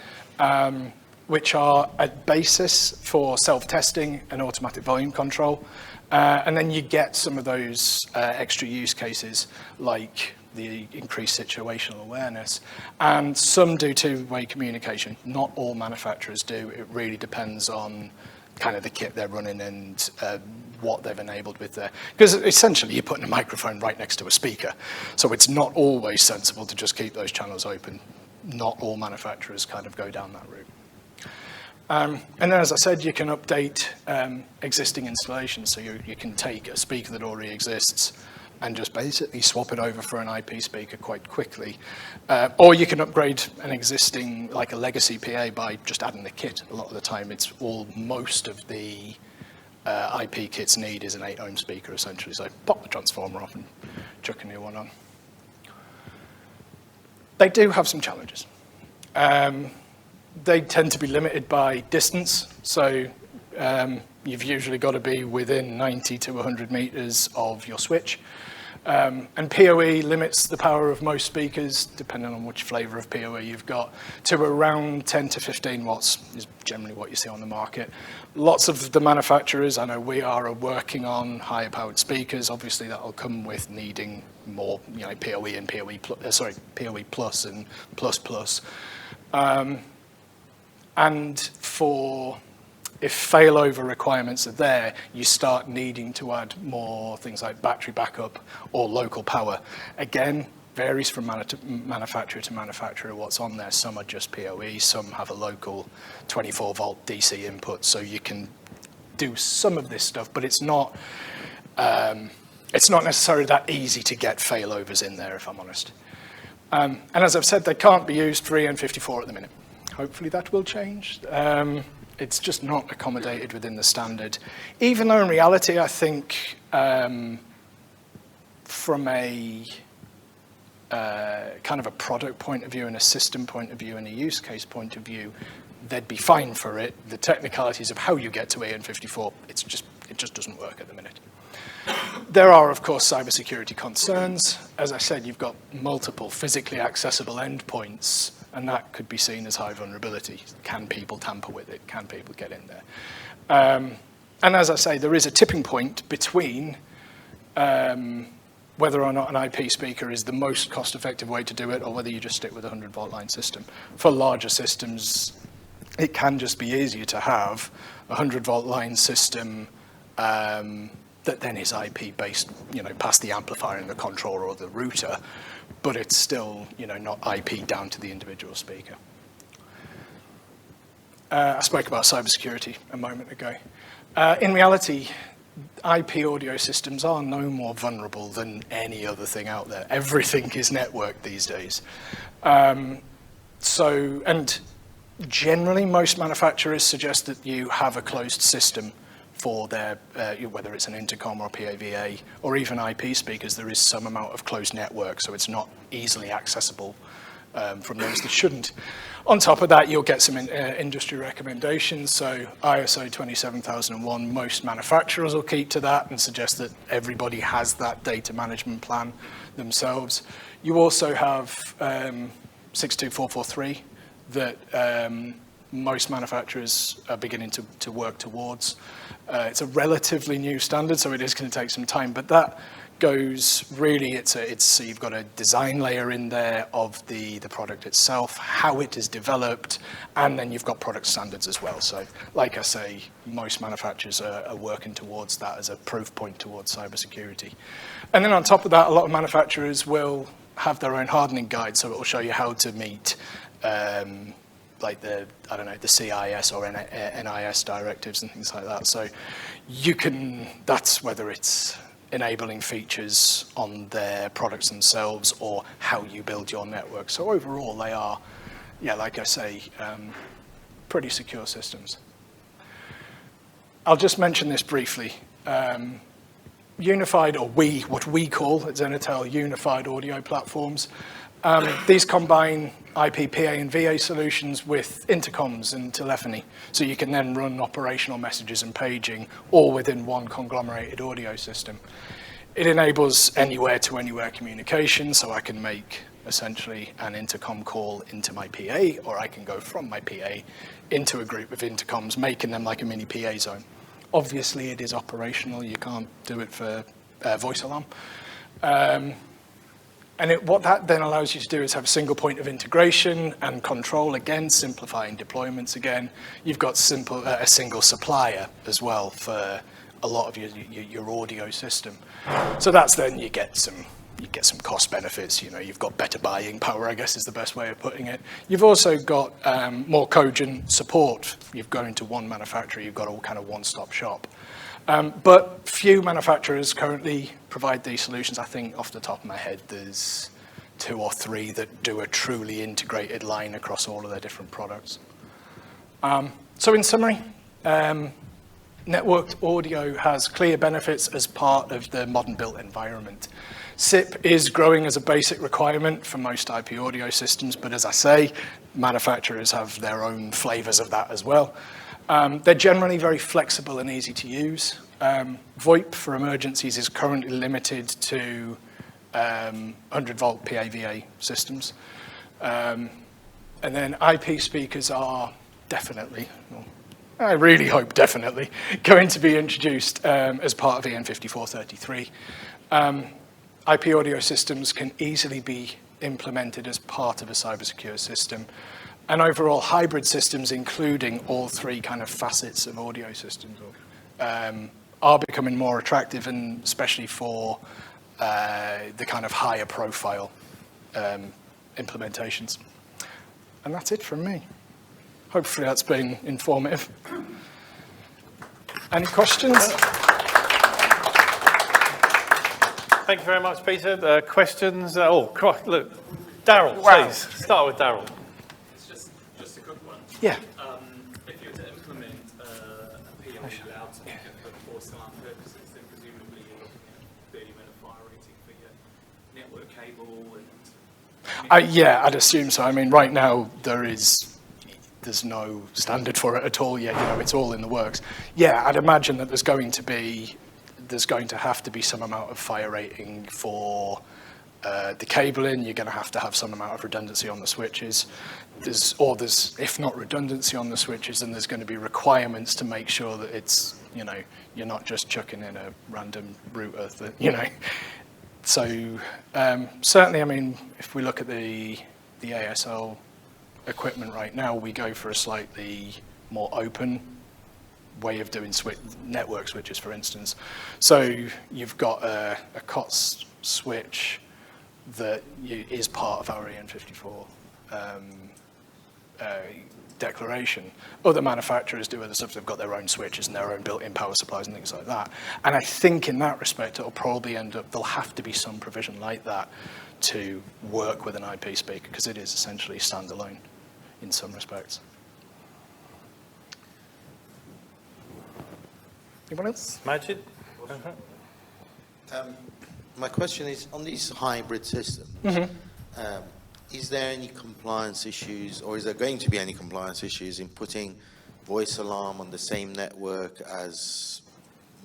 which are a basis for self-testing and automatic volume control. And then you get some of those extra use cases like the increased situational awareness. And some do two-way communication. Not all manufacturers do. It really depends on kind of the kit they're running and what they've enabled with there. Because essentially you're putting a microphone right next to a speaker. So it's not always sensible to just keep those channels open. Not all manufacturers kind of go down that route. And then, as I said, you can update existing installations. So you can take a speaker that already exists and just basically swap it over for an IP speaker quite quickly. Or you can upgrade an existing, like a legacy PA, by just adding the kit. A lot of the time, it's all most of the IP kits need is an 8-ohm speaker, essentially. So pop the transformer off and chuck a new one on. They do have some challenges. They tend to be limited by distance. So you've usually got to be within 90 to 100 meters of your switch. And PoE limits the power of most speakers, depending on which flavor of PoE you've got, to around 10 to 15 watts is generally what you see on the market. Lots of the manufacturers, I know we are working on higher powered speakers. Obviously, that will come with needing more, PoE and PoE plus and plus plus. And if failover requirements are there, you start needing to add more things like battery backup or local power. Again, varies from manufacturer to manufacturer what's on there. Some are just PoE, some have a local 24-volt DC input, so you can do some of this stuff, but it's not necessarily that easy to get failovers in there, if I'm honest. And as I've said, they can't be used for EN54 at the minute. Hopefully that will change. It's just not accommodated within the standard. Even though in reality, I think from a kind of a product point of view and a system point of view and a use case point of view, they'd be fine for it. The technicalities of how you get to EN54, it just doesn't work at the minute. There are, of course, cybersecurity concerns. As I said, you've got multiple physically accessible endpoints, and that could be seen as high vulnerability. Can people tamper with it? Can people get in there? And as I say, there is a tipping point between whether or not an IP speaker is the most cost-effective way to do it, or whether you just stick with a 100-volt line system. For larger systems, it can just be easier to have a 100-volt line system that then is IP-based, past the amplifier and the controller or the router, but it's still, not IP down to the individual speaker. I spoke about cybersecurity a moment ago. In reality, IP audio systems are no more vulnerable than any other thing out there. Everything is networked these days. And generally, most manufacturers suggest that you have a closed system for their, whether it's an intercom or PAVA or even IP speakers. There is some amount of closed network, so it's not easily accessible from those that shouldn't. On top of that, you'll get some industry recommendations. So ISO 27001, most manufacturers will keep to that and suggest that everybody has that data management plan themselves. You also have 62443 that most manufacturers are beginning to work towards. It's a relatively new standard, so it is going to take some time, but that goes really, so you've got a design layer in there of the product itself, how it is developed, and then you've got product standards as well. So like I say, most manufacturers are working towards that as a proof point towards cybersecurity. And then on top of that, a lot of manufacturers will have their own hardening guide, so it will show you how to meet like the CIS or NIS directives and things like that. So you can, that's whether it's enabling features on their products themselves or how you build your network. So overall, they are, yeah, like I say, pretty secure systems. I'll just mention this briefly. Unified, or what we call at Xenitel, unified audio platforms. These combine IP, PA, and VA solutions with intercoms and telephony. So you can then run operational messages and paging all within one conglomerated audio system. It enables anywhere-to-anywhere communication, so I can make essentially an intercom call into my PA, or I can go from my PA into a group of intercoms, making them like a mini PA zone. Obviously, it is operational. You can't do it for voice alarm. And what that then allows you to do is have a single point of integration and control, again, simplifying deployments again. You've got a single supplier as well for a lot of your audio system. So that's then you get some cost benefits. You know, you've got better buying power, I guess is the best way of putting it. You've also got more cogent support. You've gone into one manufacturer, you've got all kind of one-stop shop. But few manufacturers currently provide these solutions. I think off the top of my head, there's 2 or 3 that do a truly integrated line across all of their different products. So in summary, networked audio has clear benefits as part of the modern built environment. SIP is growing as a basic requirement for most IP audio systems, but as I say, manufacturers have their own flavors of that as well. They're generally very flexible and easy to use. VoIP for emergencies is currently limited to 100-volt PAVA systems. And then IP speakers are definitely, I really hope definitely, going to be introduced as part of EN 5433. IP audio systems can easily be implemented as part of a cybersecure system. And overall, hybrid systems, including all 3 kind of facets of audio systems, are becoming more attractive, and especially for the kind of higher profile implementations. And that's it from me. Hopefully that's been informative. Any questions? Thank you very much, Peter. Questions? Look, Daryl, please. Start with Daryl. Just a quick one. Yeah. If you were to implement a PA without for voice alarm purposes, then presumably you're looking at 30-minute fire rating for your network cable and... Yeah, I'd assume so. I mean, right now there's no standard for it at all yet. You know, it's all in the works. Yeah, I'd imagine that there's going to have to be some amount of fire rating for the cabling. You're going to have some amount of redundancy on the switches. There's, if not redundancy on the switches, then there's going to be requirements to make sure that it's, you know, you're not just chucking in a random router that, you know. So certainly, I mean, if we look at the ASL equipment right now, we go for a slightly more open way of doing network switches, for instance. So you've got a COTS switch that is part of our EN54 declaration. Other manufacturers do other stuff. They've got their own switches and their own built-in power supplies and things like that. And I think in that respect, it'll probably end up, there'll have to be some provision like that to work with an IP speaker, because it is essentially standalone in some respects. Anyone else? Majid? My question is, on these hybrid systems, is there any compliance issues, or is there going to be any compliance issues in putting voice alarm on the same network as,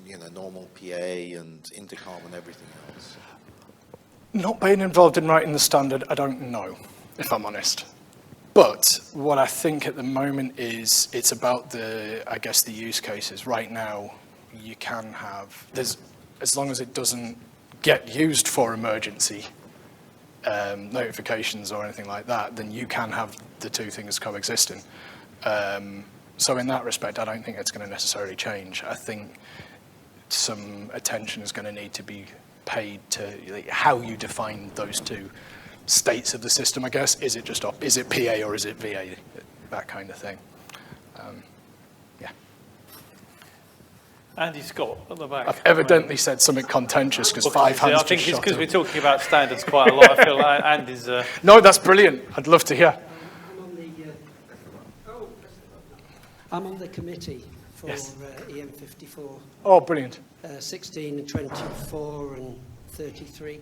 you know, normal PA and intercom and everything else? Not being involved in writing the standard, I don't know, if I'm honest. But what I think at the moment is it's about the use cases. Right now, you can have, as long as it doesn't get used for emergency notifications or anything like that, then you can have the two things coexisting. So in that respect, I don't think it's going to necessarily change. I think some attention is going to need to be paid to how you define those two states of the system, I guess. Is it just is it PA or is it VA? That kind of thing. Yeah. Andy Scott at the back. I've evidently said something contentious because 5 hands I think just it's shot because up. we're talking about standards quite a lot. I feel like Andy's... No, that's brilliant. I'd love to hear. I'm on the committee for Yes. EM54. Oh, brilliant. 16 and 24 and 33.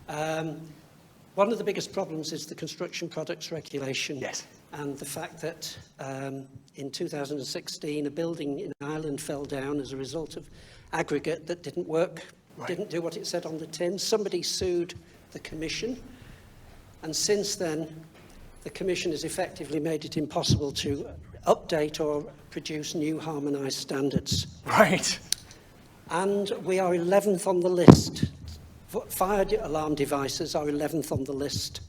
One of the biggest problems is the construction products regulation. Yes. And the fact that in 2016 a building in Ireland fell down as a result of aggregate that didn't work, didn't do what it said on the tin. Somebody sued the Commission, and since then the Commission has effectively made it impossible to update or produce new harmonised standards. Right. And we are 11th on the list. Fire alarm devices are 11th on the list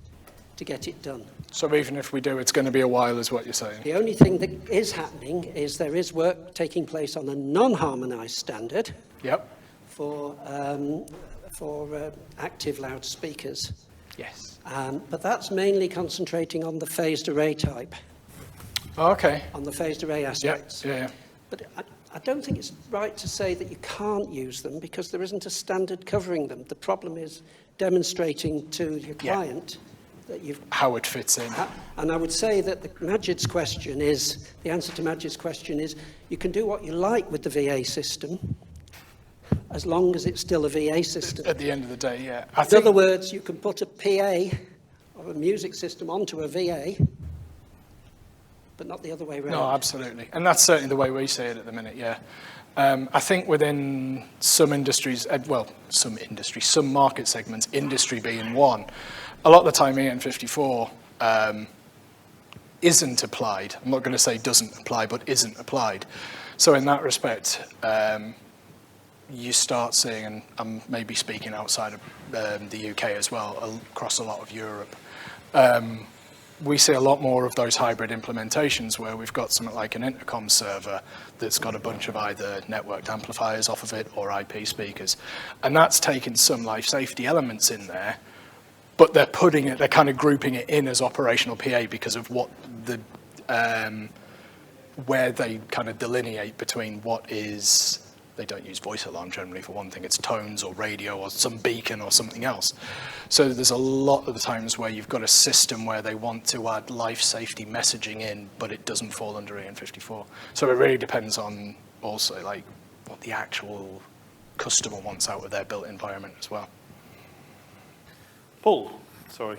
to get it done. So even if we do, it's going to be a while, is what you're saying? The only thing that is happening is there is work taking place on a non-harmonised standard. Yep. For active loudspeakers. Yes. But that's mainly concentrating on the phased array type. Oh, okay. On the phased array aspects. Yeah. But I don't think it's right to say that you can't use them because there isn't a standard covering them. The problem is demonstrating to your client that you've... How it fits in. And I would say that the answer to Majid's question is, you can do what you like with the VA system, as long as it's still a VA system. At the end of the day, yeah. In other words, you can put a PA or a music system onto a VA, but not the other way around. No, absolutely. And that's certainly the way we see it at the minute, yeah. I think within some industries, some market segments, industry being one, a lot of the time EN54 isn't applied. I'm not going to say doesn't apply, but isn't applied. So in that respect, you start seeing, and I'm maybe speaking outside of the UK as well, across a lot of Europe, we see a lot more of those hybrid implementations where we've got something like an intercom server that's got a bunch of either networked amplifiers off of it or IP speakers. And that's taking some life safety elements in there, but they're kind of grouping it in as operational PA because of what where they kind of delineate between what is... They don't use voice alarm generally, for one thing. It's tones or radio or some beacon or something else. So there's a lot of the times where you've got a system where they want to add life safety messaging in, but it doesn't fall under EN54. So it really depends on also like what the actual customer wants out of their built environment as well. Paul, sorry.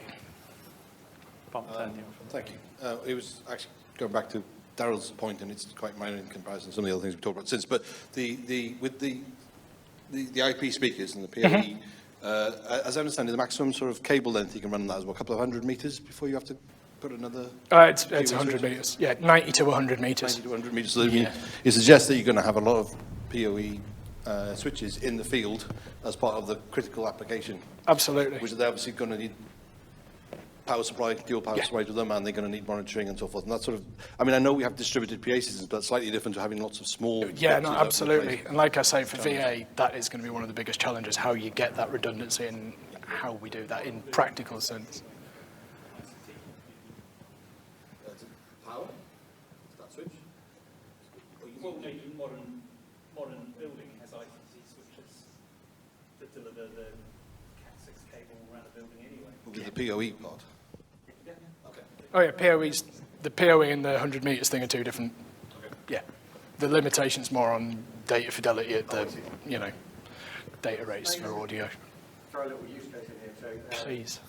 Thank you. It was actually going back to Darryl's point, and it's quite minor in comparison to some of the other things we've talked about since, but with the IP speakers and the PoE, as I understand it, the maximum sort of cable length you can run on that is, what, a couple of 100 metres before you have to put another... It's 100 metres, yeah, 90 to 100 metres. 90 to 100 metres, so it suggests that you're going to have a lot of PoE switches in the field as part of the critical application. Absolutely. Which they're obviously going to need power supply, dual power supply to them, and they're going to need monitoring and so forth. And that sort of, I mean, I know we have distributed PA systems, but slightly different to having lots of small... Yeah, no, absolutely. And like I say, for VA, that is going to be one of the biggest challenges, how you get that redundancy and how we do that in practical sense. Power? That switch? Well, no, modern building has ITC switches that deliver the Cat6 cable around a building anyway. With the PoE part? Oh yeah, the PoE and the 100 metres thing are two different. Okay. Yeah, the limitation's more on data fidelity at the, data rates for audio. Throw a little use case in here. So, please.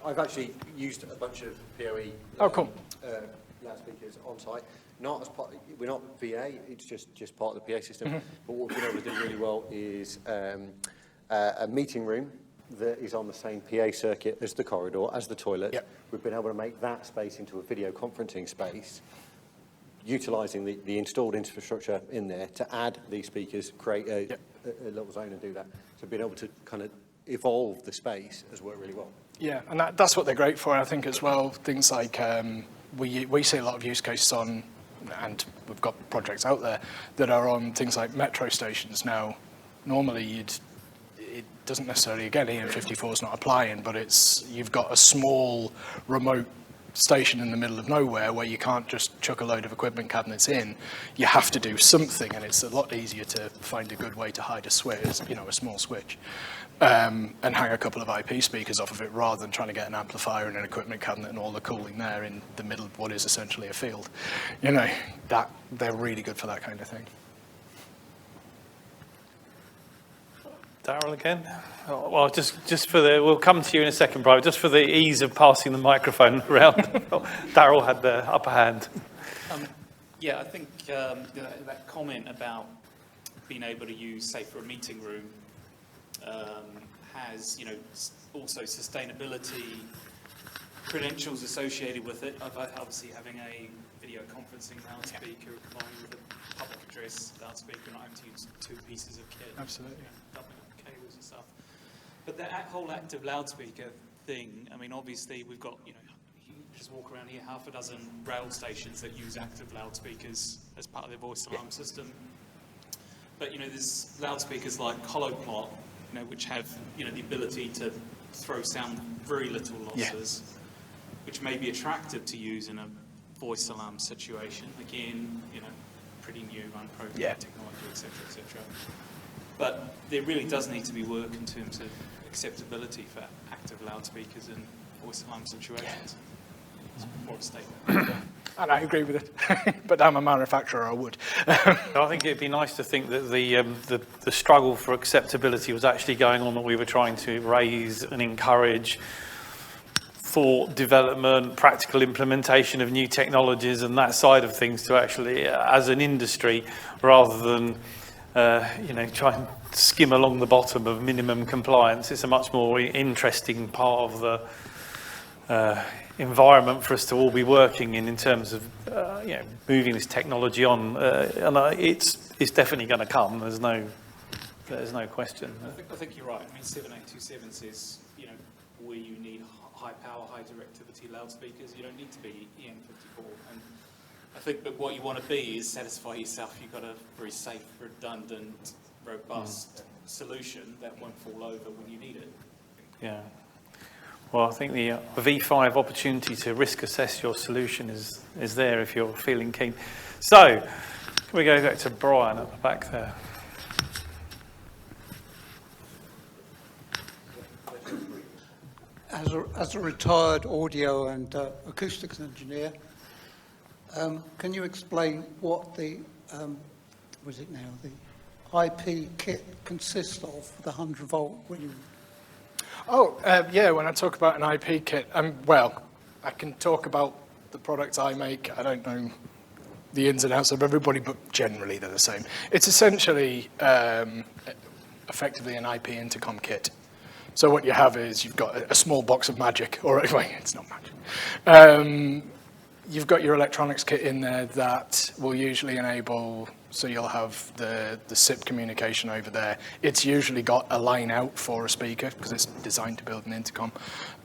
I've actually used a bunch of PoE loudspeakers on site. Not as part. We're not VA. It's just part of the PA system. Mm-hmm. But what we've been able to do really well is a meeting room that is on the same PA circuit as the corridor, as the toilet. Yep. We've been able to make that space into a video conferencing space, utilising the installed infrastructure in there to add these speakers, create a little zone and do that. So being able to kind of evolve the space has worked really well. Yeah, and that's what they're great for. I think as well, things like we see a lot of use cases on, and we've got projects out there that are on things like metro stations now. Normally it doesn't necessarily, again, EM54 is not applying, but you've got a small remote station in the middle of nowhere where you can't just chuck a load of equipment cabinets in. You have to do something, and it's a lot easier to find a good way to hide a switch, a small switch, and hang a couple of IP speakers off of it rather than trying to get an amplifier and an equipment cabinet and all the cooling there in the middle of what is essentially a field. That they're really good for that kind of thing. Daryl again? Well, just for we'll come to you in a second, Brian. Just for the ease of passing the microphone around, Daryl had the upper hand. Yeah, I think that comment about being able to use, say, for a meeting room, has, also sustainability credentials associated with it. Obviously, having a video conferencing loudspeaker combined with a public address loudspeaker, not having to use two pieces of kit. Absolutely. Dubbing up cables and stuff. But that whole active loudspeaker thing, I mean, obviously, we've got, you just walk around here, half a dozen rail stations that use active loudspeakers as part of their voice alarm system. But, there's loudspeakers like HoloPlot, which have, the ability to throw sound very little losses, which may be attractive to use in a voice alarm situation. Again, pretty new, unproven technology, et cetera, But there really does need to be work in terms of acceptability for active loudspeakers in voice alarm situations. It's more of a statement. And I agree with it, but I'm a manufacturer, I would. I think it'd be nice to think that the struggle for acceptability was actually going on, that we were trying to raise and encourage thought, development, practical implementation of new technologies and that side of things to actually, as an industry, rather than try and skim along the bottom of minimum compliance. It's a much more interesting part of the environment for us to all be working in terms of moving this technology on, and it's definitely going to come. There's no question. I think you're right. I mean, 7827 says where you need high power, high directivity loudspeakers, you don't need to be EM54. And I think that what you want to be is satisfy yourself. You've got a very safe, redundant, robust solution that won't fall over when you need it. Yeah. Well, I think the V5 opportunity to risk assess your solution is there if you're feeling keen. So, can we go back to Brian at the back there? As a retired audio and acoustics engineer, can you explain what the IP kit consists of for the 100 volt when you... When I talk about an IP kit, I can talk about the products I make. I don't know the ins and outs of everybody, but generally they're the same. It's essentially, effectively an IP intercom kit. So what you have is you've got a small box of magic, it's not magic. You've got your electronics kit in there that will usually enable, so you'll have the SIP communication over there. It's usually got a line out for a speaker because it's designed to build an intercom.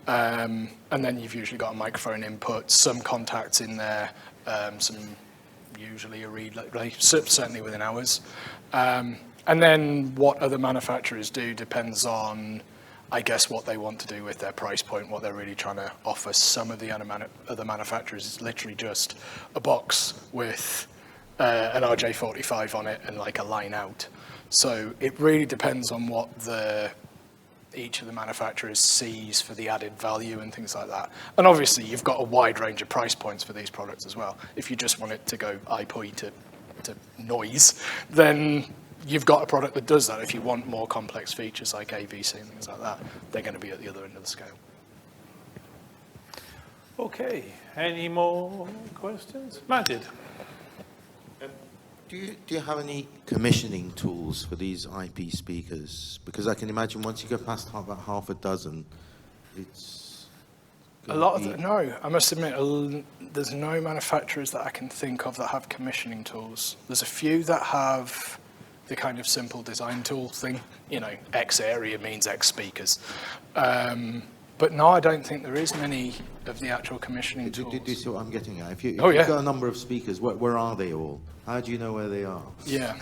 And then you've usually got a microphone input, some contacts in there, usually a read relay, certainly within hours. And then what other manufacturers do depends on, I guess, what they want to do with their price point, what they're really trying to offer. Some of the other manufacturers is literally just a box with an RJ45 on it and like a line out. So it really depends on what each of the manufacturers sees for the added value and things like that. And obviously you've got a wide range of price points for these products as well. If you just want it to go IP to noise, then you've got a product that does that. If you want more complex features like AVC and things like that, they're going to be at the other end of the scale. Okay, any more questions? Majid? Do you have any commissioning tools for these IP speakers? Because I can imagine once you go past about half a dozen, it's... No, I must admit, there's no manufacturers that I can think of that have commissioning tools. There's a few that have the kind of simple design tool thing. You know, X area means X speakers. But no, I don't think there is many of the actual commissioning tools. Do you see what I'm getting at? If you've yeah. got a number of speakers, where are they all? How do you know where they are? Yeah.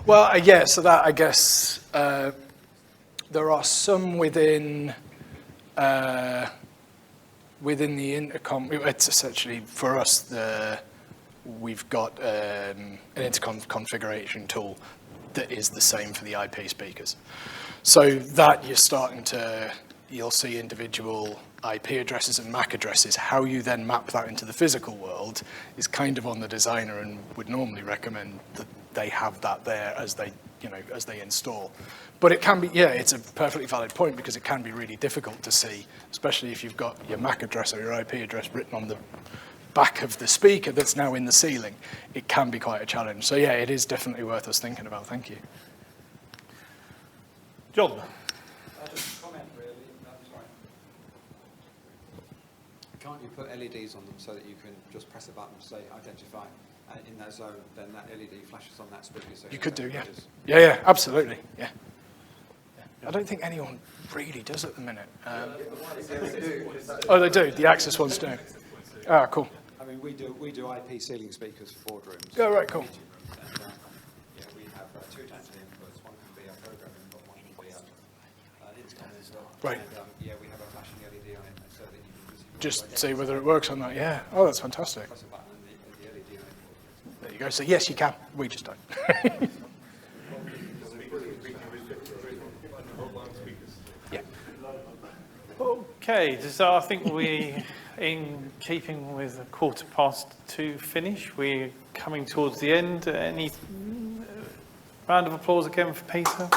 Well, yeah, so that, I guess, there are some within the intercom. It's essentially, for us, we've got an intercom configuration tool that is the same for the IP speakers. So that you'll see individual IP addresses and MAC addresses. How you then map that into the physical world is kind of on the designer, and would normally recommend that they have that there as they install. But it can be, yeah, it's a perfectly valid point, because it can be really difficult to see, especially if you've got your MAC address or your IP address written on the back of the speaker that's now in the ceiling. It can be quite a challenge. So yeah, it is definitely worth us thinking about. Thank you. John. Just a comment, really. That's right. Can't you put LEDs on them so that you can just press a button to say identify in that zone, then that LED flashes on that speaker? So you could do, yeah. Yeah, absolutely, yeah. I don't think anyone really does at the minute. Oh, they do. The Access ones do. Ah, cool. I mean, we do IP ceiling speakers for boardrooms. Oh, right, cool. Yeah, we have two types of inputs. One can be a program input, one can be an intercom input. Right. And, yeah, we have a flashing LED on it so that you can Just see whether it works on that. Yeah. Oh, that's fantastic. press a button and the LED on it. There you go. So yes, you can. We just don't. Yeah. Okay, so I think we, in keeping with 2:15 finish, we're coming towards the end. Any round of applause again for Peter?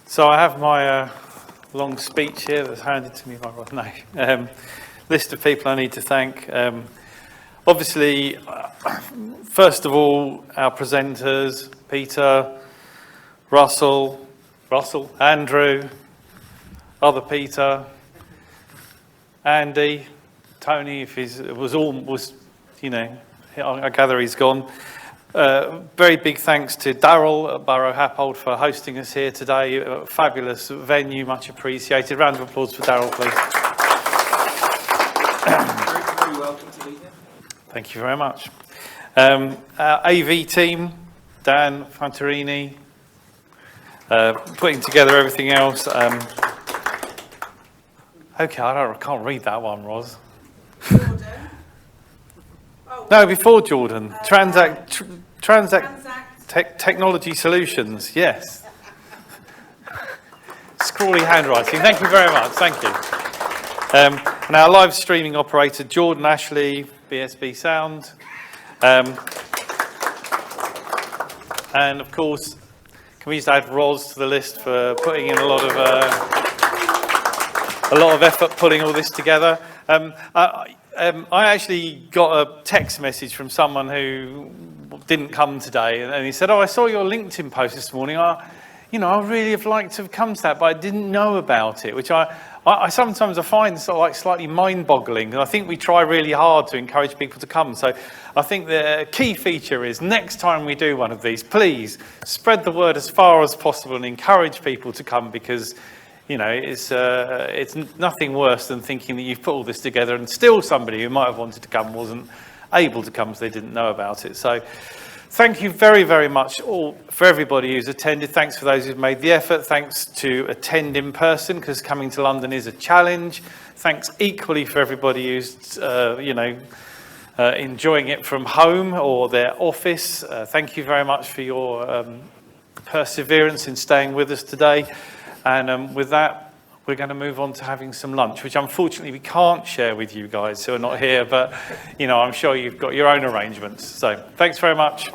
So I have my long speech here that's handed to me by Rod. No. List of people I need to thank. Obviously, first of all, our presenters, Peter, Russell, Andrew, other Peter, Andy, Tony, if I gather he's gone. Very big thanks to Darryl at Borough Happold for hosting us here today. Fabulous venue, much appreciated. Round of applause for Darryl, please. Very welcome to be here. Thank you very much. Our AV team, Dan Fantarini, putting together everything else. Okay, I can't read that one, Roz. Jordan. Oh. No, before Jordan. Transact Technology Solutions, yes. Scrawly handwriting. Thank you very much. Thank you. And our live streaming operator, Jordan Ashley, BSB Sound. And of course, can we just add Roz to the list for putting in a lot of effort putting all this together. I actually got a text message from someone who didn't come today, and he said, "Oh, I saw your LinkedIn post this morning. I really have liked to have come to that, but I didn't know about it," which I sometimes find sort of like slightly mind-boggling. And I think we try really hard to encourage people to come. So I think the key feature is next time we do one of these, please spread the word as far as possible and encourage people to come, because it's nothing worse than thinking that you've put all this together and still somebody who might have wanted to come wasn't able to come because they didn't know about it. So thank you very, very much for everybody who's attended. Thanks for those who've made the effort. Thanks to attend in person, because coming to London is a challenge. Thanks equally for everybody who's, enjoying it from home or their office. Thank you very much for your perseverance in staying with us today. And with that, we're going to move on to having some lunch, which unfortunately we can't share with you guys who are not here, but I'm sure you've got your own arrangements. So thanks very much.